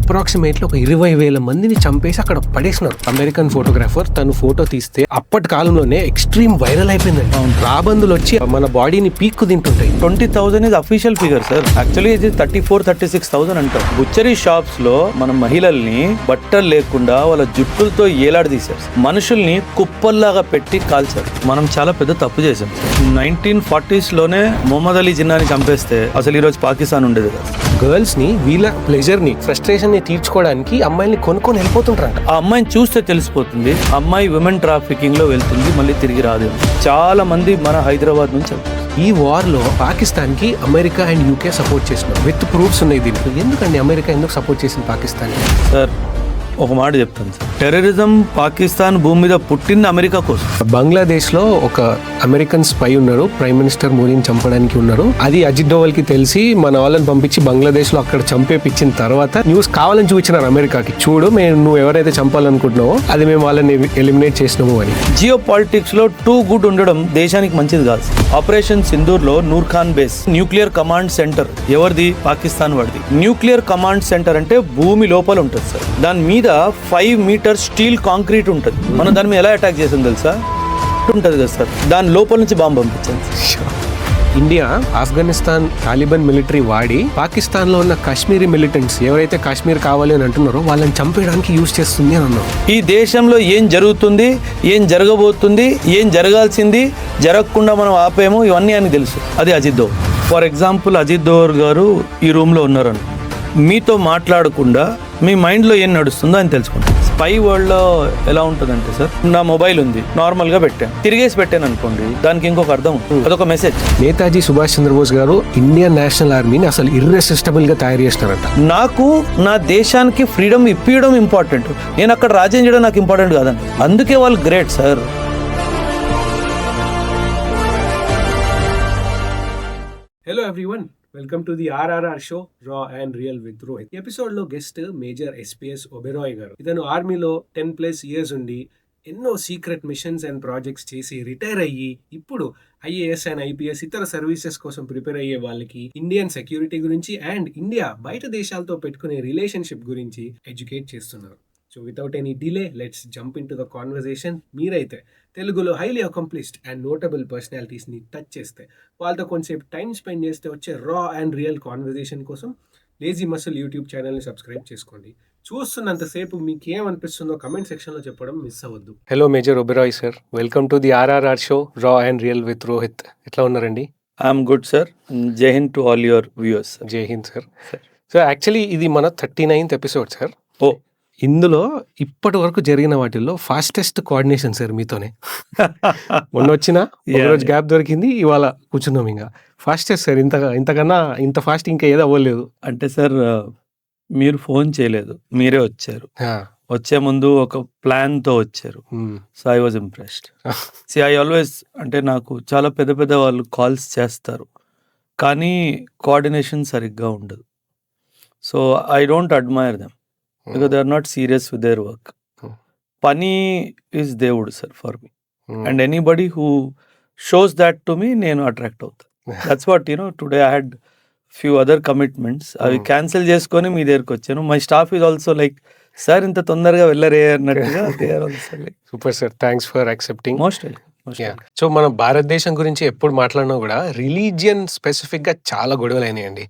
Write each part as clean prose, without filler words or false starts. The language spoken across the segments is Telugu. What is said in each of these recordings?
అప్రాక్సిమేట్లీ ఒక 20,000 మందిని చంపేసి అక్కడ పడేసినారు. అమెరికన్ ఫోటోగ్రాఫర్ తను ఫోటో తీస్తే అప్పటి కాలంలోనే ఎక్స్ట్రీమ్ వైరల్ అయిపోయిందండి. రాబందులు వచ్చి మన బాడీని పీక్కు తింటుంటాయి. 20,000 is official figure sir. Actually ఇది 34-36,000 అంటారు. బుచ్చరీ షాప్స్ లో మన మహిళల్ని బట్టలు లేకుండా వాళ్ళ జుట్టులతో ఏలాడదీశారు. మనుషుల్ని కుప్పల్లాగా పెట్టి కాల్చారు. మనం చాలా పెద్ద తప్పు చేసాం. 1940s లోనే మొహమ్మద్ అలీ జిన్నాని చంపేస్తే అసలు ఈ రోజు పాకిస్తాన్ ఉండేది కాదు. గర్ల్స్ ని వీళ్ళ ప్లెజర్ ని ఫ్రస్ట్రేషన్ ని తీర్చుకోవడానికి అమ్మాయిని కొనుక్కొని వెళ్ళిపోతుంటారంట. ఆ అమ్మాయిని చూస్తే తెలిసిపోతుంది అమ్మాయి విమెన్ ట్రాఫికింగ్ లో వెళ్తుంది, మళ్ళీ తిరిగి రాదు. చాలా మంది మన హైదరాబాద్ నుంచి ఈ వార్ లో పాకిస్తాన్ కి అమెరికా అండ్ యూకే సపోర్ట్ చేస్తున్నారు. విత్ ప్రూఫ్స్ ఉన్నాయి దీనికి. ఎందుకండి అమెరికా ఎందుకు సపోర్ట్ చేసింది పాకిస్తాన్? సార్ ఒక మాట చెప్తాను సార్, టెర్రరిజం పాకిస్తాన్ భూమి మీద పుట్టింది అమెరికా కోసం. బంగ్లాదేశ్ లో ఒక అమెరికన్ స్పై ఉన్నారు, ప్రైమ్ మినిస్టర్ మోదీని చంపడానికి ఉన్నారు. అది అజిత్ డోవల్ కి తెలిసి మన వాళ్ళని పంపించి బంగ్లాదేశ్ లో అక్కడ చంపేపించిన తర్వాత న్యూస్ కావాలని చూపించినారు అమెరికాకి, చూడు మేము నువ్వు ఎవరైతే చంపాలనుకుంటున్నావో అది మేము వాళ్ళని ఎలిమినేట్ చేసినాము అని. జియో పాలిటిక్స్ లో టూ గుడ్ ఉండడం దేశానికి మంచిది కాదు. ఆపరేషన్ సింధూర్ లో Noor Khan base nuclear command center ఎవరిది? పాకిస్తాన్ వాడిది. న్యూక్లియర్ కమాండ్ సెంటర్ అంటే భూమి లోపల ఉంటుంది సార్. దాని మీద 5 మీటర్స్ స్టీల్ కాంక్రీట్ ఉంటుంది. మనం దాని మీద ఎలా అటాక్ చేసాం తెలుసా? ఉంటుంది కదా సార్, దాని లోపల నుంచి బాంబు పంపించాం. ఇండియా ఆఫ్ఘనిస్తాన్ తాలిబాన్ మిలిటరీ వాడి పాకిస్తాన్ లో ఉన్న కాశ్మీరీ మిలిటెంట్స్ ఎవరైతే కాశ్మీర్ కావాలి అని అంటున్నారో వాళ్ళని చంపేయడానికి యూజ్ చేస్తుంది అని అన్నారు. ఈ దేశంలో ఏం జరుగుతుంది, ఏం జరగబోతుంది, ఏం జరగాల్సింది జరగకుండా మనం ఆపేమో ఇవన్నీ అని తెలుసు. అది అజిత్ దోవల్. ఫర్ ఎగ్జాంపుల్ అజిత్ దోవల్ గారు ఈ రూమ్లో ఉన్నారని మీతో మాట్లాడకుండా మీ మైండ్లో ఏం నడుస్తుందో అని తెలుసుకుంటాం. స్పై వరల్డ్లో ఎలా ఉంటుందంటే సార్, నా మొబైల్ ఉంది, నార్మల్గా పెట్టాను, తిరిగేసి పెట్టాను అనుకోండి, దానికి ఇంకొక అర్థం ఉంటుంది, అదొక మెసేజ్. నేతాజీ సుభాష్ చంద్రబోస్ గారు ఇండియన్ నేషనల్ ఆర్మీని అసలు ఇర్రెసిస్టబుల్ గా తయారు చేస్తారంట. నాకు నా దేశానికి ఫ్రీడమ్ ఇప్పించడం ఇంపార్టెంట్, నేను అక్కడ రాజ్యం చేయడం నాకు ఇంపార్టెంట్ కాదండి. అందుకే వాళ్ళు great sir. Hello everyone, welcome to the RRR show raw and real with Rohit. Episode లో guest major SPS Oberoi garu. ఇతను ఆర్మీలో 10+ years ఉండి ఎన్నో సీక్రెట్ మిషన్స్ అండ్ ప్రాజెక్ట్స్ చేసి రిటైర్ అయ్యి ఇప్పుడు IAS అండ్ IPS ఇతర సర్వీసెస్ కోసం ప్రిపేర్ అయ్యే వాళ్ళకి ఇండియన్ సెక్యూరిటీ గురించి అండ్ ఇండియా బయట దేశాలతో పెట్టుకునే రిలేషన్షిప్ గురించి ఎడ్యుకేట్ చేస్తున్నారు. So without any delay let's jump into the conversation. మీరైతే తెలుగులో హైలీ అకంప్లిష్డ్ అండ్ నోటబుల్ పర్సనాలిటీస్ని టచ్ చేస్తే వాళ్ళతో కొంచెంసేపు టైం స్పెండ్ చేస్తే వచ్చే రా అండ్ రియల్ కాన్వర్సేషన్ కోసం లేజీ మసిల్ యూట్యూబ్ ఛానల్ని సబ్స్క్రైబ్ చేసుకోండి. చూస్తున్నంతసేపు మీకు ఏమనిపిస్తుందో కమెంట్ సెక్షన్లో చెప్పడం మిస్ అవ్వద్దు. Hello major Oberoi sir, welcome to the RRR show raw and real with Rohit. ఎట్లా ఉన్నారండి? I'm good sir. Jai Hind to all your viewers. Jai Hind sir. So actually ఇది మన 39th ఎపిసోడ్ సార్. ఓ, ఇందులో ఇప్పటి వరకు జరిగిన వాటిల్లో ఫాస్టెస్ట్ కోఆర్డినేషన్ సార్ మీతోనే. మొన్న వచ్చిన రోజు గ్యాప్ దొరికింది, ఇవాళ కూర్చున్నాం. ఇంకా ఫాస్టెస్ట్ సార్. ఇంతకన్నా ఇంత ఫాస్ట్ ఇంకా ఏదో అవ్వలేదు. అంటే సార్ మీరు ఫోన్ చేయలేదు, మీరే వచ్చారు. వచ్చే ముందు ఒక ప్లాన్తో వచ్చారు. So I was impressed. I always, అంటే నాకు చాలా పెద్ద పెద్ద వాళ్ళు కాల్స్ చేస్తారు కానీ కోఆర్డినేషన్ సరిగ్గా ఉండదు. So I don't admire them because they are not serious with their work. Pani is దేవుడు sir for me, and anybody who shows that to me నేను attract అవుతా. That's what, today I had few other commitments. అవి క్యాన్సిల్ చేసుకొని మీ దగ్గరికి వచ్చాను. My staff is also like, sir ఇంత తొందరగా వెళ్ళరే అన్నట్టుగా. they are also like, super sir, thanks for accepting. most welcome. So మన భారతదేశం గురించి ఎప్పుడు మాట్లాడినా కూడా రిలీజియన్ స్పెసిఫిక్ గా చాలా గొడవలు అయినాయండి.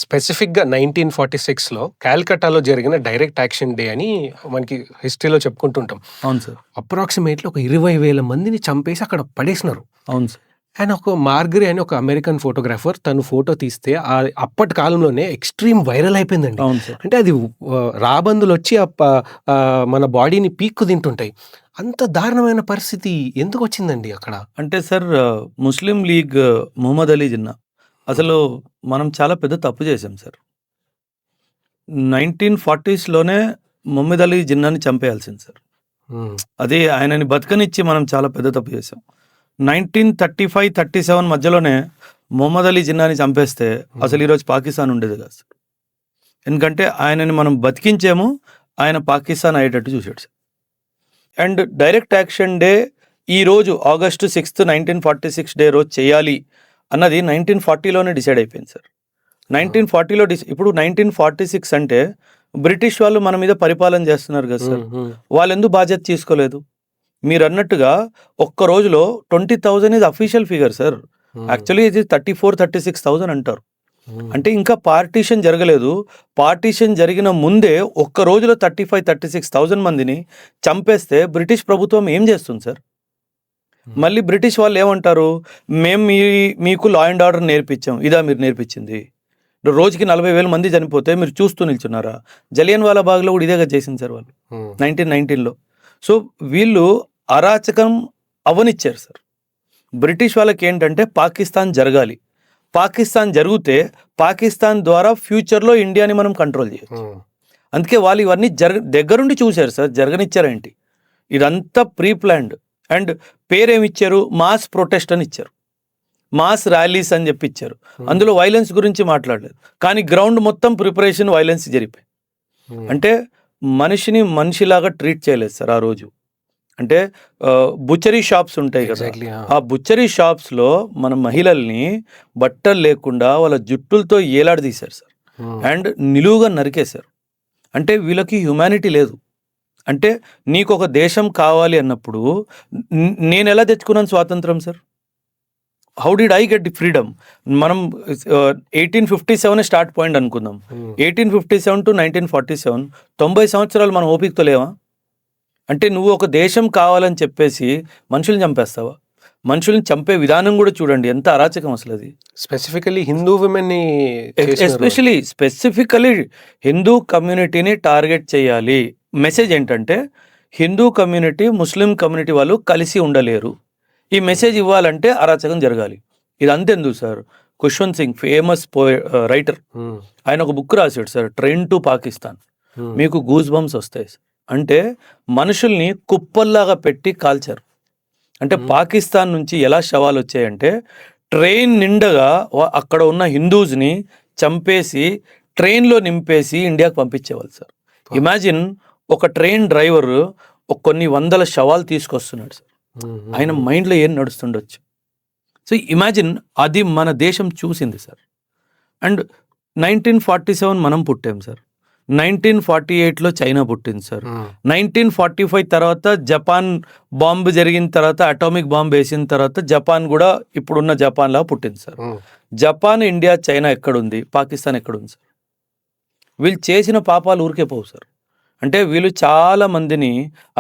స్పెసిఫిక్ గా 1946 లో కాల్కటాలో జరిగిన డైరెక్ట్ యాక్షన్ డే అని మనకి హిస్టరీలో చెప్పుకుంటుంటాం. అవును సార్. అప్రాక్సిమేట్లీ ఒక 20,000 మందిని చంపేసి అక్కడ పడేసినారు. అవును సార్. అండ్ ఒక మార్గరీ అని ఒక అమెరికన్ ఫోటోగ్రాఫర్ తను ఫోటో తీస్తే అప్పటి కాలంలోనే ఎక్స్ట్రీమ్ వైరల్ అయిపోయిందండి. అంటే అది రాబందులు వచ్చి మన బాడీని పీక్కు తింటుంటాయి. అంత దారుణమైన పరిస్థితి ఎందుకు వచ్చిందండి అక్కడ? అంటే సార్ ముస్లిం లీగ్ మొహమ్మద్ అలీ జిన్నా, అసలు మనం చాలా పెద్ద తప్పు చేసాం సార్. 1940s లోనే మొహమ్మద్ అలీ జిన్నాని చంపేయాల్సింది సార్. అదే ఆయనని బతకనిచ్చి మనం చాలా పెద్ద తప్పు చేసాం. 1935-37 మధ్యలోనే మొహమ్మద్ అలీ జిన్నాని చంపేస్తే అసలు ఈరోజు పాకిస్తాన్ ఉండేది కాదు సార్. ఎందుకంటే ఆయనని మనం బతికించేమో, ఆయన పాకిస్తాన్ అయ్యేటట్టు చూసాడు sir. And direct action day ఈరోజు August 6, 1946 డే రోజు చేయాలి అన్నది 1940లోనే డిసైడ్ అయిపోయింది సార్. 1940లో ఇప్పుడు 1946 అంటే బ్రిటిష్ వాళ్ళు మన మీద పరిపాలన చేస్తున్నారు కదా సార్, వాళ్ళు ఎందుకు బాధ్యత తీసుకోలేదు? మీరు అన్నట్టుగా ఒక్క రోజులో 20,000 ఇది అఫీషియల్ ఫిగర్ సార్. యాక్చువల్లీ ఇది 34,000-36,000 అంటారు. అంటే ఇంకా పార్టీషన్ జరగలేదు. పార్టీషన్ జరిగిన ముందే ఒక్క రోజులో 35,000-36,000 మందిని చంపేస్తే బ్రిటిష్ ప్రభుత్వం ఏం చేస్తుంది సార్? మళ్ళీ బ్రిటిష్ వాళ్ళు ఏమంటారు, మేము మీకు లా అండ్ ఆర్డర్ నేర్పించాం, ఇదా మీరు నేర్పించింది? రోజుకి 40,000 మంది చనిపోతే మీరు చూస్తూ నిల్చున్నారా? జలియన్ వాలా బాగ్లో కూడా ఇదేగా చేసింది సార్ వాళ్ళు 1919లో. సో వీళ్ళు అరాచకం అవనిచ్చారు సార్. బ్రిటిష్ వాళ్ళకి ఏంటంటే పాకిస్తాన్ జరగాలి, పాకిస్తాన్ జరిగితే పాకిస్తాన్ ద్వారా ఫ్యూచర్లో ఇండియాని మనం కంట్రోల్ చేయొచ్చు. అందుకే వాళ్ళు ఇవన్నీ దగ్గరుండి చూశారు సార్, జరగనిచ్చారేంటి? ఇదంతా ప్రీ ప్లాన్డ్. అండ్ పేరేమిచ్చారు? మాస్ ప్రొటెస్ట్ అని ఇచ్చారు, మాస్ ర్యాలీస్ అని చెప్పి ఇచ్చారు. అందులో వైలెన్స్ గురించి మాట్లాడలేదు, కానీ గ్రౌండ్ మొత్తం ప్రిపరేషన్ వైలెన్స్ జరిపాయి. అంటే మనిషిని మనిషిలాగా ట్రీట్ చేయలేదు సార్ ఆ రోజు. అంటే బుచరీ షాప్స్ ఉంటాయి కదా, ఆ బుచరీ షాప్స్లో మన మహిళల్ని బట్టలు లేకుండా వాళ్ళ జుట్టులతో ఏలాడదీశారు సార్, అండ్ నిలువుగా నరికేశారు. అంటే వీళ్ళకి హ్యుమానిటీ లేదు. అంటే నీకు ఒక దేశం కావాలి అన్నప్పుడు నేను ఎలా తెచ్చుకున్నాను స్వాతంత్రం sir? How did I get the freedom? మనం 1857 స్టార్ట్ పాయింట్ అనుకుందాం. 1857 to 1947 90 సంవత్సరాలు మనం ఓపికతో లేవా? అంటే నువ్వు ఒక దేశం కావాలని చెప్పేసి మనుషుల్ని చంపేస్తావా? మనుషుల్ని చంపే విధానం కూడా చూడండి ఎంత అరాచకం అసలు అది. స్పెసిఫికలీ హిందూ విమెన్ని, స్పెసిఫికలీ హిందూ కమ్యూనిటీని టార్గెట్ చేయాలి. మెసేజ్ ఏంటంటే హిందూ కమ్యూనిటీ ముస్లిం కమ్యూనిటీ వాళ్ళు కలిసి ఉండలేరు, ఈ మెసేజ్ ఇవ్వాలంటే అరాచకం జరగాలి. ఇది అంతెందుకు sir, Khushwant Singh famous writer, ఆయన ఒక బుక్ రాశాడు సార్, ట్రైన్ టు పాకిస్తాన్. మీకు గూస్ బంప్స్ వస్తాయి. అంటే మనుషుల్ని కుప్పల్లాగా పెట్టి కాల్చారు. అంటే పాకిస్తాన్ నుంచి ఎలా శవాలు వచ్చాయంటే ట్రైన్ నిండగా అక్కడ ఉన్న హిందూస్ని చంపేసి ట్రైన్లో నింపేసి ఇండియాకి పంపించేవాళ్ళు సార్. ఇమాజిన్ ఒక ట్రైన్ డ్రైవర్ కొన్ని వందల శవాలు తీసుకొస్తున్నాడు సార్, ఆయన మైండ్లో ఏం నడుస్తుండొచ్చు. సో ఇమాజిన్, అది మన దేశం చూసింది సార్. అండ్ 1947 మనం పుట్టాం సార్, 1948లో చైనా పుట్టింది సార్, 1945 తర్వాత జపాన్ బాంబు జరిగిన తర్వాత, అటామిక్ బాంబు వేసిన తర్వాత జపాన్ కూడా ఇప్పుడున్న జపాన్ లా పుట్టింది సార్. జపాన్, ఇండియా, చైనా ఎక్కడుంది? పాకిస్తాన్ ఎక్కడుంది సార్? వీళ్ళు చేసిన పాపాలు ఊరికే పోవు సార్. అంటే వీళ్ళు చాలా మందిని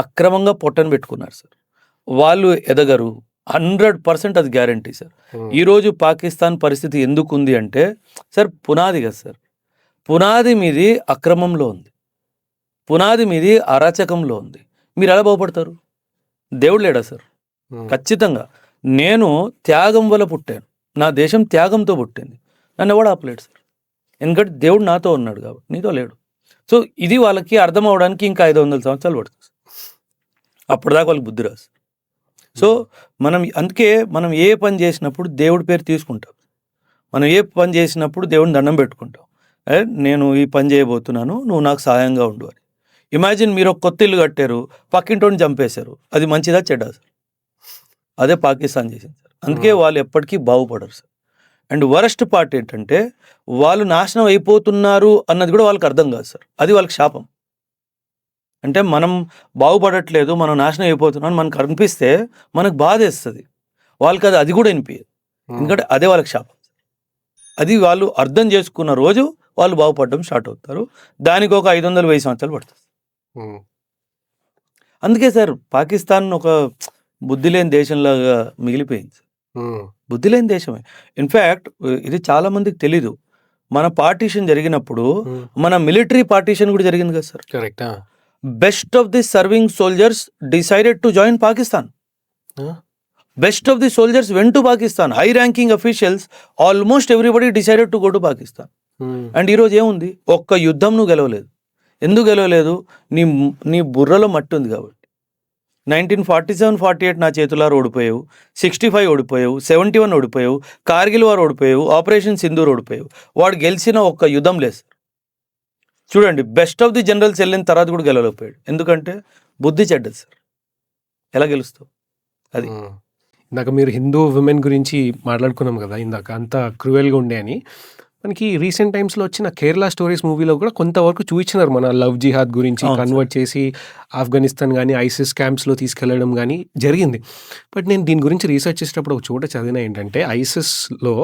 అక్రమంగా పొట్టను పెట్టుకున్నారు సార్, వాళ్ళు ఎదగరు 100%, అది గ్యారంటీ సార్. ఈరోజు పాకిస్తాన్ పరిస్థితి ఎందుకు ఉంది అంటే సార్ పునాది కదా సార్, పునాది మీది అక్రమంలో ఉంది, పునాది మీది అరాచకంలో ఉంది. మీరు ఎలా బాగుపడతారు? దేవుడు లేడా సార్? ఖచ్చితంగా. నేను త్యాగం వల్ల పుట్టాను, నా దేశం త్యాగంతో పుట్టింది, నన్ను ఎవడు ఆపలేడు సార్. ఎందుకంటే దేవుడు నాతో ఉన్నాడు కాబట్టి, నీతో లేడు. సో ఇది వాళ్ళకి అర్థం అవడానికి ఇంకా 500 సంవత్సరాలు పడుతుంది. అప్పటిదాకా వాళ్ళకి బుద్ధి రాదు. సో అందుకే మనం ఏ పని చేసినప్పుడు దేవుడి పేరు తీసుకుంటాం. మనం ఏ పని చేసినప్పుడు దేవుడిని దండం పెట్టుకుంటాం, నేను ఈ పని చేయబోతున్నాను, నువ్వు నాకు సహాయంగా ఉండు అని. ఇమాజిన్ మీరు ఒక కొత్త ఇల్లు కట్టారు, పక్కింటోని చంపేశారు, అది మంచిదా చెడ్డా సార్? అదే పాకిస్తాన్ చేసింది సార్. అందుకే వాళ్ళు ఎప్పటికీ బాగుపడరు సార్. అండ్ వరస్ట్ పార్ట్ ఏంటంటే వాళ్ళు నాశనం అయిపోతున్నారు అన్నది కూడా వాళ్ళకి అర్థం కాదు సార్, అది వాళ్ళకి శాపం. అంటే మనం బాగుపడట్లేదు, మనం నాశనం అయిపోతున్నాం మనకు అనిపిస్తే మనకు బాధ వేస్తుంది, వాళ్ళకి అది కూడా వినిపించదు, ఎందుకంటే అదే వాళ్ళకి శాపం. అది వాళ్ళు అర్థం చేసుకున్న రోజు వాళ్ళు బాగుపడడం స్టార్ట్ అవుతారు. దానికి ఒక 500-1000 సంవత్సరాలు పడుతుంది. అందుకే సార్ పాకిస్తాన్ ఒక బుద్ధి లేని దేశంలాగా మిగిలిపోయింది. బుద్ధి లేని దేశమే. ఇన్ఫ్యాక్ట్ ఇది చాలా మందికి తెలీదు, మన పార్టీషన్ జరిగినప్పుడు మన మిలిటరీ పార్టీషన్ కూడా జరిగింది కదా sir. Correct. Best of the serving soldiers decided to join Pakistan. Best of the soldiers went to Pakistan. High ranking officials, almost everybody decided to go to Pakistan. And ఈరోజు ఏముంది? ఒక్క యుద్ధం నువ్వు గెలవలేదు. ఎందుకు గెలవలేదు? నీ బుర్రలో మట్టి ఉంది కాబట్టి. 1947-48 నా చేతులారు ఓడిపోయావు, 65 ఓడిపోయావు, 71 ఓడిపోయావు, కార్గిల్ వారు ఓడిపోయావు, ఆపరేషన్ సింధూర్ ఓడిపోయావు. వాడు గెలిచిన ఒక్క యుద్ధం లేదు. చూడండి, బెస్ట్ ఆఫ్ ది జనరల్స్ వెళ్ళిన తర్వాత కూడా గెలవలేకపోయాడు. ఎందుకంటే బుద్ధి చెడ్డది సార్. ఎలా గెలుస్తావు? అది ఇందాక మీరు హిందూ విమెన్ గురించి మాట్లాడుకున్నాం కదా ఇందాక, అంత క్రూయల్గా ఉండే అని. మనకి రీసెంట్ టైమ్స్లో వచ్చిన కేరళ స్టోరీస్ మూవీలో కూడా కొంతవరకు చూపించినారు మన లవ్ జిహాద్ గురించి, అవును సార్. కన్వర్ట్ చేసి ఆఫ్ఘనిస్తాన్ కానీ ఐసిస్ క్యాంప్స్లో తీసుకెళ్లడం కానీ జరిగింది. బట్ నేను దీని గురించి రీసెర్చ్ చేసేటప్పుడు ఒక చోట చదివిన ఏంటంటే ఐసిస్లో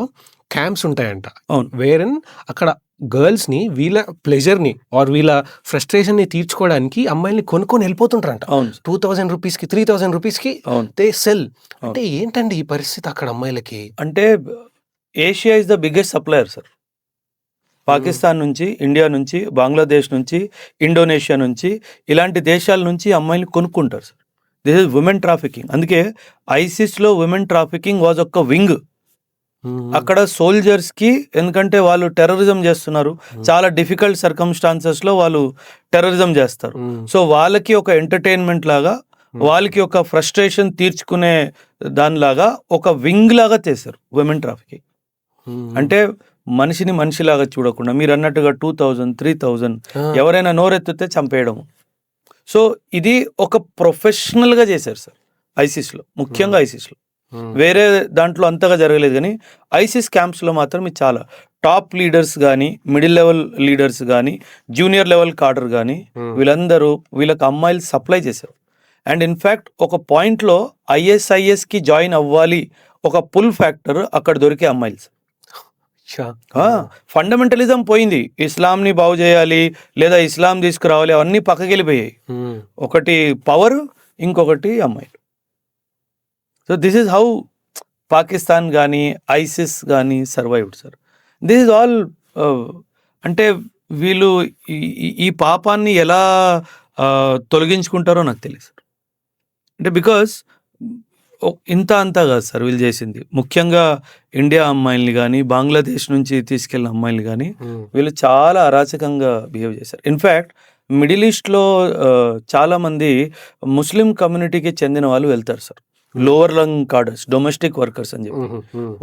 క్యాంప్స్ ఉంటాయంట, అవును. వేరన్ అక్కడ గర్ల్స్ని వీళ్ళ ప్లెజర్ని ఆర్ వీళ్ళ ఫ్రస్ట్రేషన్ని తీర్చుకోవడానికి అమ్మాయిల్ని కొనుక్కొని వెళ్ళిపోతుంటారంట. అవును. 2000 రూపీస్కి 3000 రూపీస్కి అవును. They sell. అవును. అంటే ఏంటండి ఈ పరిస్థితి అక్కడ అమ్మాయిలకి? అంటే Asia is the biggest supplier sir. Pakistan నుంచి, ఇండియా నుంచి, బంగ్లాదేశ్ నుంచి, ఇండోనేషియా నుంచి, ఇలాంటి దేశాల నుంచి అమ్మాయిని కొనుక్కుంటారు sir. This is women trafficking. అందుకే ఐసిస్లో ఉమెన్ ట్రాఫికింగ్ వాజ్ ఒక వింగ్. అక్కడ సోల్జర్స్కి, ఎందుకంటే వాళ్ళు టెర్రరిజం చేస్తున్నారు, చాలా డిఫికల్ట్ సర్కమ్స్టాన్సెస్లో వాళ్ళు టెర్రరిజం చేస్తారు. సో వాళ్ళకి ఒక ఎంటర్టైన్మెంట్ లాగా, వాళ్ళకి ఒక ఫ్రస్ట్రేషన్ తీర్చుకునే దానిలాగా ఒక వింగ్ లాగా చేశారు ఉమెన్ ట్రాఫికింగ్. అంటే మనిషిని మనిషిలాగా చూడకుండా మీరు అన్నట్టుగా 2000, 3000 ఎవరైనా నోరెత్తితే చంపేయడం. సో ఇది ఒక ప్రొఫెషనల్గా చేశారు సార్ ఐసిస్లో, ముఖ్యంగా ఐసిస్లో. వేరే దాంట్లో అంతగా జరగలేదు, కానీ ఐసిస్ క్యాంప్స్లో మాత్రం ఇది చాలా టాప్ లీడర్స్ కానీ, మిడిల్ లెవెల్ లీడర్స్ కానీ, జూనియర్ లెవెల్ కాడర్ కానీ వీళ్ళందరూ వీళ్ళకి అమ్మాయిలు సప్లై చేశారు. అండ్ ఇన్ఫ్యాక్ట్ ఒక పాయింట్లో ఐఎస్ఐఎస్కి జాయిన్ అవ్వాలి ఒక పుల్ ఫ్యాక్టర్ అక్కడ దొరికే అమ్మాయిలు. ఫండమెంటలిజం పోయింది, ఇస్లాంని బాగు చేయాలి లేదా ఇస్లాం తీసుకురావాలి, అవన్నీ పక్కకి వెళ్ళిపోయాయి. ఒకటి పవర్, ఇంకొకటి అమ్మాయిలు. So this is how Pakistan కానీ ఐసిస్ కానీ survived sir. This is all అంటే వీళ్ళు ఈ పాపాన్ని ఎలా తొలగించుకుంటారో నాకు తెలియదు సార్. అంటే బికాస్ ఇంత అంతా కాదు సార్ వీళ్ళు చేసింది. ముఖ్యంగా ఇండియా అమ్మాయిల్ని కానీ, బంగ్లాదేశ్ నుంచి తీసుకెళ్ళిన అమ్మాయిల్ని కానీ వీళ్ళు చాలా అరాచకంగా బిహేవ్ చేశారు. ఇన్ఫ్యాక్ట్ మిడిల్ ఈస్ట్లో చాలామంది ముస్లిం కమ్యూనిటీకి చెందిన వాళ్ళు వెళ్తారు sir, lower lung కార్డర్స్, domestic workers అని చెప్పి.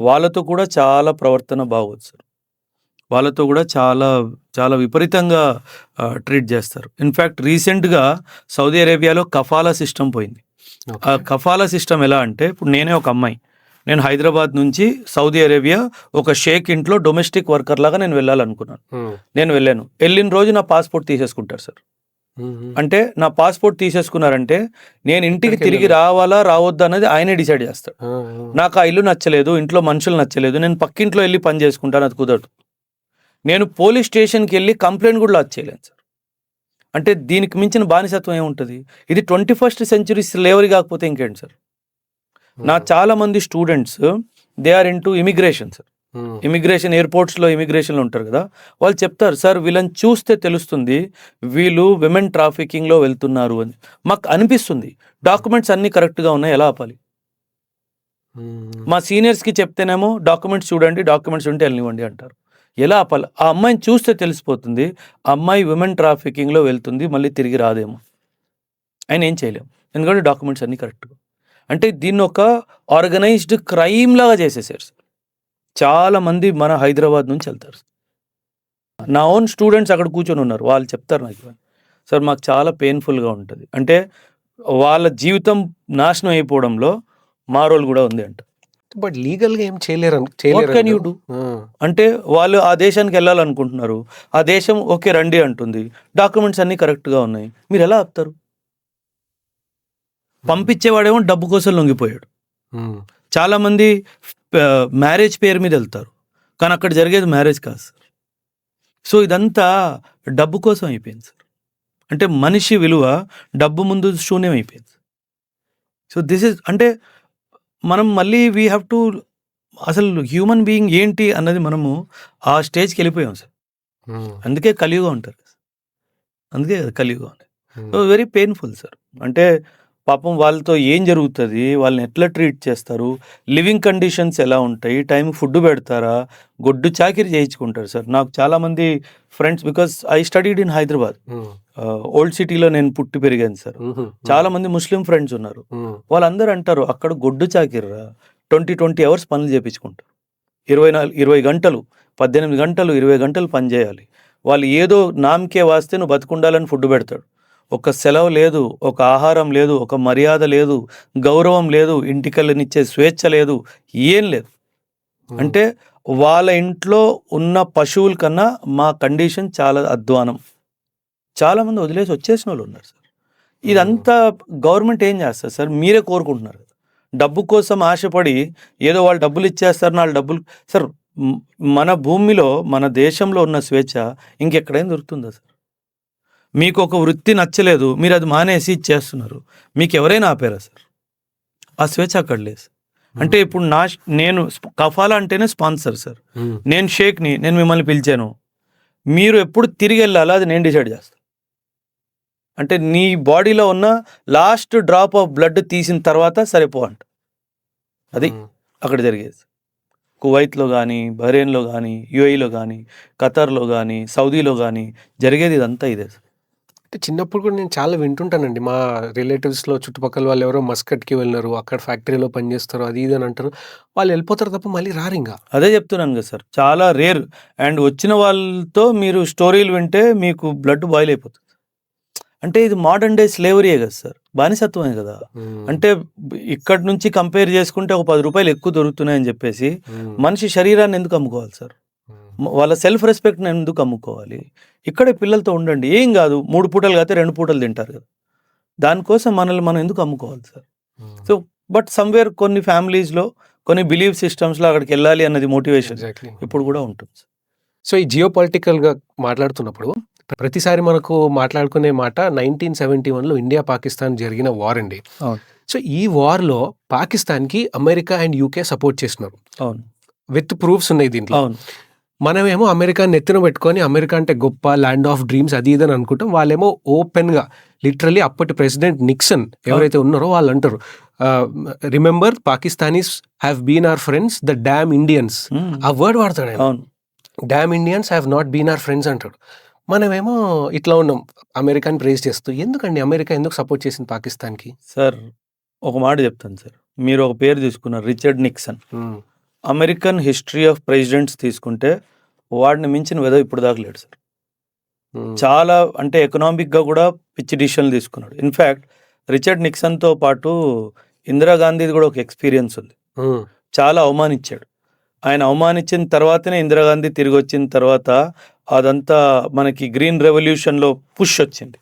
వాళ్ళతో కూడా చాలా ప్రవర్తన బాగోదు సార్. వాళ్ళతో కూడా చాలా చాలా విపరీతంగా ట్రీట్ చేస్తారు. ఇన్ఫ్యాక్ట్ రీసెంట్గా సౌదీ అరేబియాలో కఫాలా సిస్టమ్ పోయింది. ఆ కఫాలా సిస్టమ్ ఎలా అంటే, ఇప్పుడు నేనే ఒక అమ్మాయి, నేను హైదరాబాద్ నుంచి సౌదీ అరేబియా ఒక షేక్ ఇంట్లో డొమెస్టిక్ వర్కర్ లాగా నేను వెళ్ళాలనుకున్నాను. నేను వెళ్ళాను. వెళ్ళిన రోజు నా పాస్పోర్ట్ తీసేసుకుంటారు సార్. అంటే నా పాస్పోర్ట్ తీసేసుకున్నారంటే నేను ఇంటికి తిరిగి రావాలా రావద్దా అనేది ఆయనే డిసైడ్ చేస్తాడు. నాకు ఆ ఇల్లు నచ్చలేదు, ఇంట్లో మనుషులు నచ్చలేదు, నేను పక్కింట్లో వెళ్ళి పని చేసుకుంటాను, అది కుదరదు. నేను పోలీస్ స్టేషన్కి వెళ్ళి కంప్లైంట్ కూడా లాడ్జ్ చేయలేను సార్. అంటే దీనికి మించిన బానిసత్వం ఏముంటుంది? ఇది 21st century స్లేవరీ కాకపోతే ఇంకేంటి సార్? నా చాలామంది students they are into immigration sir. Immigration, ఎయిర్పోర్ట్స్లో ఇమిగ్రేషన్లో ఉంటారు కదా, వాళ్ళు చెప్తారు సార్ వీళ్ళని చూస్తే తెలుస్తుంది వీళ్ళు విమెన్ ట్రాఫికింగ్లో వెళ్తున్నారు అని. మాకు అనిపిస్తుంది డాక్యుమెంట్స్ అన్నీ కరెక్ట్గా ఉన్నాయి, ఎలా ఆపాలి? మా సీనియర్స్కి చెప్తేనేమో డాక్యుమెంట్స్ చూడండి, డాక్యుమెంట్స్ ఉంటే వెళ్ళనివ్వండి అంటారు. ఎలా ఆపాలి? ఆ అమ్మాయిని చూస్తే తెలిసిపోతుంది ఆ అమ్మాయి విమెన్ ట్రాఫికింగ్లో వెళ్తుంది, మళ్ళీ తిరిగి రాదేమో. ఆయన ఏం చేయలేము, ఎందుకంటే డాక్యుమెంట్స్ అన్నీ కరెక్ట్గా. అంటే దీన్ని ఒక ఆర్గనైజ్డ్ క్రైమ్ లాగా చేసేసారు. చాలామంది మన హైదరాబాద్ నుంచి వెళ్తారు. నా ఓన్ స్టూడెంట్స్ అక్కడ కూర్చొని ఉన్నారు, వాళ్ళు చెప్తారు నాకు, సార్ మాకు చాలా పెయిన్ఫుల్గా ఉంటుంది. అంటే వాళ్ళ జీవితం నాశనం అయిపోవడంలో మా రోల్ కూడా ఉంది అంట. బట్ లీగల్గా ఏం చేయలేరు. What can you do? అంటే వాళ్ళు ఆ దేశానికి వెళ్ళాలనుకుంటున్నారు, ఆ దేశం ఓకే రండి అంటుంది, డాక్యుమెంట్స్ అన్నీ కరెక్ట్గా ఉన్నాయి, మీరు ఎలా ఆపుతారు? పంపించేవాడేమో డబ్బు కోసం లొంగిపోయాడు. చాలామంది మ్యారేజ్ పేరు మీద వెళ్తారు, కానీ అక్కడ జరిగేది మ్యారేజ్ కాదు సార్. సో ఇదంతా డబ్బు కోసం అయిపోయింది సార్. అంటే మనిషి విలువ డబ్బు ముందు శూన్యం అయిపోయింది. సో దిస్ ఇస్ అంటే మనం మళ్ళీ వీ హ్యావ్ టు, అసలు హ్యూమన్ బీయింగ్ ఏంటి అన్నది మనము ఆ స్టేజ్కి వెళ్ళిపోయాం సార్. అందుకే కలియుగం అంటారు, అందుకే కలియుగం అని. So very painful sir. అంటే పాపం వాళ్ళతో ఏం జరుగుతుంది, వాళ్ళని ఎట్లా ట్రీట్ చేస్తారు, లివింగ్ కండిషన్స్ ఎలా ఉంటాయి, టైం ఫుడ్ పెడతారా, గొడ్డు చాకిరి చేయించుకుంటారు సార్. నాకు చాలామంది friends, because I studied in Hyderabad, old సిటీలో నేను పుట్టి పెరిగాను సార్. చాలామంది ముస్లిం ఫ్రెండ్స్ ఉన్నారు, వాళ్ళందరూ అంటారు అక్కడ గొడ్డు చాకిర్రా, 20 hours పనులు చేయించుకుంటారు, 20 గంటలు, 18 గంటలు, 20 గంటలు పని చేయాలి. వాళ్ళు ఏదో నామకే వాస్తే నువ్వు బతుకుండాలని ఫుడ్ పెడతాడు, ఒక సెలవు లేదు, ఒక ఆహారం లేదు, ఒక మర్యాద లేదు, గౌరవం లేదు, ఇంటికెళ్ళనిచ్చే స్వేచ్ఛ లేదు, ఏం లేదు. అంటే వాళ్ళ ఇంట్లో ఉన్న పశువుల కన్నా మా కండిషన్ చాలా అధ్వానం. చాలామంది వదిలేసి వచ్చేసిన వాళ్ళు ఉన్నారు సార్. ఇదంతా గవర్నమెంట్ ఏం చేస్తారు సార్? మీరే కోరుకుంటున్నారు కదా. డబ్బు కోసం ఆశపడి ఏదో వాళ్ళు డబ్బులు ఇచ్చేస్తారు, వాళ్ళు డబ్బులు సార్. మన భూమిలో మన దేశంలో ఉన్న స్వేచ్ఛ ఇంకెక్కడైనా దొరుకుతుందా సార్? మీకు ఒక వృత్తి నచ్చలేదు, మీరు అది మానేసి ఇచ్చేస్తున్నారు. మీకు ఎవరైనా ఆపారా సార్? ఆ స్వేచ్ఛ అక్కడ లేదు సార్. అంటే ఇప్పుడు నేను కఫాలా అంటేనే స్పాన్సర్ సార్. నేను షేక్ని, నేను మిమ్మల్ని పిలిచాను, మీరు ఎప్పుడు తిరిగి వెళ్ళాలా అది నేను డిసైడ్ చేస్తాను. అంటే నీ బాడీలో ఉన్న లాస్ట్ డ్రాప్ ఆఫ్ బ్లడ్ తీసిన తర్వాత సరిపో అంట. అది అక్కడ జరిగేది. కువైట్లో కానీ, బహ్రెయిన్లో కానీ, యూఏఈలో కానీ, ఖతర్లో కానీ, సౌదీలో కానీ జరిగేది ఇదంతా ఇదే సార్. అంటే చిన్నప్పుడు కూడా నేను చాలా వింటుంటానండి. మా రిలేటివ్స్‌లో చుట్టుపక్కల వాళ్ళు ఎవరో మస్కట్‌కి వెళ్ళినారు, అక్కడ ఫ్యాక్టరీలో పనిచేస్తారు, అది ఇది అని అంటారు. వాళ్ళు వెళ్ళిపోతారు తప్ప మళ్ళీ రారింగా. అదే చెప్తున్నాను కదా సార్, చాలా రేర్. అండ్ వచ్చిన వాళ్ళతో మీరు స్టోరీలు వింటే మీకు బ్లడ్ బాయిల్ అయిపోతుంది. అంటే ఇది మోడర్న్ డే స్లేవరీయే కదా సార్, బానిసత్వమే కదా. అంటే ఇక్కడ నుంచి కంపేర్ చేసుకుంటే ఒక 10 రూపాయలు ఎక్కువ దొరుకుతున్నాయని చెప్పేసి మనిషి శరీరాన్ని ఎందుకు అమ్ముకోవాలి సార్? వాళ్ళ సెల్ఫ్ రెస్పెక్ట్ని ఎందుకు అమ్ముకోవాలి? ఇక్కడే పిల్లలతో ఉండండి, ఏం కాదు. 3 పూటలు కాకపోతే 2 పూటలు తింటారు కదా. దానికోసం మనల్ని మనం ఎందుకు అమ్ముకోవాలి సార్? సో బట్ సమ్వేర్ కొన్ని ఫ్యామిలీస్లో, కొన్ని బిలీఫ్ సిస్టమ్స్లో అక్కడికి వెళ్ళాలి అన్నది మోటివేషన్ ఇప్పుడు కూడా ఉంటుంది. సో ఈ జియో పొలిటికల్గా మాట్లాడుతున్నప్పుడు ప్రతిసారి మనకు మాట్లాడుకునే మాట 1971లో ఇండియా పాకిస్తాన్ జరిగిన వార్ అండి. సో ఈ వార్లో పాకిస్తాన్కి అమెరికా అండ్ యూకే సపోర్ట్ చేస్తున్నారు. అవును, విత్ ప్రూఫ్స్ ఉన్నాయి దీంట్లో. అవును. మనమేమో అమెరికా నెత్తిన పెట్టుకొని అమెరికా అంటే గొప్ప, ల్యాండ్ ఆఫ్ డ్రీమ్స్, అది ఇదని అనుకుంటాం. వాళ్ళేమో ఓపెన్గా లిటరలీ అప్పటి ప్రెసిడెంట్ నిక్సన్ ఎవరైతే ఉన్నారో వాళ్ళు అంటారు, remember Pakistanis have been our friends, the damn Indians. ఆ వర్డ్ వాడతాడు ఆయన. Damn Indians have not been our friends అంటాడు. మనమేమో ఇట్లా ఉన్నాం అమెరికాని ప్రైజ్ చేస్తూ. ఎందుకండి అమెరికా ఎందుకు సపోర్ట్ చేసింది పాకిస్తాన్కి? సార్ ఒక మాట చెప్తాను సార్, మీరు ఒక పేరు తీసుకున్నారు, Richard Nixon. American history of presidents తీసుకుంటే వాడిని మించిన వెద ఇప్పుడు దాకా లేడు సార్. చాలా అంటే ఎకనామిక్గా కూడా పిచ్చి డిసిషన్లు తీసుకున్నాడు. ఇన్ఫ్యాక్ట్ రిచర్డ్ నిక్సన్తో పాటు ఇందిరాగాంధీది కూడా ఒక ఎక్స్పీరియన్స్ ఉంది. చాలా అవమానించాడు. ఆయన అవమానించిన తర్వాతనే ఇందిరాగాంధీ తిరిగి వచ్చిన తర్వాత అదంతా మనకి గ్రీన్ రెవల్యూషన్లో పుష్ వచ్చింది.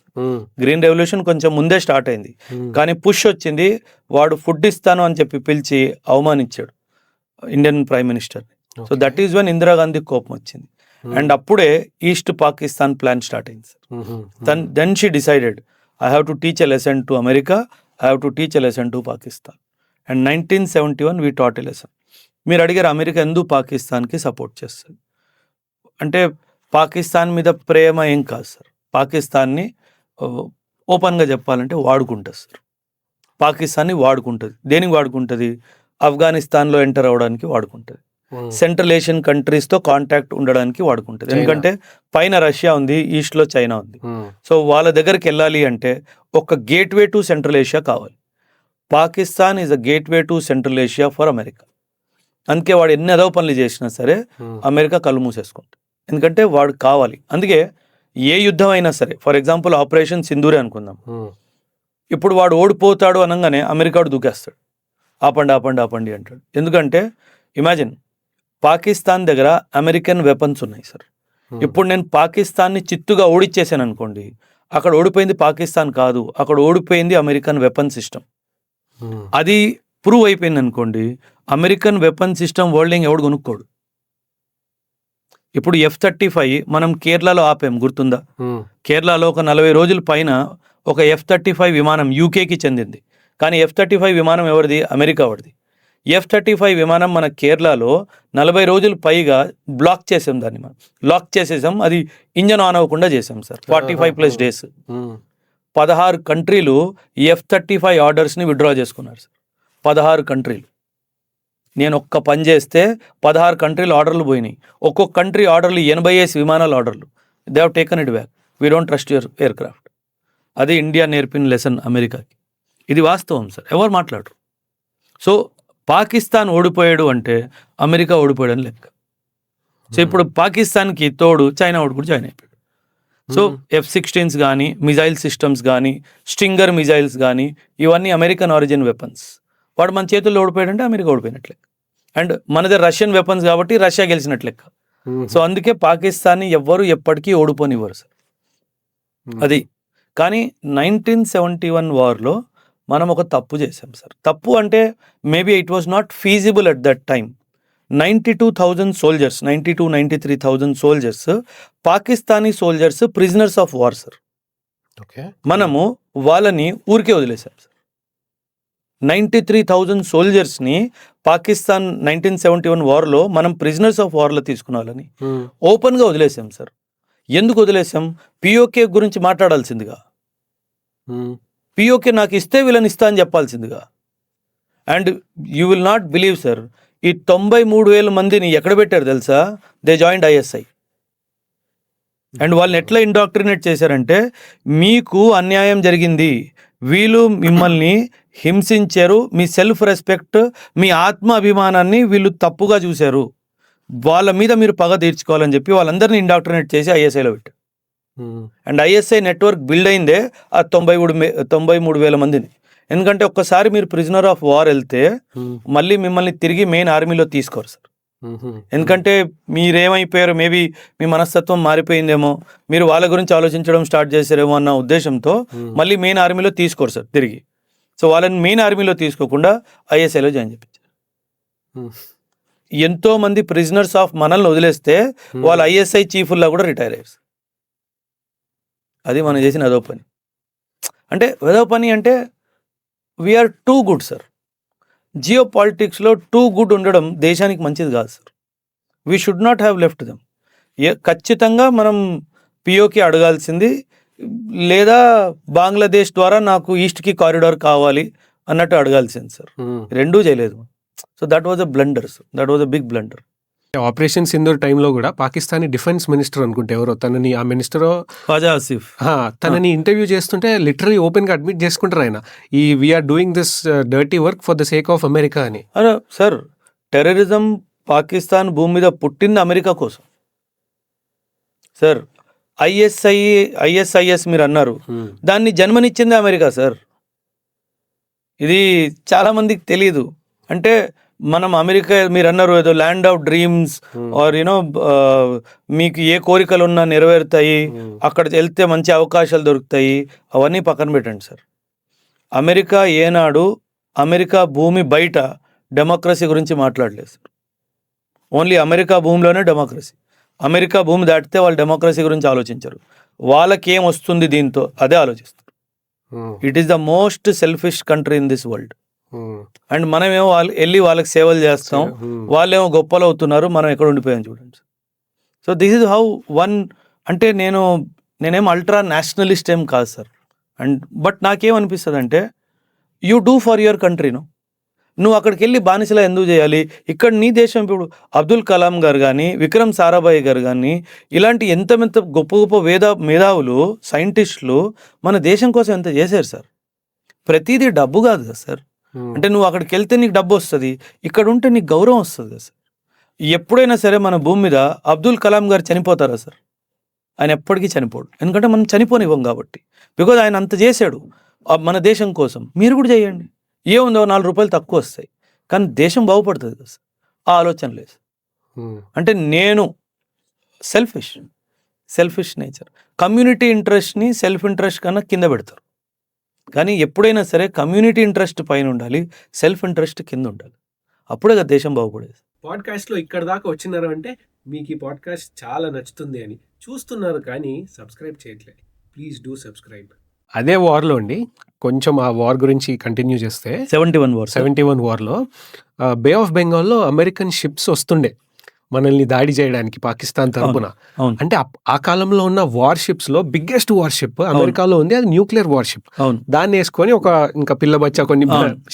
గ్రీన్ రెవల్యూషన్ కొంచెం ముందే స్టార్ట్ అయింది, కానీ పుష్ వచ్చింది. వాడు ఫుడ్ ఇస్తాను అని చెప్పి పిలిచి అవమానించాడు Indian prime minister. So that is when Indira Gandhi కోపం వచ్చింది. అండ్ అప్పుడే ఈస్ట్ పాకిస్తాన్ ప్లాన్ స్టార్ట్ అయింది sir. Then she decided, I have to teach a lesson to America, I have to teach a lesson to Pakistan. And 1971 we taught a lesson. మీరు అడిగారు అమెరికా ఎందుకు పాకిస్తాన్కి సపోర్ట్ చేస్తుంది అంటే, పాకిస్తాన్ మీద ప్రేమ ఏం కాదు సార్. పాకిస్తాన్ని ఓపెన్గా చెప్పాలంటే వాడుకుంటుంది సార్. పాకిస్తాన్ని వాడుకుంటుంది. దేనికి వాడుకుంటుంది? ఆఫ్ఘనిస్తాన్లో ఎంటర్ అవ్వడానికి వాడుకుంటుంది, సెంట్రల్ ఏషియన్ కంట్రీస్తో కాంటాక్ట్ ఉండడానికి వాడుకుంటుంది. ఎందుకంటే పైన రష్యా ఉంది, ఈస్ట్లో చైనా ఉంది. సో వాళ్ళ దగ్గరికి వెళ్ళాలి అంటే ఒక గేట్వే టు సెంట్రల్ ఏషియా కావాలి. Pakistan is a gateway to central Asia for America. అందుకే వాడు ఎన్ని అదవ పనులు చేసినా సరే అమెరికా కళ్ళు మూసేసుకుంటుంది, ఎందుకంటే వాడు కావాలి. అందుకే ఏ యుద్ధం అయినా సరే, ఫర్ ఎగ్జాంపుల్ ఆపరేషన్ సింధూరే అనుకుందాం, ఇప్పుడు వాడు ఓడిపోతాడు అనగానే అమెరికాడు దూకేస్తాడు, ఆపండి ఆపండి ఆపండి అంటాడు. ఎందుకంటే ఇమాజిన్, పాకిస్తాన్ దగ్గర అమెరికన్ వెపన్స్ ఉన్నాయి సార్. ఇప్పుడు నేను పాకిస్తాన్ని చిత్తుగా ఓడిచ్చేసాను అనుకోండి, అక్కడ ఓడిపోయింది పాకిస్తాన్ కాదు, అక్కడ ఓడిపోయింది అమెరికన్ వెపన్ సిస్టమ్. అది ప్రూవ్ అయిపోయింది అనుకోండి, అమెరికన్ వెపన్ సిస్టమ్ వరల్డింగ్ ఎవడు కొనుక్కోడు. ఇప్పుడు F-35 మనం కేరళలో ఆపాం, గుర్తుందా? కేరళలో ఒక 40 రోజుల పైన ఒక F-35 విమానం యూకేకి చెందింది, కానీ F-35 విమానం ఎవరిది? అమెరికా వాడిది. F-35 విమానం మన కేరళలో 40 రోజులు పైగా బ్లాక్ చేసాం, దాన్ని మనం లాక్ చేసేసాం, అది ఇంజన్ ఆన్ అవ్వకుండా చేసాం సార్. 45+ డేస్. 16 కంట్రీలు F-35 ఆర్డర్స్ని విత్డ్రా చేసుకున్నారు సార్. 16 కంట్రీలు. నేను ఒక్క పని చేస్తే 16 కంట్రీలు ఆర్డర్లు పోయినాయి. ఒక్కొక్క కంట్రీ ఆర్డర్లు 80 విమానాల ఆర్డర్లు. They have taken it back. We don't trust your air craft. అది ఇండియా నేర్పిన లెసన్ అమెరికాకి. ఇది వాస్తవం సార్, ఎవరు మాట్లాడరు. సో పాకిస్తాన్ ఓడిపోయాడు అంటే అమెరికా ఓడిపోయాడు అని లెక్క. సో ఇప్పుడు పాకిస్తాన్కి తోడు చైనా కూడా జాయిన్ అయిపోయాడు. సో F-16s కానీ, మిజైల్ సిస్టమ్స్ కానీ, స్టింగర్ మిజైల్స్ కానీ, ఇవన్నీ అమెరికన్ ఆరిజిన్ వెపన్స్. వాడు మన చేతుల్లో ఓడిపోయాడంటే అమెరికా ఓడిపోయినట్లే. అండ్ మనది రష్యన్ వెపన్స్ కాబట్టి రష్యా గెలిచినట్లు లెక్క. సో అందుకే పాకిస్తాన్ని ఎవ్వరు ఎప్పటికీ ఓడిపోనివ్వరు సార్. అది కానీ 1971 వార్లో మనం ఒక తప్పు చేసాం సార్. తప్పు అంటే maybe it was not feasible at that time. 92,000 soldiers, 93,000 soldiers, Pakistani soldiers prisoners of war sir. మనము వాళ్ళని ఊరికే వదిలేసాం సార్. 93,000 సోల్జర్స్ని పాకిస్తాన్ 1971 వార్లో మనం ప్రిజనర్స్ ఆఫ్ వార్లో తీసుకున్న వాళ్ళని ఓపెన్గా వదిలేసాం సార్. ఎందుకు వదిలేసాం? పిఓకే గురించి మాట్లాడాల్సిందిగా, పిఓకే నాకు ఇస్తే వీళ్ళని ఇస్తా అని చెప్పాల్సిందిగా. And you will not believe sir, ఈ 93,000 మందిని ఎక్కడ పెట్టారు తెలుసా? They joined ISI. అండ్ వాళ్ళని ఎట్లా ఇండాక్ట్రినేట్ చేశారంటే, మీకు అన్యాయం జరిగింది, వీళ్ళు మిమ్మల్ని హింసించారు, మీ సెల్ఫ్ రెస్పెక్ట్, మీ ఆత్మ అభిమానాన్ని వీళ్ళు తప్పుగా చూశారు, వాళ్ళ మీద మీరు పగ తీర్చుకోవాలని చెప్పి వాళ్ళందరినీ ఇండాక్ట్రినేట్ చేసి ఐఎస్ఐలో పెట్టారు. అండ్ ఐఎస్ఐ నెట్వర్క్ బిల్డ్ అయిందే ఆ 93,000 మందిని. ఎందుకంటే ఒక్కసారి మీరు ప్రిజనర్ ఆఫ్ వార్ వెళ్తే మళ్ళీ మిమ్మల్ని తిరిగి మెయిన్ ఆర్మీలో తీసుకోరు సార్. ఎందుకంటే మీరేమైపోయారు, మేబీ మీ మనస్తత్వం మారిపోయిందేమో, మీరు వాళ్ళ గురించి ఆలోచించడం స్టార్ట్ చేశారేమో అన్న ఉద్దేశంతో మళ్ళీ మెయిన్ ఆర్మీలో తీసుకోరు సార్ తిరిగి. సో వాళ్ళని మెయిన్ ఆర్మీలో తీసుకోకుండా ఐఎస్ఐలో జాయిన్ చేయించారు. ఎంతో మంది ప్రిజనర్స్ ఆఫ్ మనల్ని వదిలేస్తే వాళ్ళు ఐఎస్ఐ చీఫ్లా కూడా రిటైర్ అయ్యారు. అది మనం చేసిన అదో పని. అంటే అదో పని అంటే వీఆర్ టూ గుడ్ సార్. జియో పాలిటిక్స్లో టూ గుడ్ ఉండడం దేశానికి మంచిది కాదు sir. We should not have left them. ఖచ్చితంగా మనం పిఓకి అడగాల్సింది, లేదా బంగ్లాదేశ్ ద్వారా నాకు ఈస్ట్కి కారిడార్ కావాలి అన్నట్టు అడగాల్సింది సార్. రెండూ చేయలేదు. So that was a blunder sir, that was a big blunder. Operation Sindoor టైంలో కూడా పాకిస్తానీ డిఫెన్స్ మినిస్టర్ అనుకుంటే ఎవరో తనని, ఆ మినిస్టర్ ఖాజా ఆసిఫ్, తనని ఇంటర్వ్యూ చేస్తుంటే లిటరలీ ఓపెన్ గా అడ్మిట్ చేసుకుంటారు ఆయన, ఈ we're doing this dirty work for the sake of America అని. అరే సార్, టెర్రరిజం పాకిస్తాన్ భూమి మీద పుట్టింది అమెరికా కోసం సార్. ఐఎస్ఐఎస్ మీరు అన్నారు, దాన్ని జన్మనిచ్చింది అమెరికా సార్. ఇది చాలా మందికి తెలియదు. అంటే మనం అమెరికా, మీరు అన్నారు ఏదో land of dreams or you know, మీకు ఏ కోరికలు ఉన్నా నెరవేరుతాయి, అక్కడికి వెళ్తే మంచి అవకాశాలు దొరుకుతాయి, అవన్నీ పక్కన పెట్టండి సార్. అమెరికా ఏనాడు అమెరికా భూమి బయట డెమోక్రసీ గురించి మాట్లాడలేదు సార్. ఓన్లీ అమెరికా భూమిలోనే డెమోక్రసీ. అమెరికా భూమి దాటితే వాళ్ళు డెమోక్రసీ గురించి ఆలోచించరు. వాళ్ళకి ఏం వస్తుంది దీంతో అదే ఆలోచిస్తారు. It is the most selfish country in this world. And మనమేమో వెళ్ళి వాళ్ళకి సేవలు చేస్తాం, వాళ్ళేమో గొప్పలు అవుతున్నారు, మనం ఎక్కడ ఉండిపోయాం చూడండి. So this is how one. అంటే నేనేం అల్ట్రా నేషనలిస్ట్ ఏం కాదు సార్. అండ్ బట్ నాకేమనిపిస్తుంది అంటే, యూ డూ ఫర్ యువర్ కంట్రీను. నువ్వు అక్కడికి వెళ్ళి బానిసలా ఎందుకు చేయాలి? ఇక్కడ నీ దేశం, ఇప్పుడు అబ్దుల్ కలాం గారు కానీ, విక్రమ్ సారాభాయ్ గారు కానీ, ఇలాంటి ఎంత గొప్ప గొప్ప మేధావులు, సైంటిస్టులు మన దేశం కోసం ఎంత చేశారు సార్. ప్రతిదీ డబ్బు కాదు కదా సార్. అంటే నువ్వు అక్కడికి వెళ్తే నీకు డబ్బు వస్తుంది, ఇక్కడ ఉంటే నీకు గౌరవం వస్తుంది కదా సార్. ఎప్పుడైనా సరే మన భూమి మీద అబ్దుల్ కలాం గారు చనిపోతారా సార్? ఆయన ఎప్పటికీ చనిపోడు. ఎందుకంటే మనం చనిపోనివ్వం కాబట్టి. బికాజ్ ఆయన అంత చేశాడు మన దేశం కోసం. మీరు కూడా చేయండి. ఏముందో 4 రూపాయలు తక్కువ వస్తాయి, కానీ దేశం బాగుపడుతుంది కదా సార్. ఆ ఆలోచన లేదు. అంటే నేను సెల్ఫిష్ నేచర్. కమ్యూనిటీ ఇంట్రెస్ట్ని సెల్ఫ్ ఇంట్రెస్ట్ కన్నా కింద పెడతారు. కానీ ఎప్పుడైనా సరే కమ్యూనిటీ ఇంట్రెస్ట్ పైన ఉండాలి, సెల్ఫ్ ఇంట్రెస్ట్ కింద ఉండాలి. అప్పుడే కదా దేశం బాగుపడేది. పాడ్కాస్ట్లో ఇక్కడ దాకా వచ్చినారు అంటే మీకు ఈ పాడ్కాస్ట్ చాలా నచ్చుతుంది అని చూస్తున్నారు, కానీ సబ్స్క్రైబ్ చేయట్లేదు. Please do subscribe. అదే వార్లో అండి, కొంచెం ఆ వార్ గురించి కంటిన్యూ చేస్తే 71 వార్లో బే ఆఫ్ బెంగాల్లో అమెరికన్ షిప్స్ వస్తుండే మనల్ని దాడి చేయడానికి పాకిస్తాన్ తరపున. అంటే ఆ కాలంలో ఉన్న వార్షిప్స్ లో బిగ్గెస్ట్ వార్షిప్ అమెరికాలో ఉంది, అది న్యూక్లియర్ వార్షిప్. దాన్ని వేసుకొని ఇంకా పిల్ల బచ్చా కొన్ని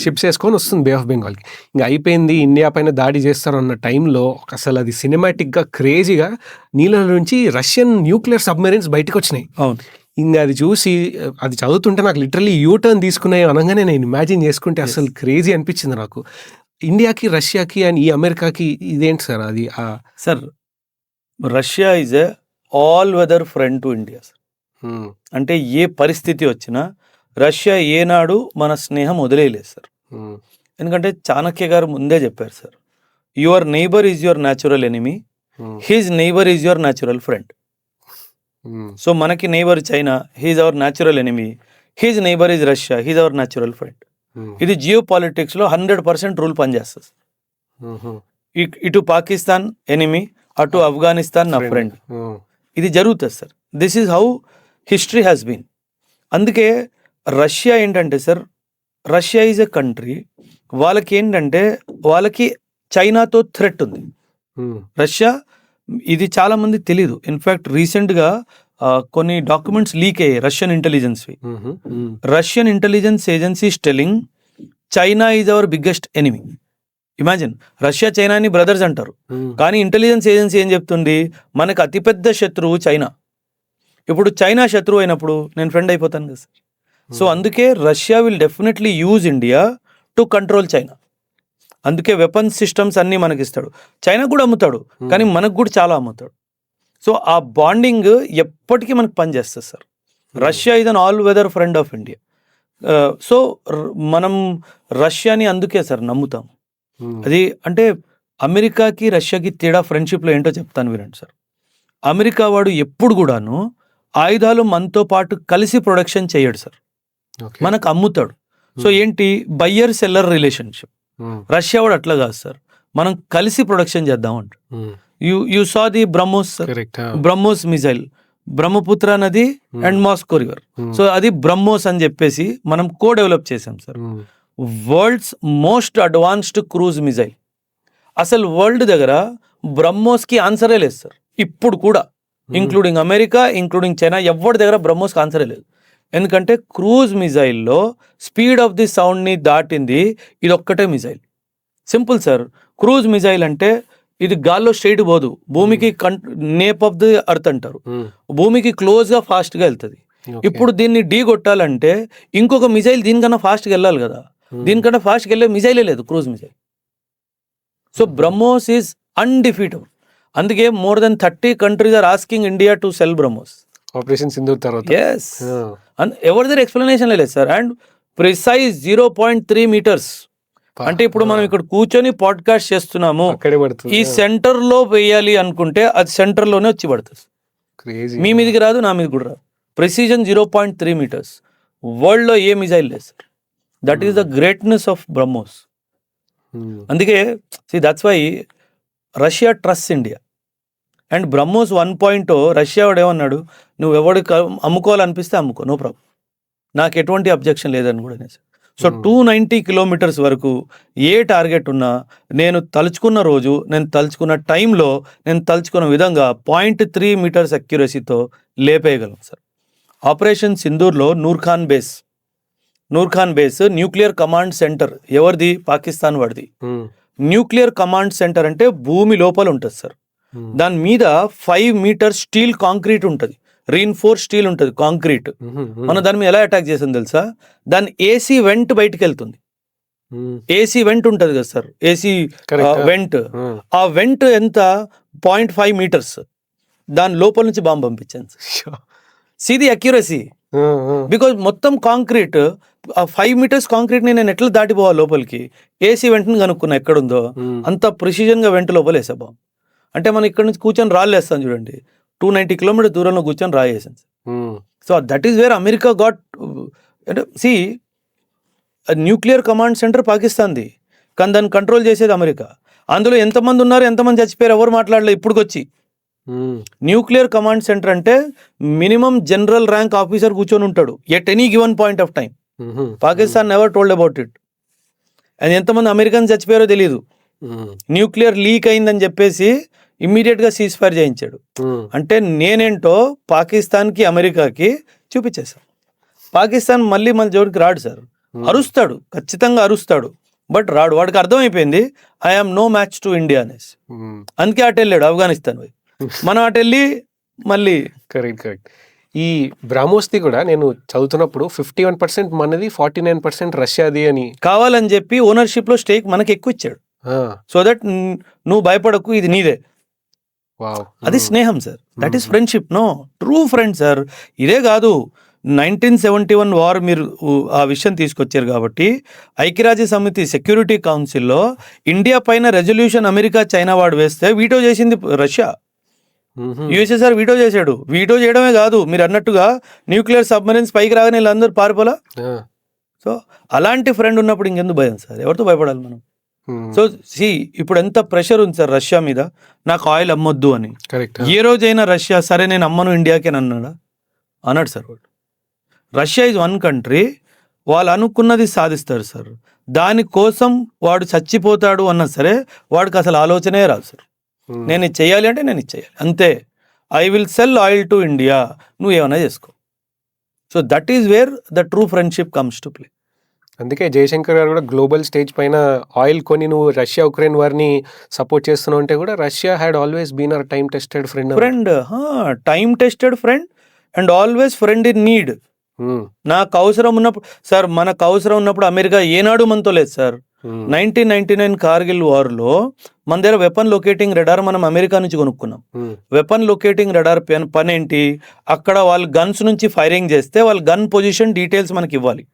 షిప్స్ వేసుకొని వస్తుంది బే ఆఫ్ బెంగాల్ కి. ఇంకా అయిపోయింది, ఇండియా పైన దాడి చేస్తారు అన్న టైంలో అసలు అది సినిమాటిక్ గా క్రేజీగా నీళ్ళ నుంచి రష్యన్ న్యూక్లియర్ సబ్మెరీన్స్ బయటకు వచ్చినాయి. ఇంకా అది చూసి, అది చదువుతుంటే నాకు లిటరలీ యూటర్న్ తీసుకున్నాయి అనగానే నేను ఇమాజిన్ చేసుకుంటే అసలు క్రేజీ అనిపించింది నాకు. ఇండియాకి, రష్యాకి అండ్ ఈ అమెరికాకి ఇదేంటి సార్ అది? Sir, Russia is a all weather friend to India sir. అంటే ఏ పరిస్థితి వచ్చినా రష్యా ఏనాడు మన స్నేహం వదిలేయలేదు సార్. ఎందుకంటే చాణక్య గారు ముందే చెప్పారు sir, your neighbour is your natural enemy, his neighbour is your natural friend. So మనకి neighbour China, he's our natural enemy, his neighbour is Russia, he's our natural friend. ఇది జియో పాలిటిక్స్లో 100% రూల్ పనిచేస్తుంది. ఇటు పాకిస్తాన్ ఎనిమీ, అటు ఆఫ్ఘనిస్తాన్ నా ఫ్రెండ్. ఇది జరుగుతుంది sir. This is how history has been. అందుకే రష్యా ఏంటంటే sir, Russia is a country, వాళ్ళకి ఏంటంటే వాళ్ళకి చైనాతో థ్రెట్ ఉంది. రష్యా, ఇది చాలా మంది తెలీదు. ఇన్ఫ్యాక్ట్ రీసెంట్గా కొన్ని డాక్యుమెంట్స్ లీక్ అయ్యాయి రష్యన్ ఇంటెలిజెన్స్వి. Russian intelligence agencies telling China is our biggest enemy. Imagine, Russia చైనాని బ్రదర్స్ అంటారు, కానీ ఇంటెలిజెన్స్ ఏజెన్సీ ఏం చెప్తుంది, మనకు అతిపెద్ద శత్రువు చైనా. ఇప్పుడు చైనా శత్రువు అయినప్పుడు నేను ఫ్రెండ్ అయిపోతాను కదా సార్. సో అందుకే Russia will definitely use India to control China. అందుకే వెపన్స్ సిస్టమ్స్ అన్నీ మనకి ఇస్తాడు. చైనా కూడా అమ్ముతాడు, కానీ మనకు కూడా చాలా అమ్ముతాడు. సో ఆ బాండింగ్ ఎప్పటికీ మనకు పనిచేస్తుంది sir. Russia is an all weather friend of India. So మనం రష్యాని అందుకే సార్ నమ్ముతాం. అది అంటే అమెరికాకి రష్యాకి తేడా ఫ్రెండ్షిప్లో ఏంటో చెప్తాను వినండి సార్. అమెరికా వాడు ఎప్పుడు కూడాను ఆయుధాలు మనతో పాటు కలిసి ప్రొడక్షన్ చేయడు సార్, మనకు అమ్ముతాడు. సో ఏంటి, బయ్యర్ సెల్లర్ రిలేషన్షిప్. రష్యా వాడు అట్లా కాదు సార్, మనం కలిసి ప్రొడక్షన్ చేద్దాం అంటాడు. You saw the BrahMos, BrahMos missile, Brahmaputra నది అండ్ మాస్కో రివర్. సో అది బ్రహ్మోస్ అని చెప్పేసి మనం డెవలప్ చేసాం sir. World's most advanced cruise missile. అసలు వరల్డ్ దగ్గర బ్రహ్మోస్కి ఆన్సరే లేదు సార్ ఇప్పుడు కూడా, ఇంక్లూడింగ్ అమెరికా, ఇంక్లూడింగ్ చైనా, ఎవరి దగ్గర బ్రహ్మోస్కి ఆన్సరే లేదు. ఎందుకంటే క్రూజ్ మిజైల్లో స్పీడ్ ఆఫ్ ది సౌండ్ని దాటింది ఇది ఒక్కటే missile. Simple sir. Cruise missile అంటే ఇది గాల్లో స్ట్రైట్ పోదు, భూమికి నేప్ ఆఫ్ ది అర్త్ అంటారు, భూమికి క్లోజ్గా ఫాస్ట్గా వెళ్తుంది. ఇప్పుడు దీన్ని ఢీ కొట్టాలంటే ఇంకొక మిజైల్ దీనికన్నా ఫాస్ట్గా వెళ్ళాలి కదా, దీనికన్నా ఫాస్ట్గా వెళ్ళే మిజైలే లేదు, cruise missile. So BrahMos is undefeatable. అందుకే more than 30 countries are asking India to sell BrahMos. Operation Sindoor తర్వాత ఎస్, ఎవరి దగ్గర ఎక్స్ప్లెనేషన్ లేదు సార్. And precise 0.3 metres. అంటే ఇప్పుడు మనం ఇక్కడ కూర్చొని పాడ్కాస్ట్ చేస్తున్నాము, ఈ సెంటర్ లో వేయాలి అనుకుంటే అది సెంటర్ లోనే వచ్చి పడుతుంది. మీ మీదకి రాదు, నా మీద కూడా రాదు. Precision 0.3 meters. వరల్డ్ లో ఏ మిజైల్ లేదు sir. That is the greatness of BrahMos. అందుకే that's why Russia trust India. And BrahMos 1.0 Russia వాడు ఏమన్నాడు, నువ్వు ఎవరికి అమ్ముకోవాలనిపిస్తే అమ్ముకో, నో ప్రాబ్లం, నాకు ఎటువంటి అబ్జెక్షన్ లేదని కూడా అనేసి. సో 290 కిలోమీటర్స్ వరకు ఏ టార్గెట్ ఉన్నా నేను తలుచుకున్న రోజు, నేను తలుచుకున్న టైంలో, నేను తలుచుకున్న విధంగా 0.3 మీటర్స్ అక్యురసీతో లేపేయగలం సార్. ఆపరేషన్ సింధూర్లో Noor Khan base nuclear command center ఎవరిది, పాకిస్తాన్ వాడిది. న్యూక్లియర్ కమాండ్ సెంటర్ అంటే భూమి లోపల ఉంటుంది సార్. దాని మీద 5 మీటర్స్ స్టీల్ కాంక్రీట్ ఉంటుంది, రీఇన్ఫోర్స్ స్టీల్ ఉంటుంది, కాంక్రీట్. మనం దాని మీద ఎలా అటాక్ చేసాం తెలుసా, దాని ఏసీ వెంట్ బయటకు వెళ్తుంది. ఏసీ వెంట్ ఉంటుంది కదా సార్, ఏసీ వెంట్. ఆ వెంట్ ఎంత, 0.5 మీటర్స్. దాని లోపల నుంచి బాంబు పంపించాను సార్. సీది అక్యురసీ, బికాజ్ మొత్తం కాంక్రీట్, ఆ 5 మీటర్స్ కాంక్రీట్ ని నేను ఎట్లా దాటిపోవాలి లోపలికి, ఏసీ వెంటనే కనుక్కున్నా ఎక్కడుందో, అంత ప్రిసిజన్ గా వెంట లోపల వేసా బాంబు. అంటే మనం ఇక్కడ నుంచి కూర్చొని రాళ్ళేస్తాం చూడండి, 290 కిలోమీటర్ దూరంలో కూర్చొని రాయేసాను. So that is where America got. అంటే సి, న్యూక్లియర్ కమాండ్ సెంటర్ పాకిస్తాన్ది, కానీ దాన్ని కంట్రోల్ చేసేది అమెరికా. అందులో ఎంతమంది ఉన్నారు, ఎంతమంది చచ్చిపోయారు, ఎవరు మాట్లాడలేదు ఇప్పుడుకొచ్చి. న్యూక్లియర్ కమాండ్ సెంటర్ అంటే మినిమం జనరల్ ర్యాంక్ ఆఫీసర్ కూర్చొని ఉంటాడు at any given point of time. Pakistan never told about it. అది ఎంతమంది అమెరికన్స్ చచ్చిపోయారో తెలియదు. న్యూక్లియర్ లీక్ అయిందని చెప్పేసి ఇమ్మీడియట్ గా సీజ్ ఫైర్ చేయించాడు. అంటే నేనేంటో పాకిస్తాన్కి అమెరికాకి చూపించేశాను. పాకిస్తాన్ మళ్ళీ మన జోడికి రాడు సార్, అరుస్తాడు, ఖచ్చితంగా అరుస్తాడు, బట్ రాడు. వాడికి అర్థమైపోయింది I'm no match to India అనేసి. అందుకే అటు వెళ్ళాడు ఆఫ్ఘనిస్తాన్ పోయి, మనం అటు వెళ్ళి మళ్ళీ. కరెక్ట్. ఈ బ్రాహ్మోస్ది కూడా నేను చదువుతున్నప్పుడు 51% మనది, 49% రష్యాది అని, కావాలని చెప్పి ఓనర్షిప్ లో స్టేక్ మనకి ఎక్కువ ఇచ్చాడు. సో దట్ నువ్వు భయపడకు, ఇది నీదే. అది స్నేహం sir, that is friendship. No, true friend sir. ఇదే కాదు, 1971 వార్ మీరు ఆ విషయం తీసుకొచ్చారు కాబట్టి ఐక్యరాజ్య సమితి సెక్యూరిటీ కౌన్సిల్లో ఇండియా పైన రెజల్యూషన్ అమెరికా చైనా వాడు వేస్తే వీటో చేసింది రష్యా. యుఎస్ఎస్ఆర్ వీటో చేశాడు. వీటో చేయడమే కాదు, మీరు అన్నట్టుగా న్యూక్లియర్ సబ్మరీన్స్ పైకి రాగానే వీళ్ళందరూ పారిపోలా. సో అలాంటి ఫ్రెండ్ ఉన్నప్పుడు ఇంకెందుకు భయం సార్? ఎవరితో భయపడాలి మనం? సో ఇప్పుడు ఎంత ప్రెషర్ ఉంది సార్ రష్యా మీద, నాకు ఆయిల్ అమ్మొద్దు అని. ఏ రోజైనా రష్యా సరే నేను అమ్మను ఇండియాకి అన్నాడా? అన్నాడు సార్. వాడు రష్యా ఈజ్ వన్ కంట్రీ, వాళ్ళు అనుకున్నది సాధిస్తారు సార్. దానికోసం వాడు చచ్చిపోతాడు అన్నా సరే వాడికి అసలు ఆలోచనే రాదు సార్. నేను ఇది చేయాలి అంటే నేను ఇది చేయాలి అంతే. I will sell oil to India, నువ్వు ఏమైనా చేసుకో. So that is wear the true friendship comes to play. అందుకే జయశంకర్ గారు కూడా గ్లోబల్ స్టేజ్ పైన ఆయిల్ కొని నువ్వు రష్యా ఉక్రెయిన్ వారిని సపోర్ట్ చేస్తున్నావు అంటే కూడా Russia had always been our time tested friend. Time tested friend and always friend in need. నాకు అవసరం ఉన్నప్పుడు సార్, మనకు అవసరం ఉన్నప్పుడు అమెరికా ఏనాడు మనతో లేదు సార్. 1999 కార్గిల్ వార్లో మన దగ్గర వెపన్ లొకేటింగ్ రెడార్ మనం అమెరికా నుంచి కొనుక్కున్నాం. వెపన్ లొకేటింగ్ రెడార్ పని ఏంటి? అక్కడ వాళ్ళు గన్స్ నుంచి ఫైరింగ్ చేస్తే వాళ్ళ గన్ పొజిషన్ డీటెయిల్స్ మనకి ఇవ్వాలి.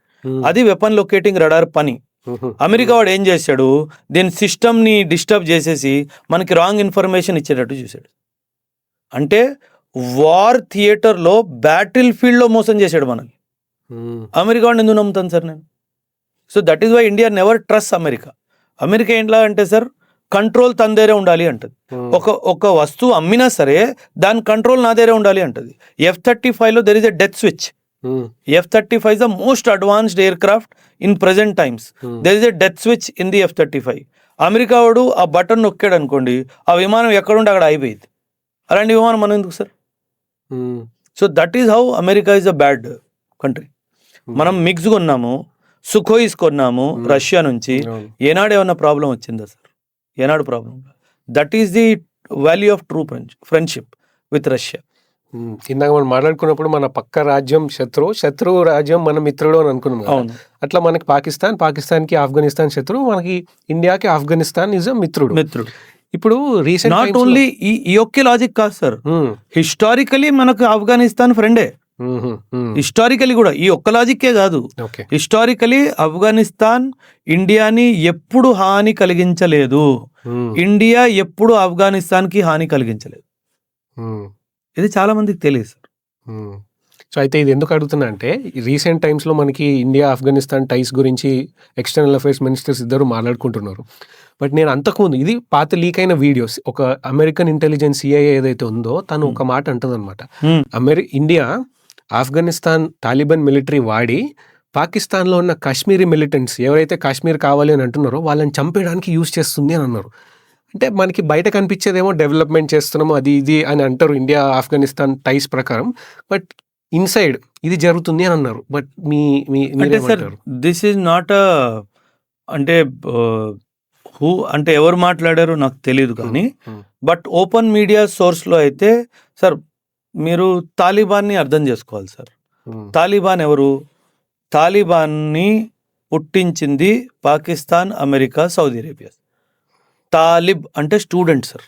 అది వెపన్ లొకేటింగ్ రెడార్ పని. అమెరికా వాడు ఏం చేశాడు, దీని సిస్టమ్ని డిస్టర్బ్ చేసేసి మనకి రాంగ్ ఇన్ఫర్మేషన్ ఇచ్చేటట్టు చూశాడు. అంటే వార్ థియేటర్లో బ్యాటిల్ ఫీల్డ్లో మోసం చేశాడు మనకి. అమెరికా వాడిని ఎందుకు నమ్ముతాను సార్ నేను? So that is why India never trust America. America ఏంట్లా అంటే సార్, కంట్రోల్ తన దగ్గరే ఉండాలి అంటది. ఒక వస్తువు అమ్మినా సరే దాని కంట్రోల్ నా దగ్గరే ఉండాలి అంటది. F-35లో there is a death switch. F-35 is the most advanced aircraft in present times. There is a death switch in the F-35. America వాడు ఆ బటన్ నొక్కాడు అనుకోండి, ఆ విమానం ఎక్కడుంటే అక్కడ అయిపోయింది. అలాంటి విమానం మనం ఎందుకు sir? So that is how America is a bad country. మనం మిక్స్ కొన్నాము, సుకోయిస్ కొన్నాము రష్యా నుంచి. ఏనాడు ఏమన్నా ప్రాబ్లం వచ్చిందా సార్? ఏనాడు problem? That is the value of true friendship with Russia. ఇందాక మనం మాట్లాడుకున్నప్పుడు మన పక్క రాజ్యం శత్రువు రాజ్యం మన మిత్రుడు అని అనుకున్నాం. అట్లా మనకి పాకిస్తాన్కి ఆఫ్ఘనిస్తాన్ శత్రువు, మనకి ఇండియాకి ఆఫ్ఘనిస్తాన్ ఇస్ మిత్రుడు. ఇప్పుడు రీసెంట్ నాట్ ఓన్లీ ఈ ఒకే లాజిక్ కాదు సార్, హిస్టారికలీ మనకు ఆఫ్ఘనిస్తాన్ ఫ్రెండే. హిస్టారికలీ కూడా ఈ ఒక్క లాజిక్కే కాదు, హిస్టారికలీ ఆఫ్ఘనిస్తాన్ ఇండియాని ఎప్పుడు హాని కలిగించలేదు. ఇండియా ఎప్పుడు ఆఫ్ఘనిస్తాన్ కి హాని కలిగించలేదు. ఇది చాలా మందికి తెలియదు సార్. సో అయితే ఇది ఎందుకు అడుగుతున్నా అంటే, రీసెంట్ టైమ్స్లో మనకి ఇండియా ఆఫ్ఘనిస్తాన్ టైస్ గురించి ఎక్స్టర్నల్ అఫైర్స్ మినిస్టర్స్ ఇద్దరు మాట్లాడుకుంటున్నారు. బట్ నేను అంతకుముందు ఇది పాత లీక్ అయిన వీడియోస్, ఒక అమెరికన్ ఇంటెలిజెన్స్ CIA ఏదైతే ఉందో తను ఒక మాట అంటుంది అనమాట. ఇండియా ఆఫ్ఘనిస్తాన్ తాలిబాన్ మిలిటరీ వాడి పాకిస్తాన్లో ఉన్న కాశ్మీరీ మిలిటెంట్స్ ఎవరైతే కాశ్మీర్ కావాలి అని అంటున్నారో వాళ్ళని చంపేయడానికి యూజ్ చేస్తుంది అని అన్నారు. అంటే మనకి బయట కనిపించేదేమో డెవలప్మెంట్ చేస్తున్నాము అది ఇది అని అంటారు ఇండియా ఆఫ్ఘనిస్తాన్ టైస్ ప్రకారం, బట్ ఇన్సైడ్ ఇది జరుగుతుంది అని అన్నారు. బట్ దిస్ ఈజ్ నాట్ అంటే అంటే ఎవరు మాట్లాడారో నాకు తెలియదు కానీ, బట్ ఓపెన్ మీడియా సోర్స్లో అయితే సార్ మీరు తాలిబాన్ని అర్థం చేసుకోవాలి సార్. తాలిబాన్ ఎవరు? తాలిబాన్ని పుట్టించింది Pakistan, America, Saudi Arabia. Talib అంటే student sir.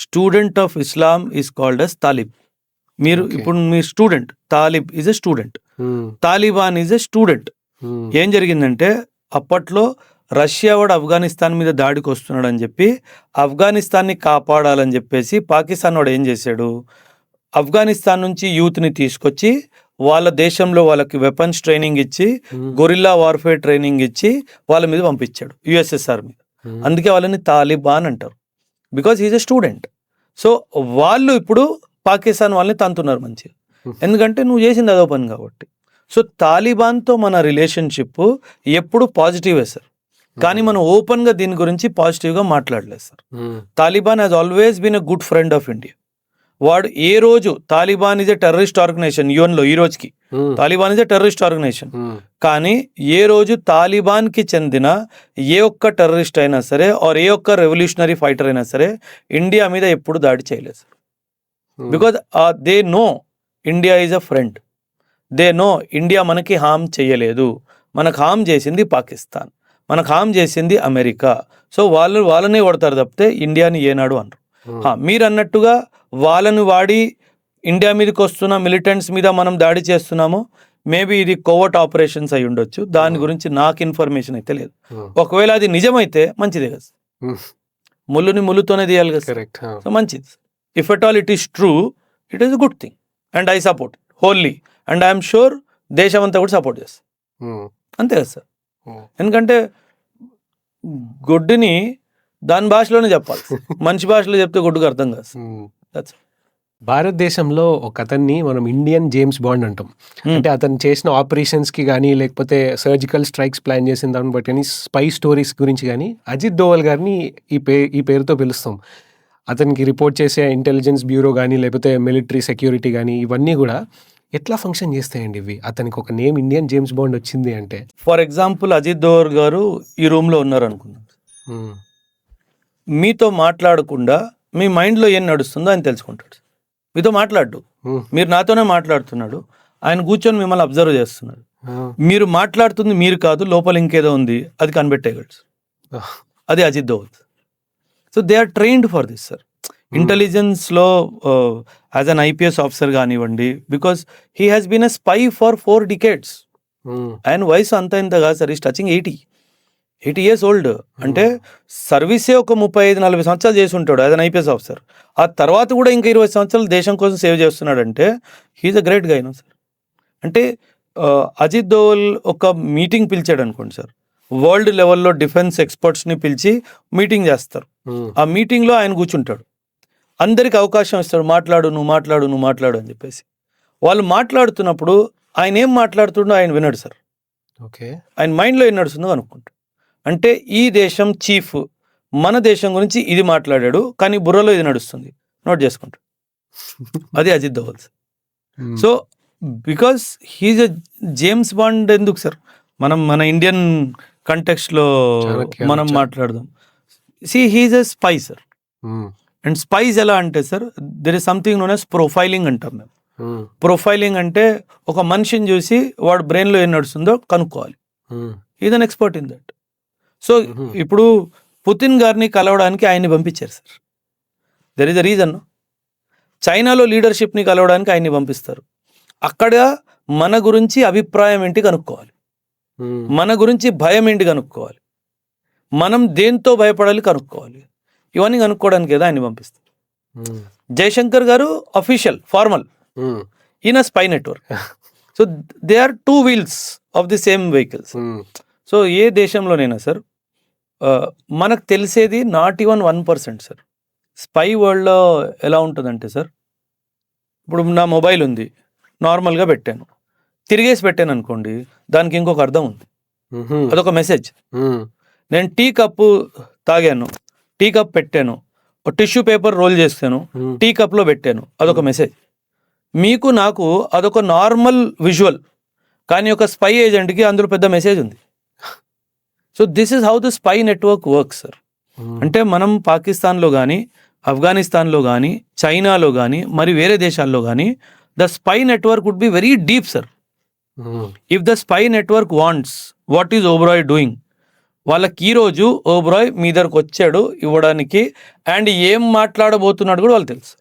Student of Islam is called as talib. మీరు ఇప్పుడు మీ student, talib is a student, Taliban is a student. ఏం జరిగిందంటే అప్పట్లో రష్యా వాడు ఆఫ్ఘనిస్తాన్ మీద దాడికి వస్తున్నాడు అని చెప్పి ఆఫ్ఘనిస్తాన్ని కాపాడాలని చెప్పేసి పాకిస్తాన్ వాడు ఏం చేశాడు, ఆఫ్ఘనిస్తాన్ నుంచి యూత్ని తీసుకొచ్చి వాళ్ళ దేశంలో వాళ్ళకి వెపన్స్ ట్రైనింగ్ ఇచ్చి, గొరిల్లా వార్ఫేర్ ట్రైనింగ్ ఇచ్చి వాళ్ళ మీద పంపించాడు, USSR మీద. అందుకే వాళ్ళని తాలిబాన్ అంటారు, because he's a student. So వాళ్ళు ఇప్పుడు పాకిస్తాన్ వాళ్ళని తంతున్నారు మంచిగా, ఎందుకంటే నువ్వు చేసింది అదో పని కాబట్టి. సో తాలిబాన్తో మన రిలేషన్షిప్ ఎప్పుడు పాజిటివే సార్, కానీ మనం ఓపెన్గా దీని గురించి పాజిటివ్గా మాట్లాడలేదు sir. Taliban has always been a good friend of India. వాడు ఏ రోజు Taliban is a terrorist organization, UN లో ఈ రోజుకి Taliban is a terrorist organization, కానీ ఏ రోజు తాలిబాన్కి చెందిన ఏ ఒక్క టెర్రరిస్ట్ అయినా సరే ఆర్ ఏ ఒక్క రెవల్యూషనరీ ఫైటర్ అయినా సరే ఇండియా మీద ఎప్పుడు దాడి చేయలేదు sir. Because they know India is a friend, they know India మనకి హామ్ చేయలేదు, మనకు హామ్ చేసింది పాకిస్తాన్, మనకు హామ్ చేసింది అమెరికా. సో వాళ్ళనే కొడతారు తప్పితే ఇండియాని ఏనాడు అనరు. మీరు అన్నట్టుగా వాళ్ళని వాడి ఇండియా మీదకి వస్తున్న మిలిటెంట్స్ మీద మనం దాడి చేస్తున్నామో మేబీ ఇది కోవర్ట్ ఆపరేషన్స్ అయి ఉండొచ్చు. దాని గురించి నాకు ఇన్ఫర్మేషన్ అయితే లేదు. ఒకవేళ అది నిజమైతే మంచిదే కదా, ముళ్ళుని ముళ్ళుతోనే తీయాలి కదా. కరెక్ట్. సో మంచిది. If at all it is true, it is good thing and I support wholly and I'm sure దేశం అంతా కూడా సపోర్ట్ చేస్తాం. అంతే కదా సార్. ఎందుకంటే గొడ్డుని దాని భాషలోనే చెప్పాలి, మనిషి భాషలో చెప్తే గొడ్డుకు అర్థం కాదు. That's it. భారతదేశంలో ఒక అతన్ని మనం ఇండియన్ జేమ్స్ బాండ్ అంటాం. అంటే అతను చేసిన ఆపరేషన్స్కి కానీ లేకపోతే సర్జికల్ స్ట్రైక్స్ ప్లాన్ చేసిన దాన్ని బట్టి కానీ స్పై స్టోరీస్ గురించి కానీ అజిత్ దోవల్ గారిని ఈ పేరుతో పిలుస్తాం. అతనికి రిపోర్ట్ చేసే ఇంటెలిజెన్స్ బ్యూరో కానీ లేకపోతే మిలిటరీ సెక్యూరిటీ కానీ ఇవన్నీ కూడా ఎట్లా ఫంక్షన్ చేస్తాయండి ఇవి? అతనికి ఒక నేమ్ ఇండియన్ జేమ్స్ బాండ్ వచ్చింది అంటే. ఫర్ ఎగ్జాంపుల్ అజిత్ దోవల్ గారు ఈ రూమ్లో ఉన్నారు అనుకుందాం. మీతో మాట్లాడకుండా మీ మైండ్లో ఏం నడుస్తుందో ఆయన తెలుసుకుంటాడు. మీతో మాట్లాడు, మీరు నాతోనే మాట్లాడుతున్నాడు, ఆయన కూర్చొని మిమ్మల్ని అబ్జర్వ్ చేస్తున్నాడు. మీరు మాట్లాడుతుంది మీరు కాదు, లోపల ఇంకేదో ఉంది, అది కనిపెట్టేయగలరు. అది Ajit Doval. So they are trained for this sir. ఇంటెలిజెన్స్లో యాజ్ అన్ ఐపీఎస్ ఆఫీసర్ కానివ్వండి, because he has been a spy for 4 decades. ఆయన వయసు అంత ఇంత కాదు sir, is touching 80 years old. అంటే సర్వీసే ఒక 35-40 సంవత్సరాలు చేసి ఉంటాడు యాజ్ అన్ ఐపీఎస్ ఆఫీసర్. ఆ తర్వాత కూడా ఇంకా 20 సంవత్సరాలు దేశం కోసం సేవ్ చేస్తున్నాడంటే he is a great guy. No sir. అంటే అజిత్ దోవల్ ఒక మీటింగ్ పిలిచాడు అనుకోండి సార్, వరల్డ్ లెవెల్లో డిఫెన్స్ ఎక్స్పర్ట్స్ని పిలిచి మీటింగ్ చేస్తారు. ఆ మీటింగ్లో ఆయన కూర్చుంటాడు, అందరికి అవకాశం ఇస్తాడు, మాట్లాడు నువ్వు మాట్లాడు నువ్వు మాట్లాడు అని చెప్పేసి. వాళ్ళు మాట్లాడుతున్నప్పుడు ఆయన ఏం మాట్లాడుతుండో ఆయన వినడు సార్. ఓకే. ఆయన మైండ్లో ఏం నడుస్తుందో అనుకుంటాడు. అంటే ఈ దేశం చీఫ్ మన దేశం గురించి ఇది మాట్లాడాడు, కానీ బుర్రలో ఇది నడుస్తుంది, నోట్ చేసుకుంటాడు. అది Ajit Doval sir. So because he's a James Bond. ఎందుకు సార్ మన ఇండియన్ కంటెక్స్ట్లో మనం మాట్లాడదాం. See he's a spy sir. And spies ఎలా అంటే sir, there is something known as profiling అంటాం మేము. ప్రొఫైలింగ్ అంటే ఒక మనిషిని చూసి వాడు బ్రెయిన్లో ఏం నడుస్తుందో కనుక్కోవాలి. Is an expert in that. So ఇప్పుడు పుతిన్ గారిని కలవడానికి ఆయన్ని పంపించారు sir. There is a reason. చైనాలో లీడర్షిప్ని కలవడానికి ఆయన్ని పంపిస్తారు. అక్కడ మన గురించి అభిప్రాయం ఏంటి కనుక్కోవాలి, మన గురించి భయం ఏంటి కనుక్కోవాలి, మనం దేంతో భయపడాలి కనుక్కోవాలి. ఇవన్నీ కనుక్కోవడానికి కదా ఆయన్ని పంపిస్తారు. జయశంకర్ గారు అఫీషియల్ ఫార్మల్, ఈయన spy network. So they are 2 wheels of the same vehicles. So ఏ దేశంలోనైనా సార్ మనకు తెలిసేది నాట్ ఈవెన్ 1% సార్. స్పై వరల్డ్లో ఎలా ఉంటుందంటే సార్, ఇప్పుడు నా మొబైల్ ఉంది, నార్మల్గా పెట్టాను, తిరిగేసి పెట్టాను అనుకోండి, దానికి ఇంకొక అర్థం ఉంది, అదొక మెసేజ్. నేను టీ కప్పు తాగాను, టీ కప్ పెట్టాను, టిష్యూ పేపర్ రోల్ చేస్తాను, టీ కప్లో పెట్టాను, అదొక మెసేజ్. మీకు నాకు అదొక నార్మల్ విజువల్, కానీ ఒక స్పై ఏజెంట్కి అందులో పెద్ద మెసేజ్ ఉంది. So this is how the spy network work sir. అంటే మనం పాకిస్తాన్లో కానీ ఆఫ్ఘనిస్తాన్లో కానీ చైనాలో కానీ మరి వేరే దేశాల్లో కానీ the spy network would be very deep sir. If the spy network wants what is Oberoi doing, వాళ్ళకి ఈరోజు ఓబరాయ్ మీ దగ్గరకు వచ్చాడు ఇవ్వడానికి, అండ్ ఏం మాట్లాడబోతున్నాడు కూడా వాళ్ళు తెలుసు.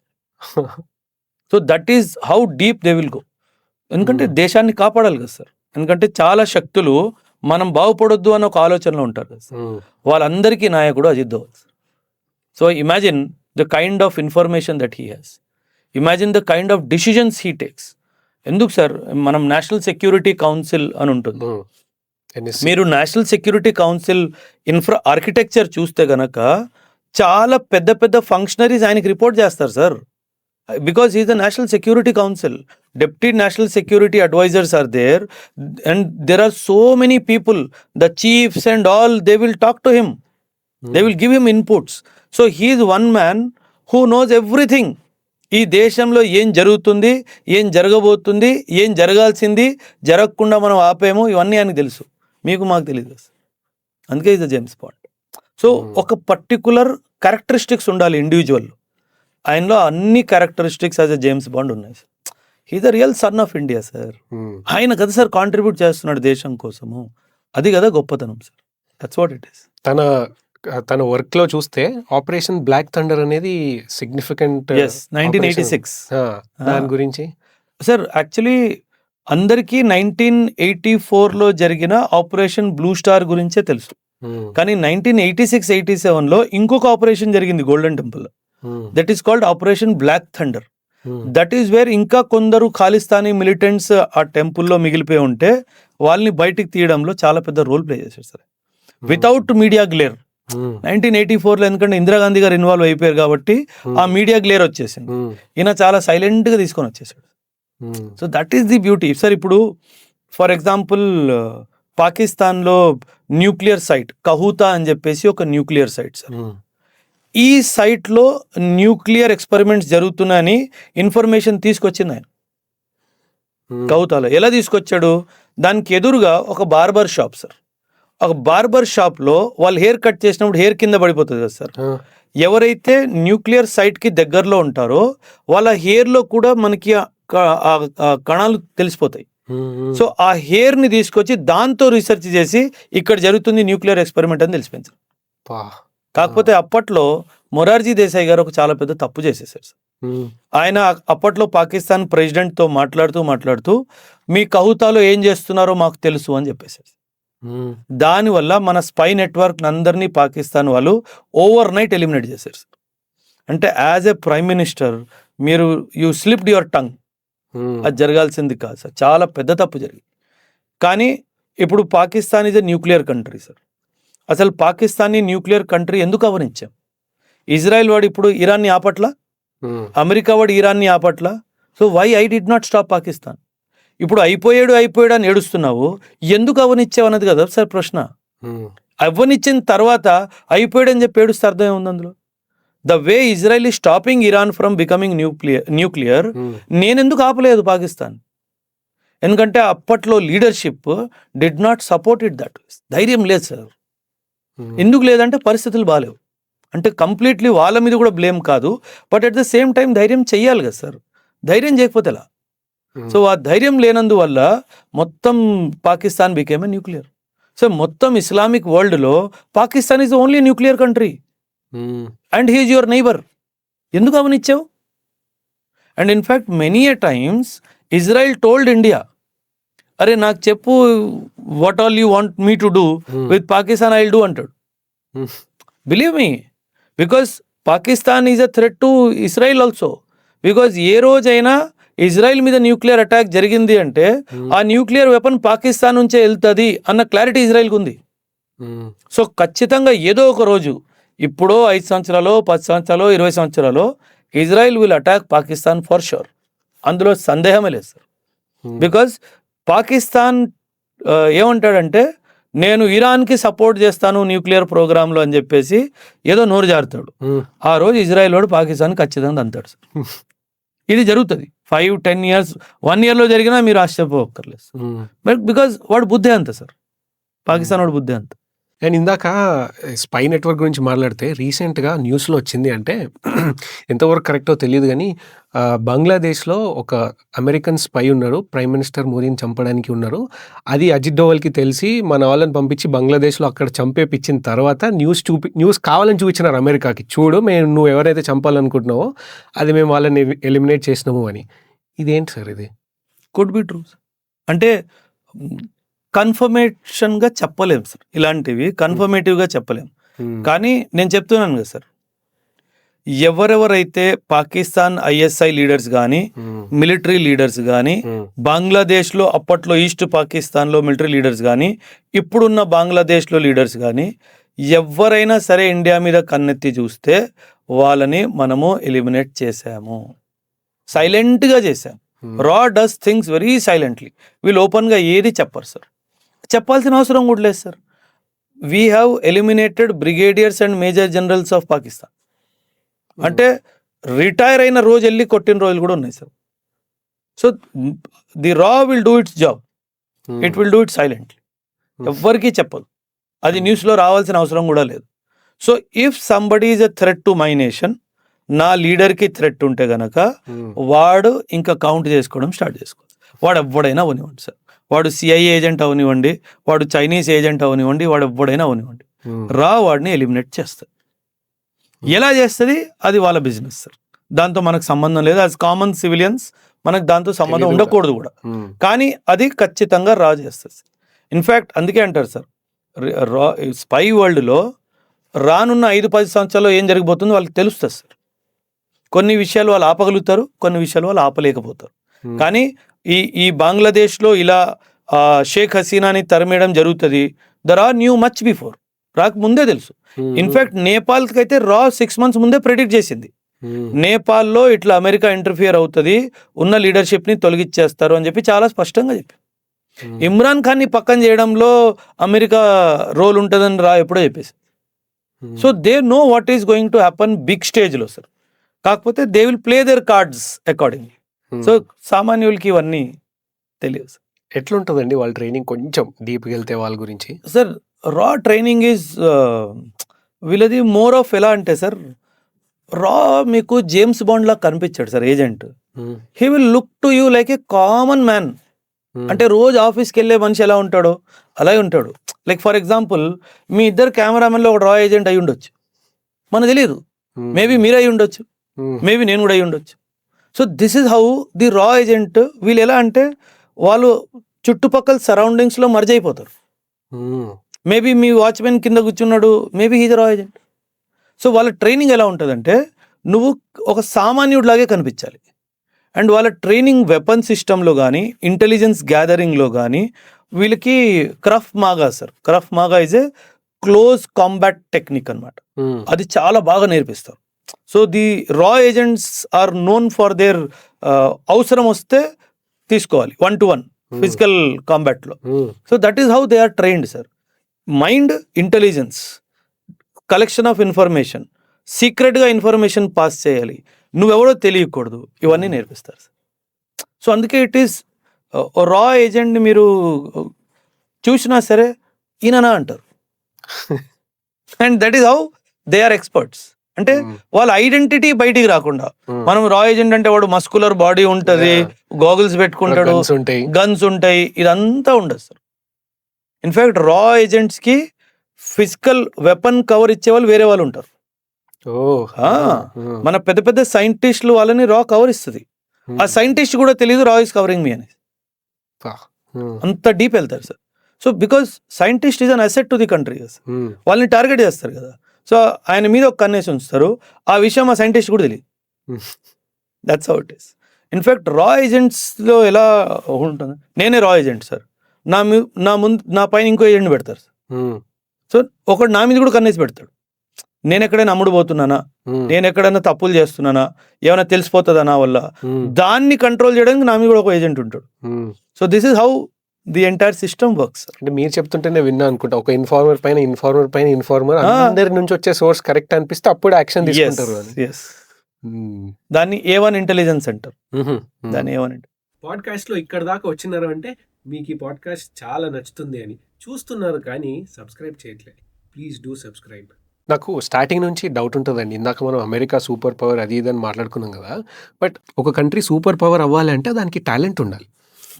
So that is how deep they will go. ఎందుకంటే దేశాన్ని కాపాడాలి కదా సార్. ఎందుకంటే చాలా శక్తులు మనం బాగుపడొద్దు అన్న ఒక ఆలోచనలో ఉంటారు కదా సార్. వాళ్ళందరికీ నాయకుడు Ajit Doval. So imagine the kind of information that he has, imagine the kind of decisions he takes. ఎందుకు సార్, మనం నేషనల్ సెక్యూరిటీ కౌన్సిల్ అని ఉంటుంది. మీరు నేషనల్ సెక్యూరిటీ కౌన్సిల్ ఆర్కిటెక్చర్ చూస్తే గనక చాలా పెద్ద పెద్ద ఫంక్షనరీస్ ఆయనకి రిపోర్ట్ చేస్తారు sir. Because he is the National Security Council, Deputy National Security Advisors are there, and there are so many people, the chiefs and all, they will talk to him, they will give him inputs. So he is one man who knows everything. ఈ దేశంలో ఏం జరుగుతుంది, ఏం జరగబోతుంది, ఏం జరగాల్సింది, జరగకుండా మనం ఆపేమో, ఇవన్నీ ఆయనకు తెలుసు, మీకు మాకు తెలియదు. అందుకే ఇది జేమ్స్ బాండ్. సో ఒక పర్టికులర్ క్యారెక్టరిస్టిక్స్ ఉండాలి ఇండివిజువల్. ఆయనలో అన్ని characteristics as a James bond ఉన్నాయి sir. He the real son of India sir. ఆయన కదా సార్ కాంట్రిబ్యూట్ చేస్తున్నాడు దేశం కోసము. అది కదా గొప్పతనం sir. That's what it is. తన తన వర్క్‌లో చూస్తే ఆపరేషన్ బ్లాక్ థండర్ అనేది సిగ్నిఫికెంట్ 1986 దాని గురించి? సార్ యాక్చువల్లీ అందరికీ 1984లో జరిగిన ఆపరేషన్ బ్లూ స్టార్ గురించే తెలుసు. కానీ 1986-87లో ఇంకొక ఆపరేషన్ జరిగింది Golden Temple. That is called Operation Black Thunder. That is where ఇంకా కొందరు ఖాళిస్తానీ మిలిటెంట్స్ ఆ టెంపుల్లో మిగిలిపోయి ఉంటే వాళ్ళని బయటికి తీయడంలో చాలా పెద్ద రోల్ ప్లే చేశారు సార్, వితౌట్ మీడియా గ్లేర్. 1984లో ఎందుకంటే ఇందిరాగాంధీ గారు ఇన్వాల్వ్ అయిపోయారు కాబట్టి ఆ మీడియా గ్లేర్ వచ్చేసింది. ఈయన చాలా సైలెంట్ గా తీసుకొని వచ్చేసాడు. So that is the beauty sir. ఇప్పుడు ఫర్ ఎగ్జాంపుల్ పాకిస్తాన్లో న్యూక్లియర్ సైట్ కహూతా అని చెప్పేసి ఒక న్యూక్లియర్ సైట్ సార్. ఈ సైట్లో న్యూక్లియర్ ఎక్స్పెరిమెంట్స్ జరుగుతున్నాయని ఇన్ఫర్మేషన్ తీసుకొచ్చింది ఆయన కహూతాలో. ఎలా తీసుకొచ్చాడు? దానికి ఎదురుగా ఒక బార్బర్ షాప్ సార్. ఒక బార్బర్ షాప్లో వాళ్ళు హెయిర్ కట్ చేసినప్పుడు హెయిర్ కింద పడిపోతుంది కదా సార్. ఎవరైతే న్యూక్లియర్ సైట్కి దగ్గరలో ఉంటారో వాళ్ళ హెయిర్లో కూడా మనకి కణాలు తెలిసిపోతాయి. సో ఆ హెయిర్ని తీసుకొచ్చి దాంతో రీసెర్చ్ చేసి ఇక్కడ జరుగుతుంది న్యూక్లియర్ ఎక్స్పెరిమెంట్ అని తెలిసిపోయింది సార్. కాకపోతే అప్పట్లో మొరార్జీ దేశాయ్ గారు ఒక చాలా పెద్ద తప్పు చేసేసారు సార్. ఆయన అప్పట్లో పాకిస్తాన్ ప్రెసిడెంట్తో మాట్లాడుతూ మీ కహూతాలో ఏం చేస్తున్నారో మాకు తెలుసు అని చెప్పేసారు. దానివల్ల మన స్పై నెట్వర్క్ అందరినీ పాకిస్తాన్ వాళ్ళు ఓవర్ నైట్ ఎలిమినేట్ చేశారు సార్. అంటే యాజ్ ఎ ప్రైమ్ మినిస్టర్ మీరు యూ స్లిప్డ్ యువర్ టంగ్. అది జరగాల్సింది కాదు సార్, చాలా పెద్ద తప్పు జరిగింది. కానీ ఇప్పుడు Pakistan is a nuclear country sir. అసలు పాకిస్తాన్ని న్యూక్లియర్ కంట్రీ ఎందుకు అవరించాం? ఇజ్రాయెల్ వాడు ఇప్పుడు ఇరాన్ని ఆపట్లా, అమెరికా వాడు ఇరాన్ని ఆపట్లా. So why I did not stop Pakistan? ఇప్పుడు అయిపోయాడు అని ఏడుస్తున్నావు, ఎందుకు అవనిచ్చావు అన్నది కదా సార్ ప్రశ్న. అవనిచ్చిన తర్వాత అయిపోయాడు అని చెప్పి ఏడుస్తే అర్థం ఏముంది అందులో? The way Israel is stopping Iran from becoming nuclear నేనెందుకు ఆపలేదు పాకిస్తాన్? ఎందుకంటే అప్పట్లో leadership did not support it. That ధైర్యం లేదు సార్. ఎందుకు లేదంటే పరిస్థితులు బాగాలేవు. అంటే కంప్లీట్లీ వాళ్ళ మీద కూడా బ్లేమ్ కాదు, but at the same time ధైర్యం చెయ్యాలి కదా సార్. ధైర్యం చేయకపోతే ఎలా? సో ఆ ధైర్యం లేనందువల్ల మొత్తం Pakistan became a nuclear. So మొత్తం ఇస్లామిక్ వరల్డ్లో Pakistan is only nuclear country and he is your neighbour. ఎందుకు అవనిచ్చావు? And in fact many a times Israel told India, అరే నాకు చెప్పు what all you want me to do with Pakistan I will do అంటాడు. Believe me, because Pakistan is a threat to Israel also. Because ఏ రోజైనా ఇజ్రాయెల్ మీద న్యూక్లియర్ అటాక్ జరిగింది అంటే ఆ న్యూక్లియర్ వెపన్ పాకిస్తాన్ నుంచే వెళ్తుంది అన్న క్లారిటీ ఇజ్రాయెల్కి ఉంది. సో ఖచ్చితంగా ఏదో ఒక రోజు, ఇప్పుడో 5 సంవత్సరాలు 10 సంవత్సరాలు 20 సంవత్సరాలు Israel will attack Pakistan for sure. అందులో సందేహమే లేదు సార్. బికాజ్ పాకిస్తాన్ ఏమంటాడంటే నేను ఇరాన్కి సపోర్ట్ చేస్తాను న్యూక్లియర్ ప్రోగ్రాంలో అని చెప్పేసి ఏదో నోరు జారుతాడు. ఆ రోజు ఇజ్రాయెల్ వాడు పాకిస్తాన్ ఖచ్చితంగా అంతాడు సార్. ఇది జరుగుతుంది 5-10 years, 1 yearలో జరిగినా మీరు ఆశ్చర్యపోక్కర్లేదు. బట్ బికాజ్ వాడు బుద్ధి అంత సార్, పాకిస్తాన్ వాడు బుద్ధి అంత. అండ్ ఇందాక స్పై నెట్వర్క్ గురించి మాట్లాడితే రీసెంట్గా న్యూస్లో వచ్చింది, అంటే ఎంతవరకు కరెక్టో తెలియదు కానీ బంగ్లాదేశ్లో ఒక అమెరికన్ స్పై ఉన్నారు, ప్రైమ్ మినిస్టర్ మోదీని చంపడానికి ఉన్నారు. అది అజిత్ డోవల్కి తెలిసి మన వాళ్ళని పంపించి బంగ్లాదేశ్లో అక్కడ చంపేపించిన తర్వాత న్యూస్ కావాలని చూపించినారు అమెరికాకి, చూడు నువ్వు ఎవరైతే చంపాలనుకుంటున్నావో అది మేము వాళ్ళని ఎలిమినేట్ చేసినాము అని. ఇదేంటి సార్ ఇది? Could be true. అంటే కన్ఫర్మేషన్గా చెప్పలేం సార్, ఇలాంటివి కన్ఫర్మేటివ్గా చెప్పలేం. కానీ నేను చెప్తున్నాను కదా సార్, ఎవరెవరైతే పాకిస్తాన్ ఐఎస్ఐ లీడర్స్ కానీ మిలిటరీ లీడర్స్ కానీ బంగ్లాదేశ్లో అప్పట్లో ఈస్ట్ పాకిస్తాన్లో మిలిటరీ లీడర్స్ కానీ ఇప్పుడున్న బంగ్లాదేశ్లో లీడర్స్ కానీ ఎవరైనా సరే ఇండియా మీద కన్నెత్తి చూస్తే వాళ్ళని మనము ఎలిమినేట్ చేసాము, సైలెంట్గా చేసాము. రా డస్ థింగ్స్ వెరీ సైలెంట్లీ. వీళ్ళు ఓపెన్గా ఏది చెప్పరు సార్, చెప్పాల్సిన అవసరం కూడా లేదు sir. We have eliminated brigadiers and major generals of Pakistan. అంటే రిటైర్ అయిన రోజు వెళ్ళి కొట్టిన రోజులు కూడా ఉన్నాయి సార్. సో ది రా will do its job, it will do it silently. ఎవ్వరికీ చెప్పదు, అది న్యూస్లో రావాల్సిన అవసరం కూడా లేదు. So if somebody is a threat to my nation, నా లీడర్కి థ్రెట్ ఉంటే గనక వాడు ఇంకా కౌంట్ చేసుకోవడం స్టార్ట్ చేసుకోవాలి. వాడు ఎవ్వడైనా అవనివ్వండి సార్, వాడు సిఐఏ ఏజెంట్ అవనివ్వండి, వాడు చైనీస్ ఏజెంట్ అవనివ్వండి, వాడు ఎవ్వడైనా అవనివ్వండి, రా వాడిని ఎలిమినేట్ చేస్తుంది. ఎలా చేస్తుంది అది వాళ్ళ బిజినెస్ సార్, దాంతో మనకు సంబంధం లేదు. యాజ్ కామన్ సివిలియన్స్ మనకు దాంతో సంబంధం ఉండకూడదు కూడా, కానీ అది ఖచ్చితంగా రా చేస్తుంది. ఇన్ఫ్యాక్ట్ అందుకే అంటారు సార్, రా స్పై వరల్డ్లో రానున్న 5-10 సంవత్సరాల్లో ఏం జరగబోతుందో వాళ్ళకి తెలుస్తుంది సార్. కొన్ని విషయాలు వాళ్ళు ఆపగలుగుతారు, కొన్ని విషయాలు వాళ్ళు ఆపలేకపోతారు. కానీ ఈ బంగ్లాదేశ్లో ఇలా షేక్ హసీనాని తరిమేయడం జరుగుతుంది, there are new much before, రాకు ముందే తెలుసు. ఇన్ఫ్యాక్ట్ నేపాల్కి అయితే రా 6 months ముందే ప్రెడిక్ట్ చేసింది, నేపాల్లో ఇట్లా అమెరికా ఇంటర్ఫియర్ అవుతుంది, ఉన్న లీడర్షిప్ని తొలగిచ్చేస్తారు అని చెప్పి చాలా స్పష్టంగా చెప్పి. ఇమ్రాన్ ఖాన్ని పక్కన చేయడంలో అమెరికా రోల్ ఉంటుందని రా ఎప్పుడో చెప్పేసి. So they know what is going to happen big స్టేజ్లో సార్, కాకపోతే they will play their cards accordingly. So సామాన్యులకి ఇవన్నీ తెలియదు సార్. ఎట్లుంటుందండి వాళ్ళ ట్రైనింగ్, కొంచెం డీప్కి వెళ్తే వాళ్ళ గురించి? సార్ రా ట్రైనింగ్ ఈజ్ వీళ్ళది మోర్ ఆఫ్ ఎలా అంటే సార్, రా మీకు జేమ్స్ బాండ్ లా కనిపించాడు sir agent. He will look to you like a common man. అంటే రోజు ఆఫీస్కి వెళ్ళే మనిషి ఎలా ఉంటాడో అలాగే ఉంటాడు. లైక్ ఫర్ ఎగ్జాంపుల్ మీ ఇద్దరు కెమెరామెన్లో ఒక రా ఏజెంట్ అయి ఉండొచ్చు, మనకు తెలియదు. మేబీ మీరు అయి ఉండొచ్చు, మేబీ నేను కూడా అయి ఉండొచ్చు. So this is how the రా ఏజెంట్. వీళ్ళు ఎలా అంటే వాళ్ళు చుట్టుపక్కల సరౌండింగ్స్లో మర్జ్ అయిపోతారు. మేబీ మీ వాచ్మెన్ కింద కూర్చున్నాడు, మేబీ హీజ్ రా ఏజెంట్. సో వాళ్ళ ట్రైనింగ్ ఎలా ఉంటుందంటే నువ్వు ఒక సామాన్యుడిలాగే కనిపించాలి. అండ్ వాళ్ళ ట్రైనింగ్ వెపన్ సిస్టంలో కానీ ఇంటెలిజెన్స్ గ్యాదరింగ్లో కానీ వీళ్ళకి క్రఫ్ మాగా sir, krav maga is a close combat technique అనమాట. అది చాలా బాగా నేర్పిస్తారు. సో ది రా agents are known for their అవసరం వస్తే తీసుకోవాలి 1-to-1 ఫిజికల్ కాంబాట్లో. So that is how they are trained sir. Mind, intelligence, collection of information, సీక్రెట్గా ఇన్ఫర్మేషన్ పాస్ చేయాలి, నువ్వెవడో తెలియకూడదు, ఇవన్నీ నేర్పిస్తారు సార్. సో అందుకే ఇట్ ఈస్ రా ఏజెంట్ని మీరు చూసినా సరే ఈయననా అంటారు. And that is how they are experts. అంటే వాళ్ళ ఐడెంటిటీ బయటికి రాకుండా, మనం రా ఏజెంట్ అంటే వాడు మస్కులర్ బాడీ ఉంటుంది, గోగుల్స్ పెట్టుకుంటాడు, గన్స్ ఉంటాయి, ఇదంతా ఉండదు సార్. ఇన్ఫ్యాక్ట్ రా ఏజెంట్స్కి ఫిజికల్ వెపన్ కవర్ ఇచ్చే వాళ్ళు వేరే వాళ్ళు ఉంటారు. మన పెద్ద పెద్ద సైంటిస్టులు వాళ్ళని రా కవర్ ఇస్తుంది. ఆ సైంటిస్ట్ కూడా తెలియదు రా ఇస్ కవరింగ్ మీ అని, అంత డీప్ వెళ్తారు sir. So because scientist is an asset to the country కదా, వాళ్ళని టార్గెట్ చేస్తారు కదా. సో ఆయన మీద ఒక కన్నేసి ఉంచుతారు, ఆ విషయం ఆ సైంటిస్ట్ కూడా తెలియదు. That's how it is. In fact రా ఏజెంట్స్లో ఎలా ఉంటుంది, నేనే రా ఏజెంట్ సార్, నా పైన ఇంకో ఏజెంట్ పెడతారు సార్. సో ఒకడు నా మీద కూడా కన్నేసి పెడతాడు, నేను ఎక్కడైనా అమ్ముడు పోతున్నానా, నేను ఎక్కడైనా తప్పులు చేస్తున్నానా, ఏమైనా తెలిసిపోతుందా నా వల్ల, దాన్ని కంట్రోల్ చేయడానికి నా మీద కూడా ఒక ఏజెంట్ ఉంటాడు. So this is how the entire system works. అంటే మీరు చెప్తుంటేనే విన్నా అనుకుంటా, ఒక ఇన్ఫార్మర్ పైన ఇన్ఫార్మర్ అందరి నుంచి వచ్చే సోర్స్ కరెక్ట్ అనిపిస్తే అప్పుడు యాక్షన్ తీసుకుంటారు. దాన్ని A1 ఇంటెలిజెన్స్ అంటారు. దాన్ని A1 పాడ్కాస్ట్ లో ఇక్కడ దాకా వచ్చినారు అంటే మీకు ఈ పాడ్కాస్ట్ చాలా నచ్చుతుంది అని చూస్తున్నారు, కానీ సబ్స్క్రైబ్ చేయట్లేదు. Please do subscribe. నాకు స్టార్టింగ్ నుంచి డౌట్ ఉంటుందండి. ఇందాక మనం అమెరికా సూపర్ పవర్ అది ఇదని మాట్లాడుకున్నాం కదా, బట్ ఒక కంట్రీ సూపర్ పవర్ అవ్వాలి అంటే దానికి టాలెంట్ ఉండాలి,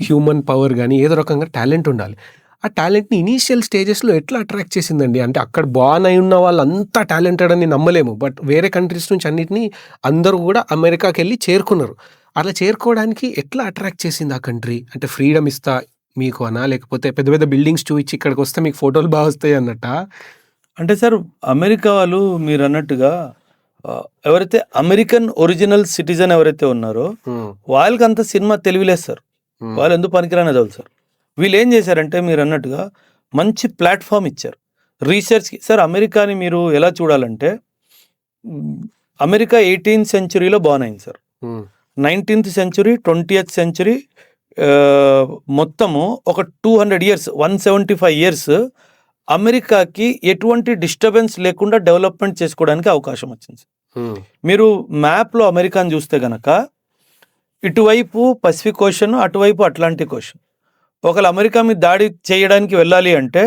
హ్యూమన్ పవర్ కానీ ఏదో రకంగా టాలెంట్ ఉండాలి. ఆ టాలెంట్ని ఇనీషియల్ స్టేజెస్లో ఎట్లా అట్రాక్ట్ చేసిందండి? అంటే అక్కడ బాగానే ఉన్న వాళ్ళు అంతా టాలెంటెడ్ అని నమ్మలేము, బట్ వేరే కంట్రీస్ నుంచి అన్నిటినీ అందరూ కూడా అమెరికాకి వెళ్ళి చేరుకున్నారు. అలా చేరుకోవడానికి ఎట్లా అట్రాక్ట్ చేసింది ఆ కంట్రీ? అంటే ఫ్రీడమ్ ఇస్తా మీకు అనా, లేకపోతే పెద్ద పెద్ద బిల్డింగ్స్ చూపించి ఇక్కడికి వస్తే మీకు ఫోటోలు బాగా వస్తాయి అన్నట్ట? అంటే సార్ అమెరికా వాళ్ళు మీరు అన్నట్టుగా ఎవరైతే అమెరికన్ ఒరిజినల్ సిటిజన్ ఎవరైతే ఉన్నారో వాళ్ళకి అంత సినిమా తెలివిలేదు సార్, వాళ్ళు ఎందుకు పనికిరాని చదువు సార్. వీళ్ళు ఏం చేశారంటే మీరు అన్నట్టుగా మంచి ప్లాట్ఫామ్ ఇచ్చారు రీసెర్చ్కి. సార్ అమెరికాని మీరు ఎలా చూడాలంటే, అమెరికా 18th centuryలో బాగున్నాయింది sir, 19th century 20th century మొత్తము ఒక 200 years 175 years అమెరికాకి ఎటువంటి డిస్టర్బెన్స్ లేకుండా డెవలప్మెంట్ చేసుకోవడానికి అవకాశం వచ్చింది. మీరు మ్యాప్లో అమెరికాని చూస్తే గనక ఇటువైపు పసిఫిక్ ఓషన్, అటువైపు అట్లాంటిక్ ఓషన్. ఒకవేళ అమెరికా మీద దాడి చేయడానికి వెళ్ళాలి అంటే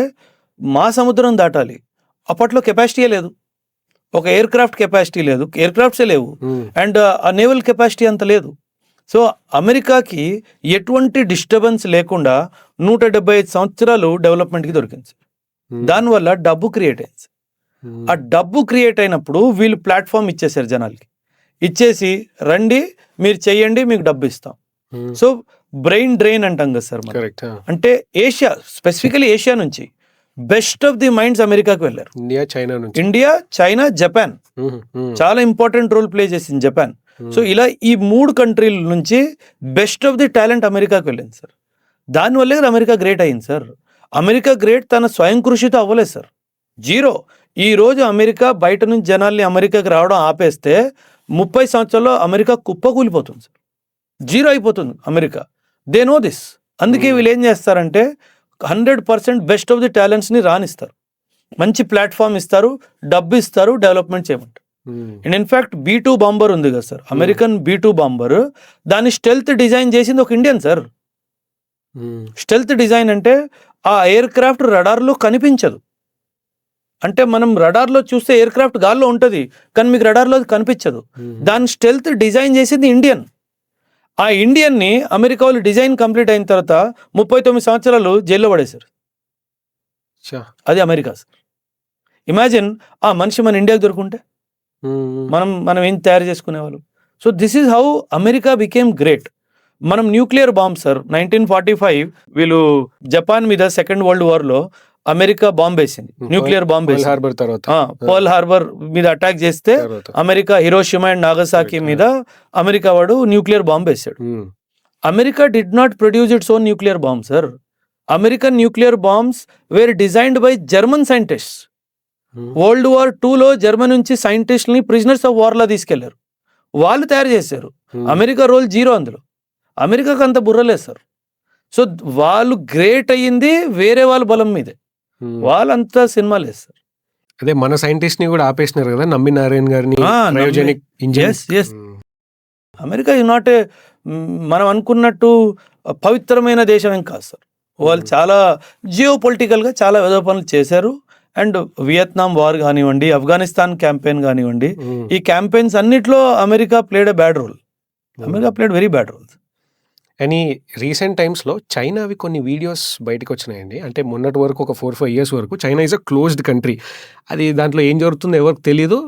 సముద్రం దాటాలి. అప్పట్లో కెపాసిటీయే లేదు, ఒక ఎయిర్ క్రాఫ్ట్ కెపాసిటీ లేదు, ఎయిర్ క్రాఫ్ట్సే లేవు, అండ్ ఆ నేవల్ కెపాసిటీ అంత లేదు. సో అమెరికాకి ఎటువంటి డిస్టర్బెన్స్ లేకుండా 175 సంవత్సరాలు డెవలప్మెంట్కి దొరికింది. దానివల్ల డబ్బు క్రియేట్ అయింది. ఆ డబ్బు క్రియేట్ అయినప్పుడు వీళ్ళు ప్లాట్ఫామ్ ఇచ్చేసారు జనాలకి, ఇచ్చేసి రండి మీరు చెయ్యండి మీకు డబ్బు ఇస్తాం. సో బ్రెయిన్ డ్రెయిన్ అంటాం కదా సార్ మనం. అంటే ఏషియా, స్పెసిఫికలీ ఏషియా నుంచి బెస్ట్ ఆఫ్ ది మైండ్స్ అమెరికాకి వెళ్ళారు. ఇండియా, చైనా, జపాన్ చాలా ఇంపార్టెంట్ రోల్ ప్లే చేసింది జపాన్. సో ఇలా ఈ 3 కంట్రీల నుంచి బెస్ట్ ఆఫ్ ది టాలెంట్ అమెరికాకి వెళ్ళింది సార్. దానివల్లే అమెరికా గ్రేట్ అయింది సార్. అమెరికా గ్రేట్ తన స్వయం కృషితో అవ్వలేదు సార్, జీరో. ఈ రోజు అమెరికా బయట నుంచి జనాల్ని అమెరికాకి రావడం ఆపేస్తే 30 సంవత్సరాల్లో అమెరికా కుప్పకూలిపోతుంది సార్, జీరో అయిపోతుంది అమెరికా. They know this. అందుకే వీళ్ళు ఏం చేస్తారంటే 100% బెస్ట్ ఆఫ్ ది టాలెంట్స్ని రానిస్తారు, మంచి ప్లాట్ఫామ్ ఇస్తారు, డబ్బు ఇస్తారు, డెవలప్మెంట్ చేయమంటారు. అండ్ ఇన్ఫ్యాక్ట్ B2 బాంబర్ ఉంది కదా సార్, అమెరికన్ B2 బాంబర్, దాన్ని స్టెల్త్ డిజైన్ చేసింది ఒక ఇండియన్ సార్. స్టెల్త్ డిజైన్ అంటే ఆ ఎయిర్ క్రాఫ్ట్ రడార్లో కనిపించదు. అంటే మనం రడార్లో చూస్తే ఎయిర్ క్రాఫ్ట్ గాల్లో ఉంటుంది, కానీ మీకు రడార్లో కనిపించదు. దాని స్టెల్త్ డిజైన్ చేసింది ఇండియన్. ఆ ఇండియన్ని అమెరికా వాళ్ళు డిజైన్ కంప్లీట్ అయిన తర్వాత 39 సంవత్సరాలు జైల్లో పడేశారు. అది అమెరికా సార్. ఇమాజిన్ ఆ మనిషి మన ఇండియాకి దొరుకుంటే మనం ఏం తయారు చేసుకునేవాళ్ళం. So this is how America became great. మనం న్యూక్లియర్ బాంబ్ సార్ 1945 వీళ్ళు జపాన్ మీద సెకండ్ వరల్డ్ వార్ లో అమెరికా బాంబ్ వేసింది, న్యూక్లియర్ బాంబ్ వేసింది. పర్ల్ హార్బర్ మీద అటాక్ చేస్తే అమెరికా హిరోషిమా అండ్ నాగసాకి మీద అమెరికా వాడు న్యూక్లియర్ బాంబ్ వేసాడు. America did not produce its own nuclear bomb sir. American nuclear bombs were designed by German scientists. World war 2లో జర్మనీ నుంచి సైంటిస్ట్ని ప్రిజనర్స్ ఆఫ్ వార్ లా తీసుకెళ్లారు, వాళ్ళు తయారు చేశారు. అమెరికా రోల్ జీరో అందులో. అమెరికాకు అంత బుర్రలేదు సార్. సో వాళ్ళు గ్రేట్ అయ్యింది వేరే వాళ్ళ బలం మీదే, వాళ్ళంతా సినిమా లేదు సార్. అదే మన సైంటిస్ట్ ని కూడా ఆపేసినారు కదా, నమ్మి నారాయణ గారిని. అమెరికా ఇస్ నాట్ ఏ మనం అనుకున్నట్టు పవిత్రమైన దేశం ఏం కాదు సార్. వాళ్ళు చాలా జియో పొలిటికల్గా చాలా విధ పనులు చేశారు. అండ్ వియత్నాం వార్ కానివ్వండి, ఆఫ్ఘనిస్తాన్ క్యాంపెయిన్ కానివ్వండి, ఈ క్యాంపెయిన్స్ అన్నిట్లో America played a bad role. America played very bad role. అని రీసెంట్ టైమ్స్లో చైనావి కొన్ని వీడియోస్ బయటకు వచ్చినాయండి. అంటే మొన్నటి వరకు ఒక 4-5 years వరకు China is a closed country. అది దాంట్లో ఏం జరుగుతుందో ఎవరికి తెలియదు,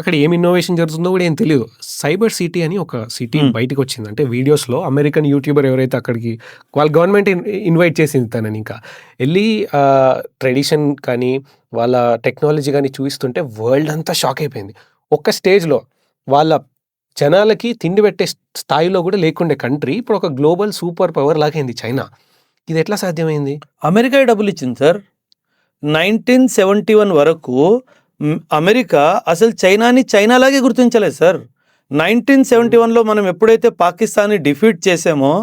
అక్కడ ఏం ఇన్నోవేషన్ జరుగుతుందో కూడా ఏం తెలియదు. సైబర్ సిటీ అని ఒక సిటీ బయటకు వచ్చింది. అంటే వీడియోస్లో అమెరికన్ యూట్యూబర్ ఎవరైతే అక్కడికి వాళ్ళ గవర్నమెంట్ ఇన్వైట్ చేసింది తనని, ఇంకా వెళ్ళి ట్రెడిషన్ కానీ వాళ్ళ టెక్నాలజీ కానీ చూపిస్తుంటే వరల్డ్ అంతా షాక్ అయిపోయింది. ఒక్క స్టేజ్లో వాళ్ళ జనాలకి తిండి పెట్టే స్థాయిలో కూడా లేకుండే కంట్రీ ఇప్పుడు ఒక గ్లోబల్ సూపర్ పవర్ లాగైంది చైనా. ఇది ఎట్లా సాధ్యమైంది? అమెరికా డబ్బులు ఇచ్చింది సార్. 1971 వరకు అమెరికా అసలు చైనాని చైనాలాగే గుర్తించలేదు సార్. 1971లో మనం ఎప్పుడైతే పాకిస్తాన్ని డిఫీట్ చేసామో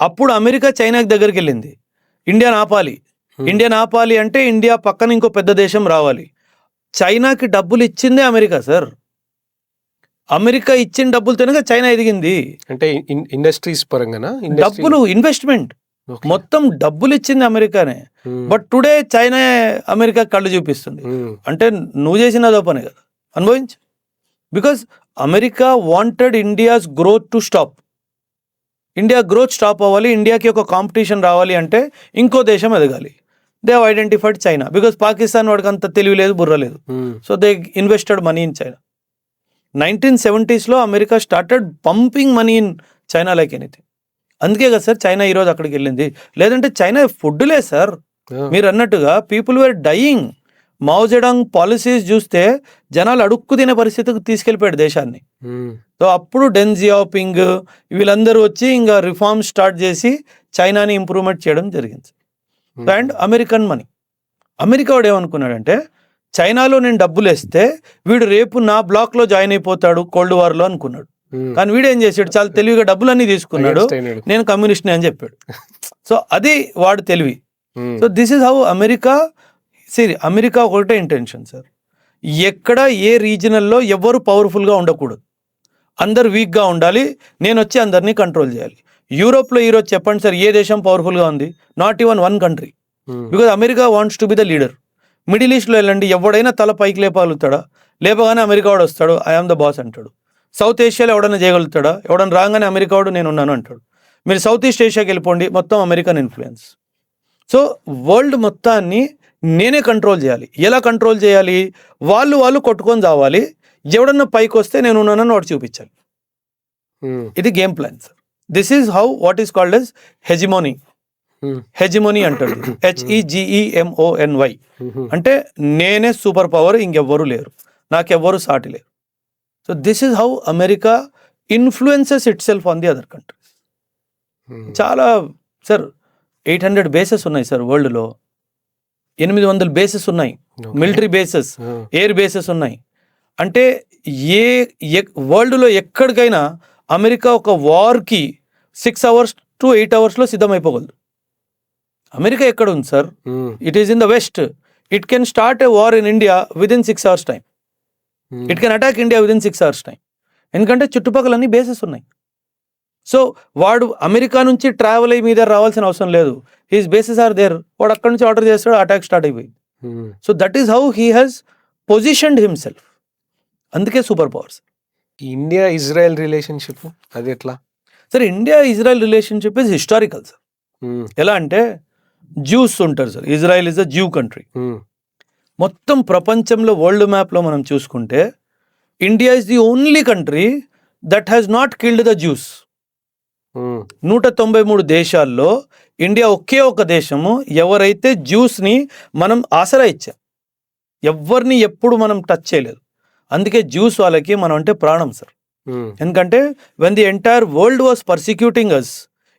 అప్పుడు అమెరికా చైనాకి దగ్గరికి వెళ్ళింది. ఇండియాని ఆపాలి అంటే ఇండియా పక్కన ఇంకో పెద్ద దేశం రావాలి. చైనాకి డబ్బులు ఇచ్చిందే అమెరికా సార్. అమెరికా ఇచ్చిన డబ్బులతోనే చైనా ఎదిగింది. అంటే ఇండస్ట్రీస్ పరంగా డబ్బులు, ఇన్వెస్ట్మెంట్ మొత్తం డబ్బులు ఇచ్చింది అమెరికానే. బట్ టుడే చైనా అమెరికా కళ్ళు చూపిస్తుంది. అంటే నువ్వు చేసిన పనే కదా, అనుభవించు. Because America wanted India's growth to stop. India growth stop అవ్వాలి, ఇండియాకి ఒక కాంపిటీషన్ రావాలి అంటే ఇంకో దేశం ఎదగాలి. They have identified China. Because Pakistan వాడికి అంత తెలివి లేదు, బుర్ర లేదు. So they invested money in China. 1970sలో America started pumping money in China like anything. అందుకే కదా సార్ చైనా ఈరోజు అక్కడికి వెళ్ళింది. లేదంటే చైనా ఫుడ్ లేదు సార్. మీరు అన్నట్టుగా people were dying. Mao Zedong policies చూస్తే జనాలు అడుక్కు తినే పరిస్థితికి తీసుకెళ్ళిపోయాడు దేశాన్ని. సో అప్పుడు డెన్ జియాపింగ్ వీళ్ళందరూ వచ్చి ఇంకా రిఫార్మ్ స్టార్ట్ చేసి చైనాని ఇంప్రూవ్మెంట్ చేయడం జరిగింది. అండ్ అమెరికన్ మనీ, అమెరికా వాడు ఏమనుకున్నాడంటే చైనాలో నేను డబ్బులు వేస్తే వీడు రేపు నా బ్లాక్లో జాయిన్ అయిపోతాడు కోల్డ్ వార్లో అనుకున్నాడు. కానీ వీడు ఏం చేశాడు, చాలా తెలివిగా డబ్బులన్నీ తీసుకున్నాడు, నేను కమ్యూనిస్ట్ని అని చెప్పాడు. సో అది వాడు తెలివి. So this is how America ఒకటే ఇంటెన్షన్ సార్. ఎక్కడ ఏ రీజనల్లో ఎవరు పవర్ఫుల్గా ఉండకూడదు, అందరు వీక్గా ఉండాలి, నేను వచ్చి అందరినీ కంట్రోల్ చేయాలి. యూరోప్లో ఈరోజు చెప్పండి సార్ ఏ దేశం పవర్ఫుల్గా ఉంది? Not even one country. Because America wants to be the leader. Middle ఈస్ట్లో వెళ్ళండి, ఎవడైనా తల పైకి లేపగలుగుతాడా? లేపగానే అమెరికా వాడు వస్తాడు, ఐఆమ్ ద బాస్ అంటాడు. సౌత్ ఏషియాలో ఎవడన్నా చేయగలుగుతాడా? ఎవడన్నా రాగానే అమెరికా వాడు నేను ఉన్నాను అంటాడు. మీరు సౌత్ ఈస్ట్ ఏషియాకి వెళ్ళిపోండి, మొత్తం అమెరికన్ ఇన్ఫ్లుయెన్స్. సో వరల్డ్ మొత్తాన్ని నేనే కంట్రోల్ చేయాలి. ఎలా కంట్రోల్ చేయాలి? వాళ్ళు కొట్టుకొని చావాలి, ఎవడన్నా పైకి వస్తే నేను ఉన్నానని వాడు చూపించాలి. ఇది game plan sir. This is how what is called as hegemony. Hegemony అంటారు, HEGEMONY. అంటే నేనే సూపర్ పవర్, ఇంకెవ్వరూ లేరు, నాకెవ్వరూ సాటి లేరు. So this is how America influences it self on the other countries. చాలా సార్ 800 బేసెస్ ఉన్నాయి సార్ వరల్డ్లో, 800 బేసెస్ ఉన్నాయి, మిలిటరీ బేసెస్, ఎయిర్ బేసెస్ ఉన్నాయి. అంటే వరల్డ్లో ఎక్కడికైనా అమెరికా ఒక వార్కి 6 hours to 8 hours సిద్ధమైపోగలదు. అమెరికా ఎక్కడ ఉంది sir? It is in the west. It can start a war in India within 6 hours time. It can attack India within 6 hours time. ఎందుకంటే చుట్టుపక్కల అన్ని బేసెస్ ఉన్నాయి. సో వాడు అమెరికా నుంచి ట్రావెల్ అయ్యి మీద రావాల్సిన అవసరం లేదు. He's bases are there. వాడు అక్కడ నుంచి ఆర్డర్ చేస్తాడు, అటాక్ స్టార్ట్ అయిపోయింది. So that is how he has positioned himself. అందుకే super powers. India Israel relationship అది ఎట్లా సార్? India Israel relationship is historical sir. ఎలా అంటే జ్యూస్ ఉంటారు sir. Israel is a Jew country. మొత్తం ప్రపంచంలో వరల్డ్ మ్యాప్లో మనం చూసుకుంటే India is the only country that has not killed the Jews. 193 దేశాల్లో ఇండియా ఒకే ఒక దేశము ఎవరైతే జ్యూస్ని మనం ఆసరా ఇచ్చాం. ఎవరిని ఎప్పుడు మనం టచ్ చేయలేదు. అందుకే జ్యూస్ వాళ్ళకి మనం అంటే ప్రాణం సార్. ఎందుకంటే when the entire world was persecuting us,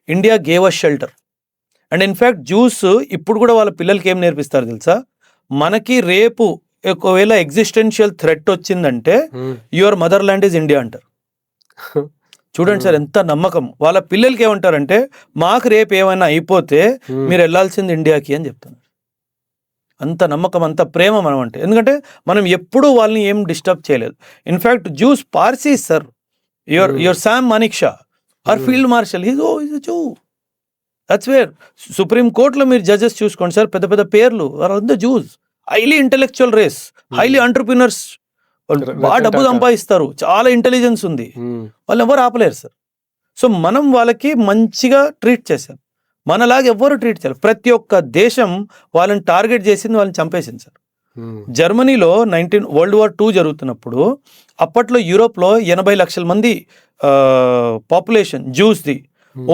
India gave us shelter. And in fact Jews ఇప్పుడు కూడా వాళ్ళ పిల్లలకి ఏం నేర్పిస్తారు తెలుసా? మనకి రేపు ఒకవేళ ఎగ్జిస్టెన్షియల్ థ్రెట్ వచ్చిందంటే your mother land is India అంటారు. చూడండి సార్ ఎంత నమ్మకం. వాళ్ళ పిల్లలకి ఏమంటారంటే మాకు రేపు ఏమైనా అయిపోతే మీరు వెళ్ళాల్సింది ఇండియాకి అని చెప్తున్నారు. అంత నమ్మకం, అంత ప్రేమ మనం అంటే. ఎందుకంటే మనం ఎప్పుడూ వాళ్ళని ఏం డిస్టర్బ్ చేయలేదు. In fact Jews Parsis sir. Your Sam Manekshaw our field marshal, is a Jew. That's where supreme కోర్టులో మీరు జడ్జెస్ చూసుకోండి సార్, పెద్ద పెద్ద పేర్లు are the Jews. Highly intellectual race, highly entrepreneurs, బాగా డబ్బు సంపాదిస్తారు, చాలా ఇంటెలిజెన్స్ ఉంది, వాళ్ళు ఎవరు ఆపలేరు సార్. సో మనం వాళ్ళకి మంచిగా ట్రీట్ చేశాం. మనలాగా ఎవ్వరు ట్రీట్ చేయాలి. ప్రతి ఒక్క దేశం వాళ్ళని టార్గెట్ చేసింది, వాళ్ళని చంపేసింది సార్. జర్మనీలో World War II జరుగుతున్నప్పుడు అప్పట్లో యూరోప్లో 80 లక్షల మంది పాపులేషన్ జ్యూస్ది.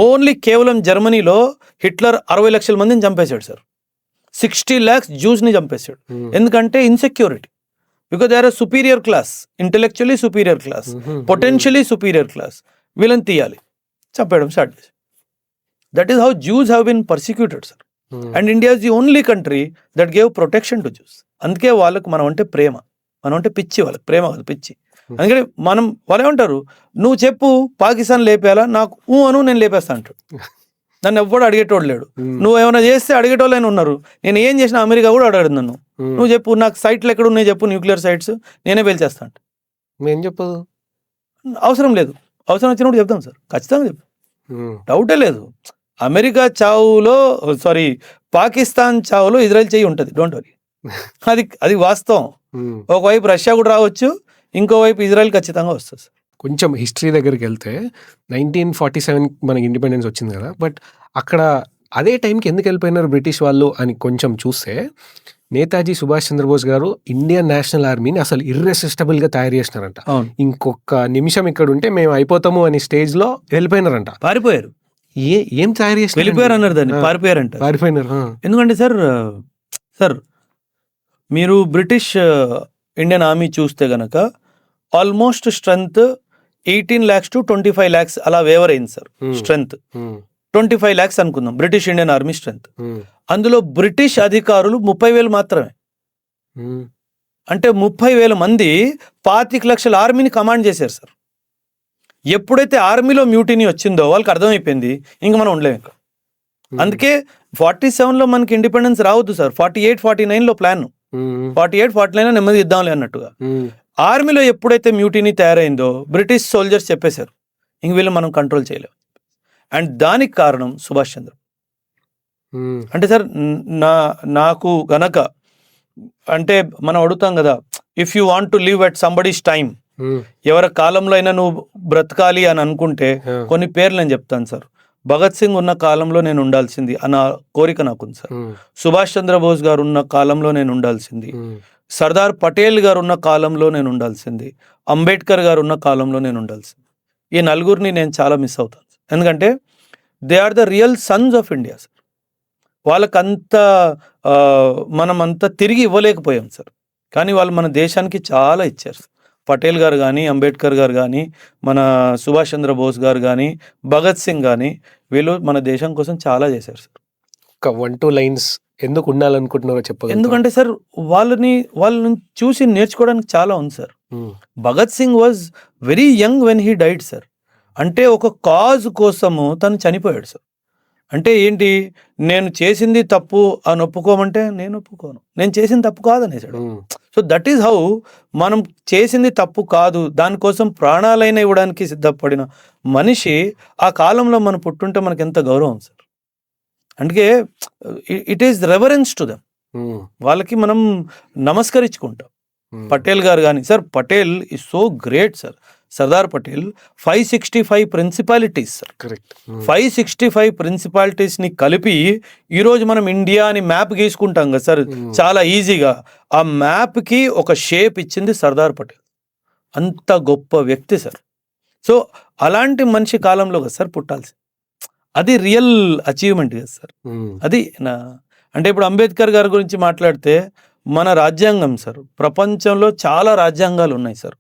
ఓన్లీ కేవలం జర్మనీలో హిట్లర్ 60 లక్షల మందిని చంపేశాడు సార్. 60 lakhs జ్యూస్ని చంపేశాడు. ఎందుకంటే insecurity. Because they are a superior class, intellectually superior class, potentially superior class. వీళ్ళని తీయాలి, చంపేయడం స్టార్ట్ చేశారు. That is how Jews have been persecuted sir. And India is the only country that gave protection to Jews. అందుకే వాళ్ళకు మనం అంటే ప్రేమ, మనం అంటే పిచ్చి. వాళ్ళకి ప్రేమ కాదు, పిచ్చి. అందుకని వాళ్ళు ఏమంటారు, నువ్వు చెప్పు పాకిస్తాన్ లేపేయాలా, నాకు అను నేను లేపేస్తా అంటాడు. నన్ను ఎవ్వడు అడిగేటోడు లేడు. నువ్వు ఏమైనా చేస్తే అడిగేటోళ్ళైనా ఉన్నారు. నేను ఏం చేసినా అమెరికా కూడా అడగడు నన్ను. నువ్వు చెప్పు నాకు సైట్లు ఎక్కడ ఉన్నాయి చెప్పు, న్యూక్లియర్ సైట్స్, నేనే పేల్చేస్తా అంట. ఏం చెప్పదు, అవసరం లేదు. అవసరం వచ్చినప్పుడు చెప్తాం సార్, ఖచ్చితంగా చెప్తాం, డౌటే లేదు. అమెరికా చావులో పాకిస్తాన్ చావులో ఇజ్రాయెల్ చెయ్యి ఉంటుంది, డోంట్ వరీ. అది వాస్తవం. ఒకవైపు రష్యా కూడా రావచ్చు, ఇంకోవైపు ఇజ్రాయెల్ ఖచ్చితంగా వస్తుంది. కొంచెం హిస్టరీ దగ్గరికి వెళ్తే 1947 మనకి ఇండిపెండెన్స్ వచ్చింది కదా, బట్ అక్కడ అదే టైంకి ఎందుకు వెళ్ళిపోయినారు బ్రిటిష్ వాళ్ళు అని కొంచెం చూస్తే, నేతాజీ సుభాష్ చంద్రబోస్ గారు ఇండియన్ నేషనల్ ఆర్మీని అసలు ఇర్రెసిస్టబుల్గా తయారు చేసినారంట. ఇంకొక నిమిషం ఇక్కడ ఉంటే మేము అయిపోతాము అని స్టేజ్లో వెళ్ళిపోయినారంట. పారిపోయారు. ఏం తయారు చేసి వెళ్ళిపోయారు అన్నారు, దాన్ని పారిపోయారంట. పారిపోయినారు. ఎందుకంటే సార్ మీరు బ్రిటిష్ ఇండియన్ ఆర్మీ చూస్తే గనక almost strength 18 lakhs to 25 lakhs అలా వేవర్ అయింది సార్. స్ట్రెంగ్త్ 25 lakhs అనుకుందాం బ్రిటిష్ ఇండియన్ ఆర్మీ స్ట్రెంగ్త్. అందులో బ్రిటిష్ అధికారులు 30,000 మాత్రమే. అంటే 30,000 మంది 25 లక్షల ఆర్మీని కమాండ్ చేశారు సార్. ఎప్పుడైతే ఆర్మీలో మ్యూటినీ వచ్చిందో వాళ్ళకి అర్థమైపోయింది ఇంకా మనం ఉండలేము ఇక్కడ. అందుకే 47లో మనకి ఇండిపెండెన్స్ రావద్దు సార్, 48-49లో ప్లాన్, 48-49 నెమ్మది ఇద్దాంలే అన్నట్టుగా. ఆర్మీలో ఎప్పుడైతే మ్యూటినీ తయారైందో బ్రిటిష్ సోల్జర్స్ చెప్పేశారు ఇంక వీళ్ళు మనం కంట్రోల్ చేయలేము. అండ్ దానికి కారణం సుభాష్ చంద్ర. అంటే సార్ నాకు గనక అంటే మనం అడుగుతాం కదా, if you want to live at somebody's time, ఎవరి కాలంలో అయినా నువ్వు బ్రతకాలి అని అనుకుంటే కొన్ని పేర్లు నేను చెప్తాను సార్. భగత్ సింగ్ ఉన్న కాలంలో నేను ఉండాల్సింది అన్న కోరిక నాకుంది సార్. సుభాష్ చంద్రబోస్ గారు ఉన్న కాలంలో నేను ఉండాల్సింది, సర్దార్ పటేల్ గారు ఉన్న కాలంలో నేను ఉండాల్సింది, అంబేద్కర్ గారు ఉన్న కాలంలో నేను ఉండాల్సింది. ఈ నలుగురిని నేను చాలా మిస్ అవుతాను. ఎందుకంటే they are the real sons of India sir. వాళ్ళకంత మనం అంతా తిరిగి ఇవ్వలేకపోయాం సార్, కానీ వాళ్ళు మన దేశానికి చాలా ఇచ్చారు సార్. పటేల్ గారు కానీ, అంబేద్కర్ గారు కానీ, మన సుభాష్ చంద్రబోస్ గారు కానీ, భగత్ సింగ్ కానీ, వీళ్ళు మన దేశం కోసం చాలా చేశారు సార్. ఒక 1-2 లైన్స్ ఎందుకు ఉండాలనుకుంటున్నారో చెప్పగలరా? ఎందుకంటే సార్ వాళ్ళని చూసి నేర్చుకోవడానికి చాలా ఉంది sir. Bhagat Singh was very young when he died sir. అంటే ఒక కాజ్ కోసము తను చనిపోయాడు సార్. అంటే ఏంటి, నేను చేసింది తప్పు అని ఒప్పుకోమంటే నేను ఒప్పుకోను, నేను చేసింది తప్పు కాదనేసాడు. సో దట్ ఈస్ హౌ మనం చేసింది తప్పు కాదు, దానికోసం ప్రాణాలైనా ఇవ్వడానికి సిద్ధపడిన మనిషి ఆ కాలంలో మనం పుట్టుంటే మనకి ఎంత గౌరవం సార్. అందుకే it is reverence to them. వాళ్ళకి మనం నమస్కరించుకుంటాం. పటేల్ గారు కానీ sir, Patel is so great sir. Sardar Patel 565 principalities sir. Correct. 565 ప్రిన్సిపాలిటీస్ని కలిపి ఈరోజు మనం ఇండియా అని మ్యాప్ గీసుకుంటాం కదా సార్ చాలా ఈజీగా. ఆ మ్యాప్కి ఒక షేప్ ఇచ్చింది సర్దార్ పటేల్. అంత గొప్ప వ్యక్తి సార్. సో అలాంటి మనిషి కాలంలో కదా సార్ పుట్టాల్సి, అది రియల్ అచీవ్మెంట్ కదా సార్. అది అంటే ఇప్పుడు అంబేద్కర్ గారి గురించి మాట్లాడితే మన రాజ్యాంగం సార్, ప్రపంచంలో చాలా రాజ్యాంగాలు ఉన్నాయి సార్,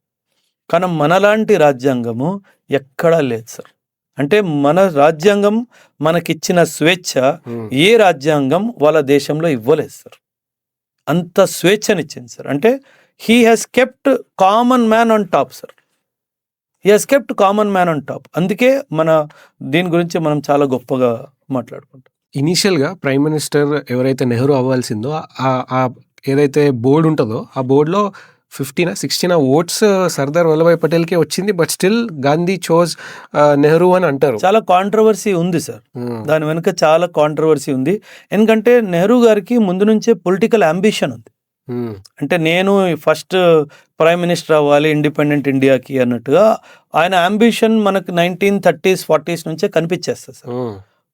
కానీ మనలాంటి రాజ్యాంగము ఎక్కడా లేదు సార్. అంటే మన రాజ్యాంగం మనకిచ్చిన స్వేచ్ఛ ఏ రాజ్యాంగం వాళ్ళ దేశంలో ఇవ్వలేదు సార్. అంత స్వేచ్ఛనిచ్చింది సార్. అంటే he has kept common man on top sir. He has kept common man on top. అందుకే మన దీని గురించి మనం చాలా గొప్పగా మాట్లాడుకుంటాం. ఇనీషియల్గా ప్రైమ్ మినిస్టర్ ఎవరైతే నెహ్రూ అవ్వాల్సిందో ఏదైతే బోర్డు ఉంటుందో ఆ బోర్డులో 15-16 ఓట్స్ సర్దార్ వల్లభాయ్ పటేల్కే వచ్చింది. But still Gandhi chose Nehru అని అంటారు. చాలా కాంట్రవర్సీ ఉంది సార్, దాని వెనుక చాలా కాంట్రవర్సీ ఉంది. ఎందుకంటే నెహ్రూ గారికి ముందు నుంచే పొలిటికల్ అంబిషన్ ఉంది. అంటే నేను ఫస్ట్ ప్రైమ్ మినిస్టర్ అవ్వాలి ఇండిపెండెంట్ ఇండియాకి అన్నట్టుగా ఆయన అంబిషన్ మనకు 1930s 40s నుంచే కనిపించేస్తుంది సార్.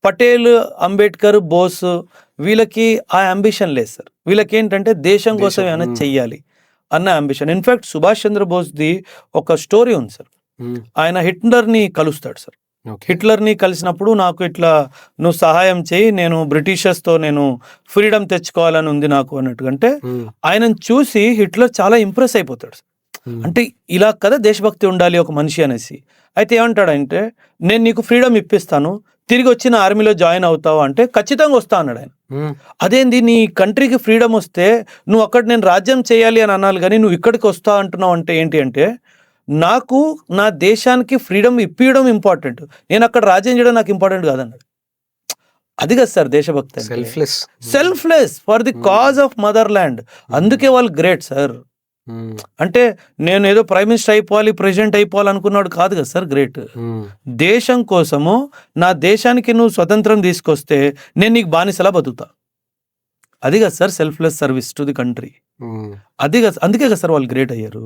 పటేల్, అంబేద్కర్, బోస్ వీళ్ళకి ఆ అంబిషన్ లేదు సార్. వీళ్ళకి ఏంటంటే దేశం కోసం ఏమైనా చెయ్యాలి అన్న అంబిషన్. ఇన్ఫాక్ట్ సుభాష్ చంద్రబోస్ది ఒక స్టోరీ ఉంది సార్. ఆయన హిట్లర్ని కలుస్తాడు సార్. హిట్లర్ని కలిసినప్పుడు నాకు ఇట్లా నువ్వు సహాయం చేయి, నేను బ్రిటిషర్స్తో నేను ఫ్రీడమ్ తెచ్చుకోవాలని ఉంది నాకు అన్నట్టు. అంటే ఆయనను చూసి హిట్లర్ చాలా ఇంప్రెస్ అయిపోతాడు సార్. అంటే ఇలా కదా దేశభక్తి ఉండాలి ఒక మనిషి అనేసి. అయితే ఏమంటాడంటే, నేను నీకు ఫ్రీడమ్ ఇప్పిస్తాను, తిరిగి వచ్చిన ఆర్మీలో జాయిన్ అవుతావు అంటే ఖచ్చితంగా వస్తా అన్నాడు ఆయన. అదేంది, నీ కంట్రీకి ఫ్రీడమ్ వస్తే నువ్వు అక్కడ నేను రాజ్యం చేయాలి అని అనాలి, కానీ నువ్వు ఇక్కడికి వస్తా అంటున్నావు అంటే ఏంటి అంటే, నాకు నా దేశానికి ఫ్రీడమ్ ఇప్పించడం ఇంపార్టెంట్, నేను అక్కడ రాజ్యం చేయడం నాకు ఇంపార్టెంట్ కాదన్నాడు. అది కదా సార్ దేశభక్తి. Selfless for the cause of mother land. అందుకే వాళ్ళు గ్రేట్ సార్. అంటే నేను ఏదో ప్రైమ్ మినిస్టర్ అయిపోవాలి, ప్రెసిడెంట్ అయిపోవాలి అనుకున్నాడు కాదు కదా సార్ గ్రేట్. దేశం కోసము, నా దేశానికి నువ్వు స్వతంత్రం తీసుకొస్తే నేను నీకు బానిసలా బతుకుతా. అది కదా sir selfless service to the country. అది కదా, అందుకే కదా సార్ వాళ్ళు గ్రేట్ అయ్యారు.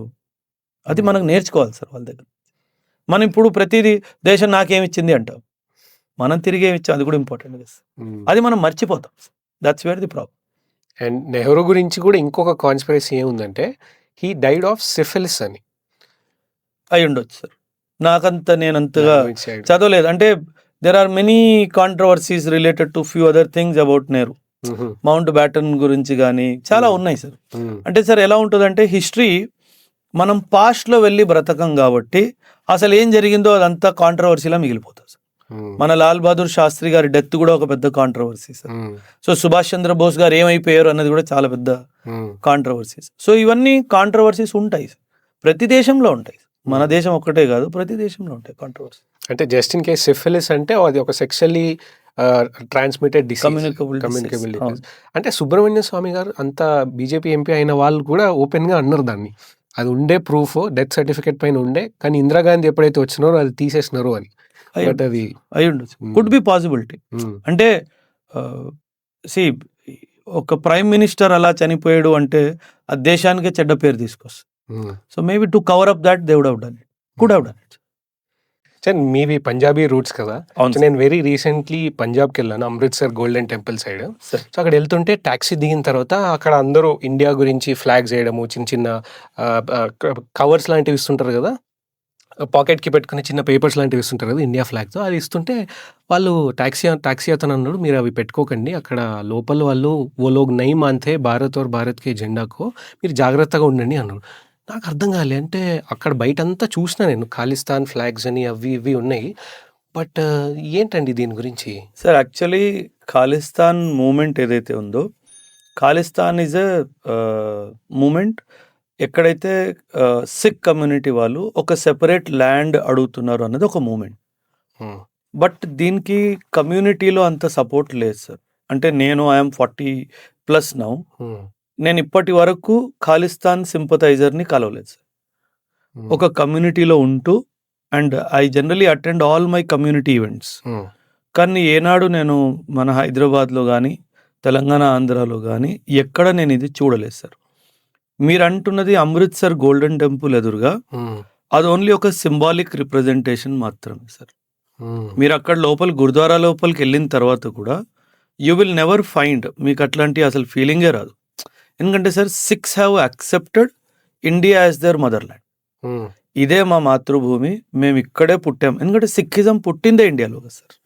అది మనకు నేర్చుకోవాలి సార్ వాళ్ళ దగ్గర. మనం ఇప్పుడు ప్రతిదీ దేశం నాకేమిచ్చింది అంటాం, మనం తిరిగి ఏమిచ్చాం అది కూడా ఇంపార్టెంట్ కదా సార్. అది మనం మర్చిపోతాం. That's where the problem. And Nehru గురించి కూడా ఇంకొక కాన్స్పిరసీ ఏముందంటే, హీ డైడ్ ఆఫ్ సిఫిలిస్ అని. అయి ఉండొచ్చు సార్, నాకంత నేను అంతగా చదవలేదు. అంటే there are many controversies related to few other things about Nehru. Mountbatten గురించి కానీ చాలా ఉన్నాయి సార్. అంటే సార్ ఎలా ఉంటుందంటే, హిస్టరీ మనం పాస్ట్లో వెళ్ళి బ్రతకం కాబట్టి అసలు ఏం జరిగిందో అదంతా కాంట్రవర్సీలా మిగిలిపోతుంది సార్. మన లాల్ బహదూర్ శాస్త్రి గారి డెత్ కూడా ఒక పెద్ద controversy sir. So Subhash Chandra Bose గారు ఏమైపోయారు అన్నది కూడా చాలా పెద్ద కాంట్రవర్సీస్. సో ఇవన్నీ కాంట్రవర్సీస్ ఉంటాయి సార్, ప్రతి దేశంలో ఉంటాయి. మన దేశం ఒక్కటే కాదు, ప్రతి దేశంలో ఉంటాయి కాంట్రవర్సీ. అంటే జస్ట్ ఇన్ కేస్ సిఫిలిస్ అంటే అది ఒక sexually transmitted disease, communicable disease. అంటే సుబ్రహ్మణ్య స్వామి గారు అంత బీజేపీ ఎంపీ అయిన వాళ్ళు కూడా ఓపెన్గా అన్నారు దాన్ని. అది ఉండే ప్రూఫ్ డెత్ సర్టిఫికేట్ పైన ఉండే, కానీ ఇందిరాగాంధీ ఎప్పుడైతే వచ్చినారో అది తీసేసినారు అని. అది అయి ఉండొచ్చు, కుడ్ బి పాసిబిలిటీ. అంటే ఒక ప్రైమ్ మినిస్టర్ అలా చనిపోయాడు అంటే ఆ దేశానికే చెడ్డ పేరు తీసుకొస్తుంది. So maybe to cover up that they would have done it, could have done it. Sir మీవి పంజాబీ రూట్స్ కదా. అవును సో నేను వెరీ రీసెంట్లీ పంజాబ్కి వెళ్ళాను, Amritsar golden temple side. Sir. So అక్కడ వెళ్తుంటే ట్యాక్సీ దిగిన తర్వాత అక్కడ అందరూ ఇండియా గురించి ఫ్లాగ్స్ వేయడము, చిన్న చిన్న కవర్స్ లాంటివి ఇస్తుంటారు కదా, పాకెట్కి పెట్టుకుని చిన్న పేపర్స్ లాంటివి ఇస్తుంటారు కదా ఇండియా ఫ్లాగ్తో, అది ఇస్తుంటే వాళ్ళు ట్యాక్సీ అతను అన్నాడు, మీరు అవి పెట్టుకోకండి, అక్కడ లోపల వాళ్ళు ఓ లోగ్ నై మాన్తే భారత్ और భారత్ కే జెండాకో, మీరు జాగ్రత్తగా ఉండండి అన్నాడు. నాకు అర్థం కాలే, అంటే అక్కడ బయటంతా చూసినా నేను ఖాళిస్తాన్ ఫ్లాగ్స్ అని అవి ఇవి ఉన్నాయి, బట్ ఏంటండి దీని గురించి? సార్ యాక్చువల్లీ ఖాళిస్తాన్ మూమెంట్ ఏదైతే ఉందో, ఖాళిస్తాన్ ఈజ్ ఎ మూమెంట్ ఎక్కడైతే సిక్ కమ్యూనిటీ వాళ్ళు ఒక సెపరేట్ ల్యాండ్ అడుగుతున్నారు అన్నది ఒక మూమెంట్. బట్ దీనికి కమ్యూనిటీలో అంత సపోర్ట్ లేదు సార్. అంటే నేను ఐఎమ్ 40+ నౌ, నేను ఇప్పటి వరకు ఖాళిస్తాన్ సింపథైజర్ని కలవలేదు సార్. ఒక కమ్యూనిటీలో ఉంటూ, and I generally attend all my community events. కానీ ఏనాడు నేను మన హైదరాబాద్లో కానీ తెలంగాణ ఆంధ్రాలో కానీ ఎక్కడ నేను ఇది చూడలేదు సార్. మీరు అంటున్నది అమృత్సర్ గోల్డెన్ టెంపుల్ ఎదురుగా, అది ఓన్లీ ఒక సింబాలిక్ రిప్రజెంటేషన్ మాత్రమే సార్. మీరు అక్కడ లోపల గురుద్వారా లోపలికి వెళ్ళిన తర్వాత కూడా యూ విల్ నెవర్ ఫైండ్, మీకు అట్లాంటి అసలు ఫీలింగే రాదు. ఎందుకంటే sir, Sikhs have accepted India as their motherland. ఇదే మా మాతృభూమి, మేము ఇక్కడే పుట్టాం. ఎందుకంటే సిక్కిజం పుట్టిందే ఇండియాలో కదా సార్.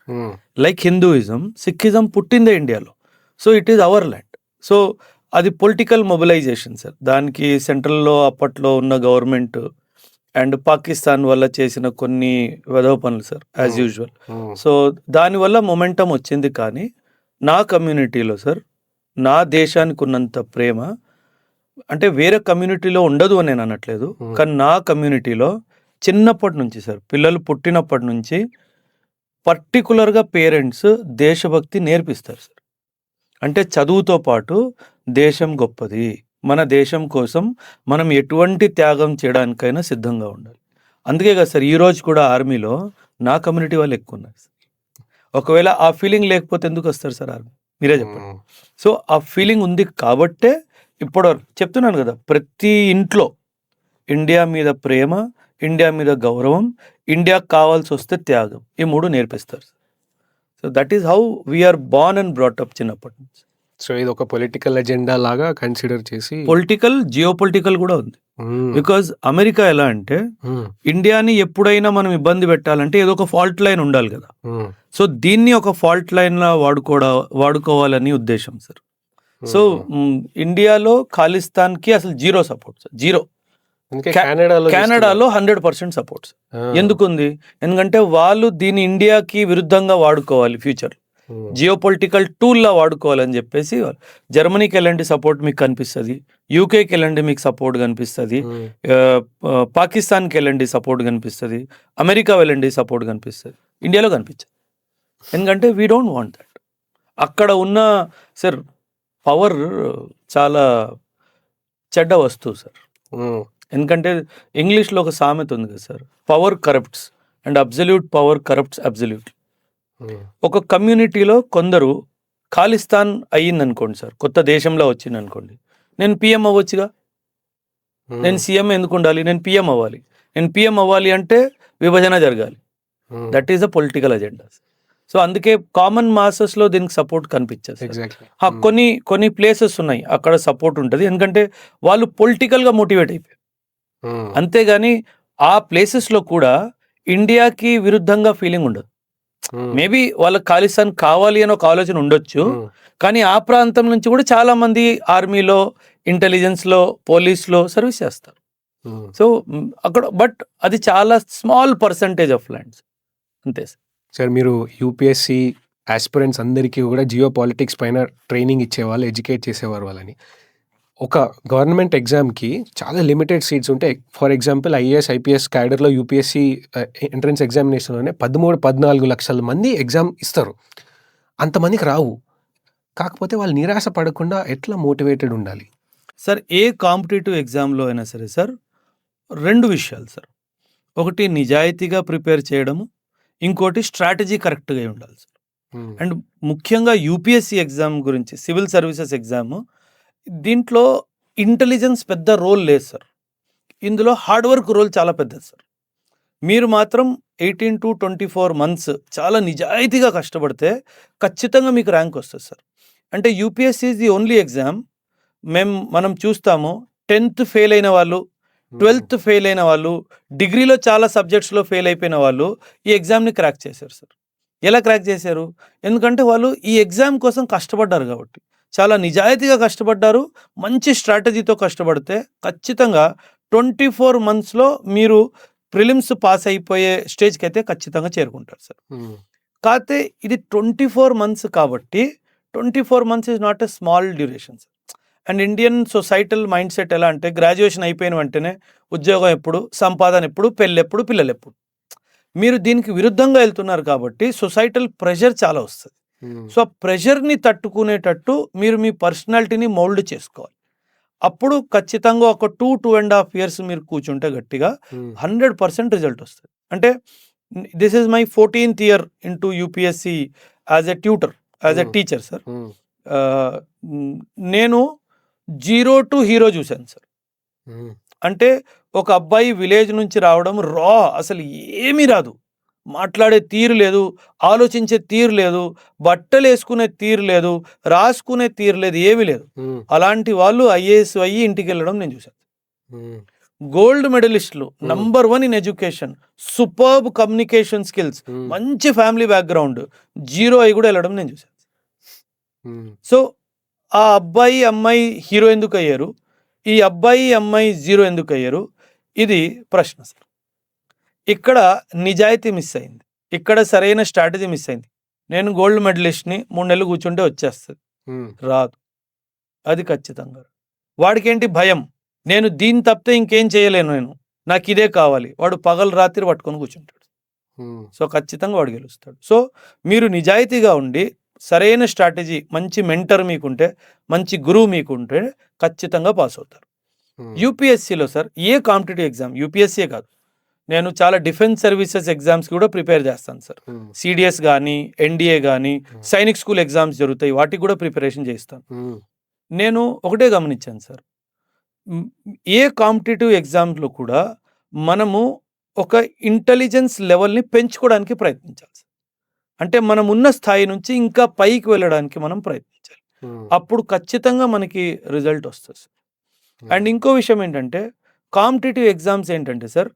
లైక్ హిందూయిజం, సిక్కిజం పుట్టిందే ఇండియాలో. So it is our land. So అది పొలిటికల్ మొబిలైజేషన్ సార్. దానికి సెంట్రల్లో అప్పట్లో ఉన్న గవర్నమెంట్ అండ్ పాకిస్తాన్ వల్ల చేసిన కొన్ని వెధవ పనులు సార్, యాజ్ యూజువల్. సో దానివల్ల మొమెంటం వచ్చింది. కానీ నా కమ్యూనిటీలో సార్, నా దేశానికి ఉన్నంత ప్రేమ అంటే వేరే కమ్యూనిటీలో ఉండదు అని నేను అనట్లేదు, కానీ నా కమ్యూనిటీలో చిన్నప్పటి నుంచి సార్, పిల్లలు పుట్టినప్పటి నుంచి పర్టికులర్గా పేరెంట్స్ దేశభక్తి నేర్పిస్తారు సార్. అంటే చదువుతో పాటు దేశం గొప్పది, మన దేశం కోసం మనం ఎటువంటి త్యాగం చేయడానికైనా సిద్ధంగా ఉండాలి. అందుకే కదా సార్ ఈరోజు కూడా ఆర్మీలో నా కమ్యూనిటీ వాళ్ళు ఎక్కువ ఉన్నారు సార్. ఒకవేళ ఆ ఫీలింగ్ లేకపోతే ఎందుకు వస్తారు సార్ ఆర్మీ, మీరే చెప్పండి. సో ఆ ఫీలింగ్ ఉంది కాబట్టే ఇప్పుడు చెప్తున్నాను కదా, ప్రతి ఇంట్లో ఇండియా మీద ప్రేమ, ఇండియా మీద గౌరవం, ఇండియాకి కావాల్సి వస్తే త్యాగం, ఈ మూడు నేర్పిస్తారు. So that is how we are born and brought up చిన్నప్పటి నుంచి. సో ఇది ఒక పొలిటికల్ ఎజెండా లాగా కన్సిడర్ చేసి, పొలిటికల్, జియో పొలిటికల్ కూడా ఉంది. బికాజ్ అమెరికా ఎలా అంటే, ఇండియాని ఎప్పుడైనా మనం ఇబ్బంది పెట్టాలంటే ఏదో ఒక ఫాల్ట్ లైన్ ఉండాలి కదా. సో దీన్ని ఒక ఫాల్ట్ లైన్ లా వాడుకోవాలని ఉద్దేశం సార్. సో ఇండియాలో ఖాళిస్తాన్కి అసలు జీరో సపోర్ట్ సార్, జీరో. కెనడాలో 100% సపోర్ట్. ఎందుకుంది? ఎందుకంటే వాళ్ళు దీన్ని ఇండియాకి విరుద్ధంగా వాడుకోవాలి, ఫ్యూచర్ జియో పొలిటికల్ టూల్ లా వాడుకోవాలని చెప్పేసి. జర్మనీకి వెళ్ళండి సపోర్ట్ మీకు కనిపిస్తుంది, యూకేకి వెళ్ళండి మీకు సపోర్ట్ కనిపిస్తుంది, పాకిస్తాన్కి వెళ్ళండి సపోర్ట్ కనిపిస్తుంది, అమెరికా వెళ్ళండి సపోర్ట్ కనిపిస్తుంది, ఇండియాలో కనిపించదు. ఎందుకంటే వీ డోంట్ వాంట్ దట్. అక్కడ ఉన్న సార్ పవర్ చాలా చెడ్డ వస్తువు సార్. ఎందుకంటే ఇంగ్లీష్లో ఒక సామెత ఉంది కదా sir, power corrupts and absolute power corrupts absolute. ఒక కమ్యూనిటీలో కొందరు ఖాళిస్తాన్ అయ్యింది అనుకోండి సార్, కొత్త దేశంలో వచ్చింది అనుకోండి, నేను పిఎం అవ్వచ్చుగా, నేను సీఎం ఎందుకు ఉండాలి, నేను పిఎం అవ్వాలి. నేను పిఎం అవ్వాలి అంటే విభజన జరగాలి. That is a political agenda. So అందుకే కామన్ మాసెస్లో దీనికి సపోర్ట్ కనిపించదు. కొన్ని ప్లేసెస్ ఉన్నాయి అక్కడ సపోర్ట్ ఉంటుంది, ఎందుకంటే వాళ్ళు పొలిటికల్గా మోటివేట్ అయిపోయారు. అంతేగాని ఆ ప్లేసెస్లో కూడా ఇండియాకి విరుద్ధంగా ఫీలింగ్ ఉండదు. మేబీ వాళ్ళకి ఖాళిస్తాన్ కావాలి అని ఒక ఆలోచన ఉండొచ్చు, కానీ ఆ ప్రాంతం నుంచి కూడా చాలా మంది ఆర్మీలో, ఇంటెలిజెన్స్లో, పోలీస్లో సర్వీస్ చేస్తారు. సో అక్కడ బట్ అది చాలా స్మాల్ పర్సంటేజ్ ఆఫ్ ల్యాండ్స్ అంతే సార్. మీరు యూపీఎస్సీ ఆస్పిరెంట్స్ అందరికీ కూడా జియో పాలిటిక్స్ పైన ట్రైనింగ్ ఇచ్చేవాళ్ళు, ఎడ్యుకేట్ చేసేవారు వాళ్ళని. ఒక గవర్నమెంట్ ఎగ్జామ్కి చాలా లిమిటెడ్ సీట్స్ ఉంటాయి. ఫర్ ఎగ్జాంపుల్ ఐఏఎస్, ఐపీఎస్ క్యాడర్లో యూపీఎస్సీ ఎంట్రన్స్ ఎగ్జామినేషన్లోనే 13-14 లక్షల మంది ఎగ్జామ్ ఇస్తారు. అంతమందికి రావు. కాకపోతే వాళ్ళు నిరాశ పడకుండా ఎట్లా మోటివేటెడ్ ఉండాలి సార్? ఏ కాంపిటేటివ్ ఎగ్జామ్లో అయినా సరే సార్, 2 విషయాలు సార్. ఒకటి నిజాయితీగా ప్రిపేర్ చేయడము, ఇంకోటి స్ట్రాటజీ కరెక్ట్గా ఉండాలి సార్. అండ్ ముఖ్యంగా యూపీఎస్సీ ఎగ్జామ్ గురించి, సివిల్ సర్వీసెస్ ఎగ్జామ్, దీంట్లో ఇంటెలిజెన్స్ పెద్ద రోల్ లేదు సార్. ఇందులో హార్డ్ వర్క్ రోల్ చాలా పెద్దది సార్. మీరు మాత్రం 18 to 24 మంత్స్ చాలా నిజాయితీగా కష్టపడితే ఖచ్చితంగా మీకు ర్యాంక్ వస్తుంది సార్. అంటే UPSC is the only exam మనం చూస్తాము 10th ఫెయిల్ అయిన వాళ్ళు, 12th ఫెయిల్ అయిన వాళ్ళు, డిగ్రీలో చాలా సబ్జెక్ట్స్లో ఫెయిల్ అయిపోయిన వాళ్ళు ఈ ఎగ్జామ్ని క్రాక్ చేశారు సార్. ఎలా క్రాక్ చేశారు? ఎందుకంటే వాళ్ళు ఈ ఎగ్జామ్ కోసం కష్టపడ్డారు కాబట్టి, చాలా నిజాయితీగా కష్టపడ్డారు. మంచి స్ట్రాటజీతో కష్టపడితే ఖచ్చితంగా 24 మంత్స్లో మీరు ప్రిలిమ్స్ పాస్ అయిపోయే స్టేజ్కి అయితే ఖచ్చితంగా చేరుకుంటారు సార్. కాకపోతే ఇది 24 మంత్స్ కాబట్టి 24 months is not a small duration sir. And Indian societal mind set ఎలా అంటే గ్రాడ్యుయేషన్ అయిపోయిన వెంటనే ఉద్యోగం ఎప్పుడు, సంపాదన ఎప్పుడు, పెళ్ళెప్పుడు, పిల్లలు ఎప్పుడు. మీరు దీనికి విరుద్ధంగా వెళ్తున్నారు కాబట్టి సొసైటల్ ప్రెషర్ చాలా వస్తుంది. సో ఆ ప్రెషర్ని తట్టుకునేటట్టు మీరు మీ పర్సనాలిటీని మౌల్డ్ చేసుకోవాలి. అప్పుడు ఖచ్చితంగా ఒక 2.5 years మీరు కూర్చుంటే గట్టిగా 100% రిజల్ట్ వస్తుంది. అంటే this is my 14th year into UPSC as a tutor, as a teacher sir. నేను 0 to hero చూశాను సార్. అంటే ఒక అబ్బాయి విలేజ్ నుంచి రావడం అసలు ఏమీ రాదు, మాట్లాడే తీరు లేదు, ఆలోచించే తీరు లేదు, బట్టలు వేసుకునే తీరు లేదు, రాసుకునే తీరు లేదు, ఏమీ లేదు. అలాంటి వాళ్ళు ఐఏఎస్ అయ్యి ఇంటికి వెళ్ళడం నేను చూశాను. గోల్డ్ మెడలిస్టులు, number 1 in education, superb communication skills, మంచి ఫ్యామిలీ బ్యాక్గ్రౌండ్, 0 అయి కూడా వెళ్ళడం నేను చూశాను. సో ఆ అబ్బాయి అమ్మాయి హీరో ఎందుకు అయ్యారు, ఈ అబ్బాయి అమ్మాయి 0 ఎందుకు అయ్యారు, ఇది ప్రశ్న సార్. ఇక్కడ నిజాయితీ మిస్ అయింది, ఇక్కడ సరైన స్ట్రాటజీ మిస్ అయింది. నేను గోల్డ్ మెడలిస్ట్ని 3 నెలలు కూర్చుంటే వచ్చేస్తుంది, రాదు. అది ఖచ్చితంగా వాడికేంటి భయం, నేను దీన్ని తప్పితే ఇంకేం చేయలేను, నాకు ఇదే కావాలి. వాడు పగలు రాత్రి పట్టుకొని కూర్చుంటాడు. సో ఖచ్చితంగా వాడు గెలుస్తాడు. సో మీరు నిజాయితీగా ఉండి సరైన స్ట్రాటజీ, మంచి మెంటర్ మీకుంటే, మంచి గురువు మీకుంటే ఖచ్చితంగా పాస్ అవుతారు. యూపీఎస్సీలో సార్ ఏ కాంపిటేటివ్ ఎగ్జామ్, యూపీఎస్సీయే కాదు, నేను చాలా డిఫెన్స్ సర్వీసెస్ ఎగ్జామ్స్ కూడా ప్రిపేర్ చేస్తాను సార్. సిడిఎస్ కానీ, ఎన్డీఏ కానీ, సైనిక్ స్కూల్ ఎగ్జామ్స్ జరుగుతాయి, వాటికి కూడా ప్రిపరేషన్ చేస్తాను. నేను ఒకటే గమనించాను సార్, ఏ కాంపిటేటివ్ ఎగ్జామ్స్లో కూడా మనము ఒక ఇంటెలిజెన్స్ లెవెల్ని పెంచుకోవడానికి ప్రయత్నించాలి సార్. అంటే మనం ఉన్న స్థాయి నుంచి ఇంకా పైకి వెళ్ళడానికి మనం ప్రయత్నించాలి. అప్పుడు ఖచ్చితంగా మనకి రిజల్ట్ వస్తుంది సార్. అండ్ ఇంకో విషయం ఏంటంటే కాంపిటేటివ్ ఎగ్జామ్స్ ఏంటంటే సార్,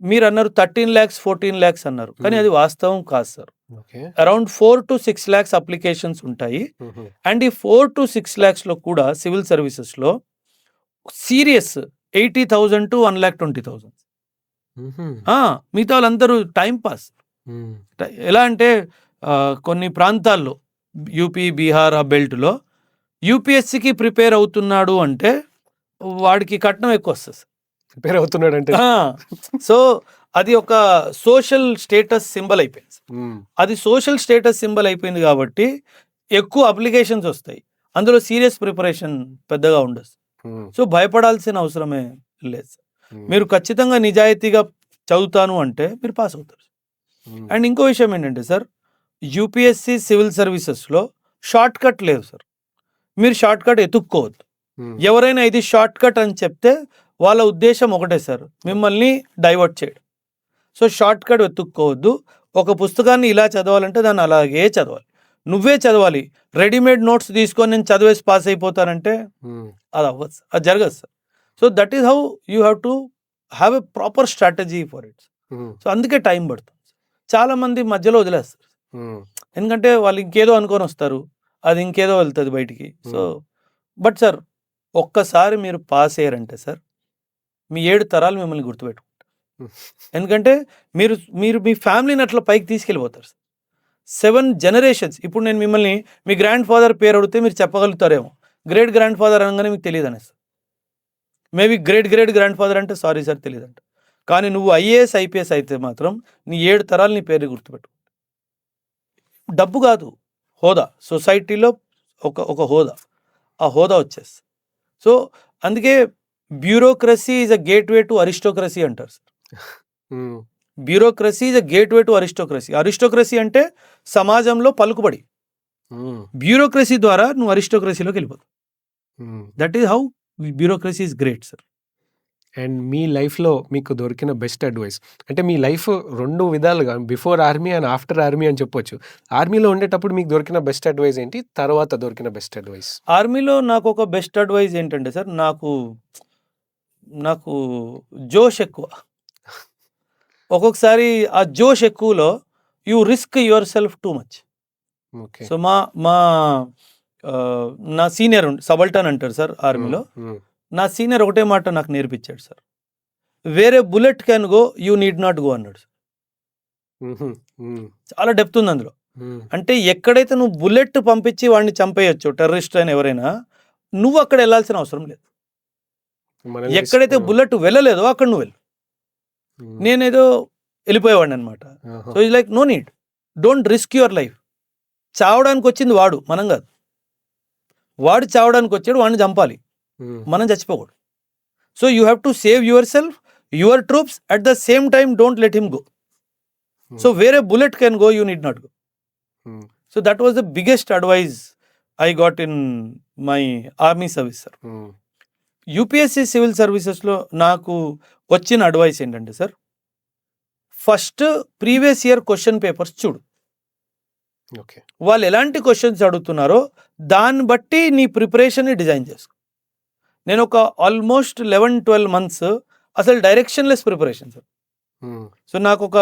మీరు అన్నారు 13 lakhs 14 lakhs అన్నారు, కానీ అది వాస్తవం కాదు sir. Around 4 to 6 lakhs applications ఉంటాయి. అండ్ ఈ 4 to 6 lakhsలో కూడా సివిల్ సర్వీసెస్లో సీరియస్ 80,000 to 1,20,000. మిగతా వాళ్ళందరూ టైం పాస్. ఎలా అంటే కొన్ని ప్రాంతాల్లో యూపీ, బీహార్ ఆ బెల్ట్లో యూపీఎస్సీకి ప్రిపేర్ అవుతున్నాడు అంటే వాడికి కట్నం ఎక్కువ వస్తుంది, ప్రిపేర్ అవుతున్నాడు అంటే. సో అది ఒక సోషల్ స్టేటస్ సింబల్ అయిపోయింది. అది సోషల్ స్టేటస్ సింబల్ అయిపోయింది కాబట్టి ఎక్కువ అప్లికేషన్స్ వస్తాయి, అందులో సీరియస్ ప్రిపరేషన్ పెద్దగా ఉండదు. సో భయపడాల్సిన అవసరమే లేదు. మీరు ఖచ్చితంగా నిజాయితీగా చదువుతాను అంటే మీరు పాస్ అవుతారు. అండ్ ఇంకో విషయం ఏంటంటే సార్, యూపీఎస్సీ సివిల్ సర్వీసెస్లో షార్ట్ కట్ లేదు సార్. మీరు షార్ట్ కట్ ఎత్తుక్కోవద్దు. ఎవరైనా ఇది షార్ట్ కట్ అని చెప్తే వాళ్ళ ఉద్దేశం ఒకటే సార్, మిమ్మల్ని డైవర్ట్ చేయడం. సో షార్ట్ కట్ వెతుక్కోవద్దు. ఒక పుస్తకాన్ని ఇలా చదవాలంటే దాన్ని అలాగే చదవాలి, నువ్వే చదవాలి. రెడీమేడ్ నోట్స్ తీసుకొని నేను చదివేసి పాస్ అయిపోతానంటే అది అవ్వదు సార్, అది జరగదు sir. So that is how you have to have a proper strategy for it. So అందుకే టైం పడుతుంది. చాలా మంది మధ్యలో వదిలేస్తారు, ఎందుకంటే వాళ్ళు ఇంకేదో అనుకొని వస్తారు, అది ఇంకేదో వెళ్తుంది బయటికి. సో బట్ సార్ ఒక్కసారి మీరు పాస్ అయ్యారంటే సార్ మీ 7 తరాలు మిమ్మల్ని గుర్తుపెట్టుకుంటారు. ఎందుకంటే మీరు మీరు మీ ఫ్యామిలీని అట్లా పైకి తీసుకెళ్ళిపోతారు. 7 generations. ఇప్పుడు నేను మిమ్మల్ని మీ గ్రాండ్ ఫాదర్ పేరు అడిగితే మీరు చెప్పగలుగుతారేమో, గ్రేట్ గ్రాండ్ ఫాదర్ అనగానే మీకు తెలియదు అనేసి. Maybe great great grand father అంటే సారీ సార్ తెలియదంట. కానీ నువ్వు ఐఏఎస్ ఐపీఎస్ అయితే మాత్రం నీ 7 తరాలు నీ పేరు గుర్తుపెట్టు. డబ్బు కాదు, హోదా, సొసైటీలో ఒక హోదా, ఆ హోదా వచ్చేస్తుంది. సో అందుకే bureaucracy is a gateway to aristocracy అంటారు sir. Bureaucracy is a gateway to aristocracy. Aristocracy అంటే సమాజంలో పలుకుబడి, బ్యూరోక్రసీ ద్వారా నువ్వు అరిస్టోక్రసీలోకి వెళ్ళిపోతావు. That is how bureaucracy is great sir. And మీ లైఫ్లో మీకు దొరికిన బెస్ట్ అడ్వైస్, అంటే మీ లైఫ్ 2 విధాలుగా before army and after army అని చెప్పొచ్చు. ఆర్మీలో ఉండేటప్పుడు మీకు దొరికిన బెస్ట్ అడ్వైస్ ఏంటి, తర్వాత దొరికిన బెస్ట్ అడ్వైస్? ఆర్మీలో నాకు ఒక బెస్ట్ అడ్వైజ్ ఏంటంటే సార్, నాకు జోష్ ఎక్కువ. ఒక్కొక్కసారి ఆ జోష్ ఎక్కువలో you risk your self too much. Okay. So నా సీనియర్ సబల్టన్ అంటారు సార్ ఆర్మీలో. నా సీనియర్ ఒకటే మాట నాకు నేర్పించాడు సార్, వేరే bullet can go, you need not go అన్నాడు సార్. చాలా డెప్త్ ఉంది అందులో. అంటే ఎక్కడైతే నువ్వు బుల్లెట్ పంపించి వాడిని చంపేయచ్చు, టెర్రరిస్ట్ అయిన ఎవరైనా, నువ్వు అక్కడ వెళ్ళాల్సిన అవసరం లేదు. ఎక్కడైతే బుల్లెట్ వెళ్ళలేదో అక్కడ నువ్వు వెళ్ళు. నేనేదో వెళ్ళిపోయేవాడిని అనమాట. So it's like no need, don't risk your life. చావడానికి వచ్చింది వాడు, మనం కాదు. వాడు చావడానికి వచ్చాడు, వాడిని చంపాలి, మనం చచ్చిపోకూడదు. So you have to save yourself, your troops, at the same time don't let him go. So వేరే bullet can go, you need not go. So that was the biggest advice I got in my army service sir. UPSC civil సర్వీసెస్లో నాకు వచ్చిన అడ్వైస్ ఏంటంటే sir, first previous year question papers చూడు. ఓకే. వాళ్ళు ఎలాంటి క్వశ్చన్స్ అడుగుతున్నారో దాన్ని బట్టి నీ ప్రిపరేషన్ని డిజైన్ చేసుకో. నేను ఒక ఆల్మోస్ట్ 11-12 months అసలు డైరెక్షన్లెస్ ప్రిపరేషన్ సార్. సో నాకు ఒక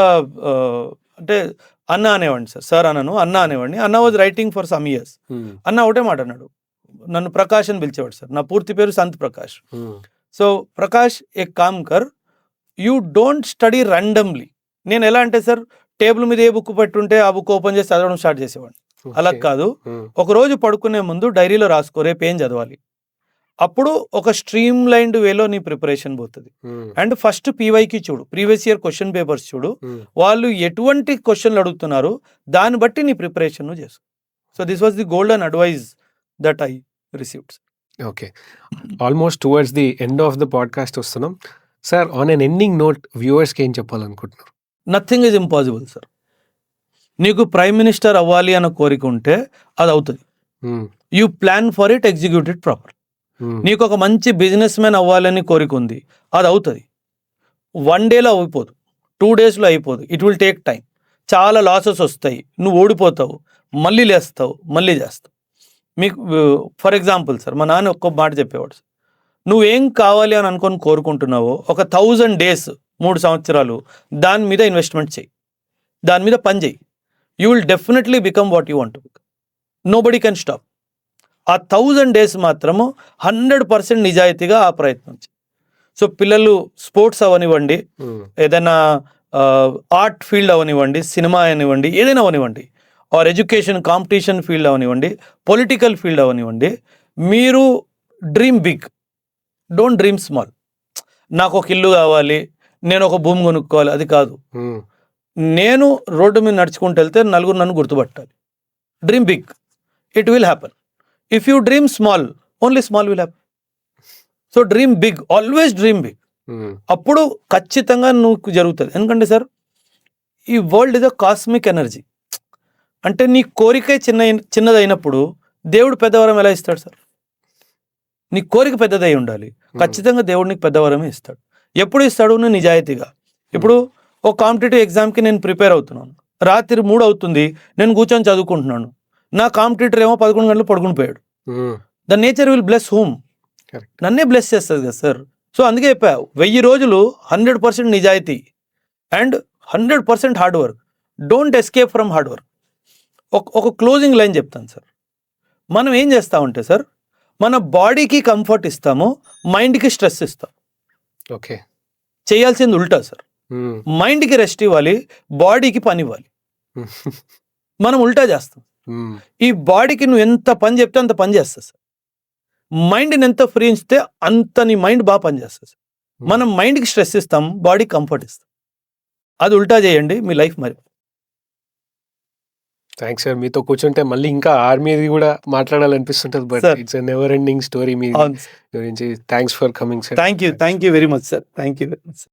అంటే అన్న అనేవాడిని సార్, సార్ అన్నను అన్న అనేవాడిని. అన్న was writing for some years. అన్న ఒకటే మాట అన్నాడు, నన్ను ప్రకాష్ అని పిలిచేవాడు సార్. నా పూర్తి పేరు సంత్ ప్రకాష్. సో ప్రకాష్, ఏ కామ్ కర్, యూ డోంట్ స్టడీ ర్యాండమ్లీ. నేను ఎలా అంటే సార్, టేబుల్ మీద ఏ బుక్ పెట్టుంటే ఆ బుక్ ఓపెన్ చేసి చదవడం స్టార్ట్ చేసేవాడిని. అలా కాదు, ఒకరోజు పడుకునే ముందు డైరీలో రాసుకో, రేపు ఏం చదవాలి. అప్పుడు ఒక స్ట్రీమ్ లైన్డ్ వేలో నీ ప్రిపరేషన్ పోతుంది. అండ్ ఫస్ట్ పీవైకి చూడు, ప్రీవియస్ ఇయర్ క్వశ్చన్ పేపర్స్ చూడు, వాళ్ళు ఎటువంటి క్వశ్చన్లు అడుగుతున్నారు దాన్ని బట్టి నీ ప్రిపరేషన్ చేసుకో. So this was the golden advice that I received. Okay, almost towards the end of the podcast వస్తున్నాం sir. On an ending note వ్యూవర్స్కి ఏం చెప్పాలనుకుంటున్నారు? Nothing is impossible sir. నీకు ప్రైమ్ మినిస్టర్ అవ్వాలి అన్న కోరిక ఉంటే అది అవుతుంది. You plan for it, execute it proper. నీకు ఒక మంచి బిజినెస్ మ్యాన్ అవ్వాలని కోరిక ఉంది, అది అవుతుంది. 1 dayలో అయిపోదు, 2 daysలో అయిపోదు. It will take time. చాలా లాసెస్ వస్తాయి, నువ్వు ఓడిపోతావు, మళ్ళీ లేస్తావు, మళ్ళీ చేస్తావు. మీకు ఫర్ ఎగ్జాంపుల్ సార్, మా నాన్న ఒక్క మాట చెప్పేవాడు సార్, నువ్వేం కావాలి అని అనుకొని కోరుకుంటున్నావో ఒక 1000 days 3 సంవత్సరాలు దాని మీద ఇన్వెస్ట్మెంట్ చేయి, దాని మీద పని చేయి. You will definitely become what you want to become. Nobody can stop. ఆ 1000 days మాత్రము 100% నిజాయితీగా ఆ ప్రయత్నం చేయి. సో పిల్లలు స్పోర్ట్స్ అవనివ్వండి, ఏదైనా ఆర్ట్ ఫీల్డ్ అవనివ్వండి, సినిమా అవనివ్వండి, ఏదైనా అవనివ్వండి, ఆర్ ఎడ్యుకేషన్ కాంపిటీషన్ ఫీల్డ్ అవనివ్వండి, పొలిటికల్ ఫీల్డ్ అవనివ్వండి, మీరు dream big, don't dream small. నాకు ఒక ఇల్లు కావాలి, నేను ఒక భూమి కొనుక్కోవాలి, అది కాదు. నేను రోడ్డు మీద నడుచుకుంటూ వెళ్తే నలుగురు నన్ను గుర్తుపట్టాలి. Dream big, it will happen. If you dream small, only small will happen. So dream big, always dream big. అప్పుడు ఖచ్చితంగా నువ్వు జరుగుతుంది. ఎందుకంటే సార్, ఈ world is a cosmic energy. అంటే నీ కోరిక చిన్నదైనప్పుడు దేవుడు పెద్దవరం ఎలా ఇస్తాడు సార్? నీ కోరిక పెద్దదై ఉండాలి, ఖచ్చితంగా దేవుడు నీకు పెద్దవరమే ఇస్తాడు. ఎప్పుడు ఇస్తాడు? నువ్వు నిజాయితీగా. ఇప్పుడు ఒక కాంపిటేటివ్ ఎగ్జామ్కి నేను ప్రిపేర్ అవుతున్నాను, రాత్రి 3 అవుతుంది, నేను కూర్చొని చదువుకుంటున్నాను. నా కాంపిటీటర్ ఏమో 11 గంటలు పడుకుని పోయాడు. The nature will bless home, నన్నే బ్లెస్ చేస్తుంది కదా సార్. సో అందుకే చెప్పా, 1000 రోజులు 100% నిజాయితీ and 100% hard work. Don't escape from hard work. ఒక క్లోజింగ్ లైన్ చెప్తాను సార్. మనం ఏం చేస్తామంటే సార్, మన బాడీకి కంఫర్ట్ ఇస్తాము, మైండ్కి స్ట్రెస్ ఇస్తాం. ఓకే, చేయాల్సింది ఉల్టా సార్. మైండ్కి రెస్ట్ ఇవ్వాలి, బాడీకి పని ఇవ్వాలి. మనం ఉల్టా చేస్తాం. ఈ బాడీకి నువ్వు ఎంత పని చెప్తే అంత పని చేస్తా సార్. మైండ్ని ఎంత ఫ్రీ ఇస్తే అంత నీ మైండ్ బాగా పనిచేస్తుంది సార్. మనం మైండ్కి స్ట్రెస్ ఇస్తాం, బాడీకి కంఫర్ట్ ఇస్తాం. అది ఉల్టా చేయండి, మీ లైఫ్ మరి. Thanks sir. మీతో కూర్చుంటే మళ్ళీ ఇంకా ఆర్మీది కూడా మాట్లాడాలనిపిస్తుంటుంది, but it's a never ending story మీ గురించి. Thanks for coming sir. Thank you very much sir. Thank you very much.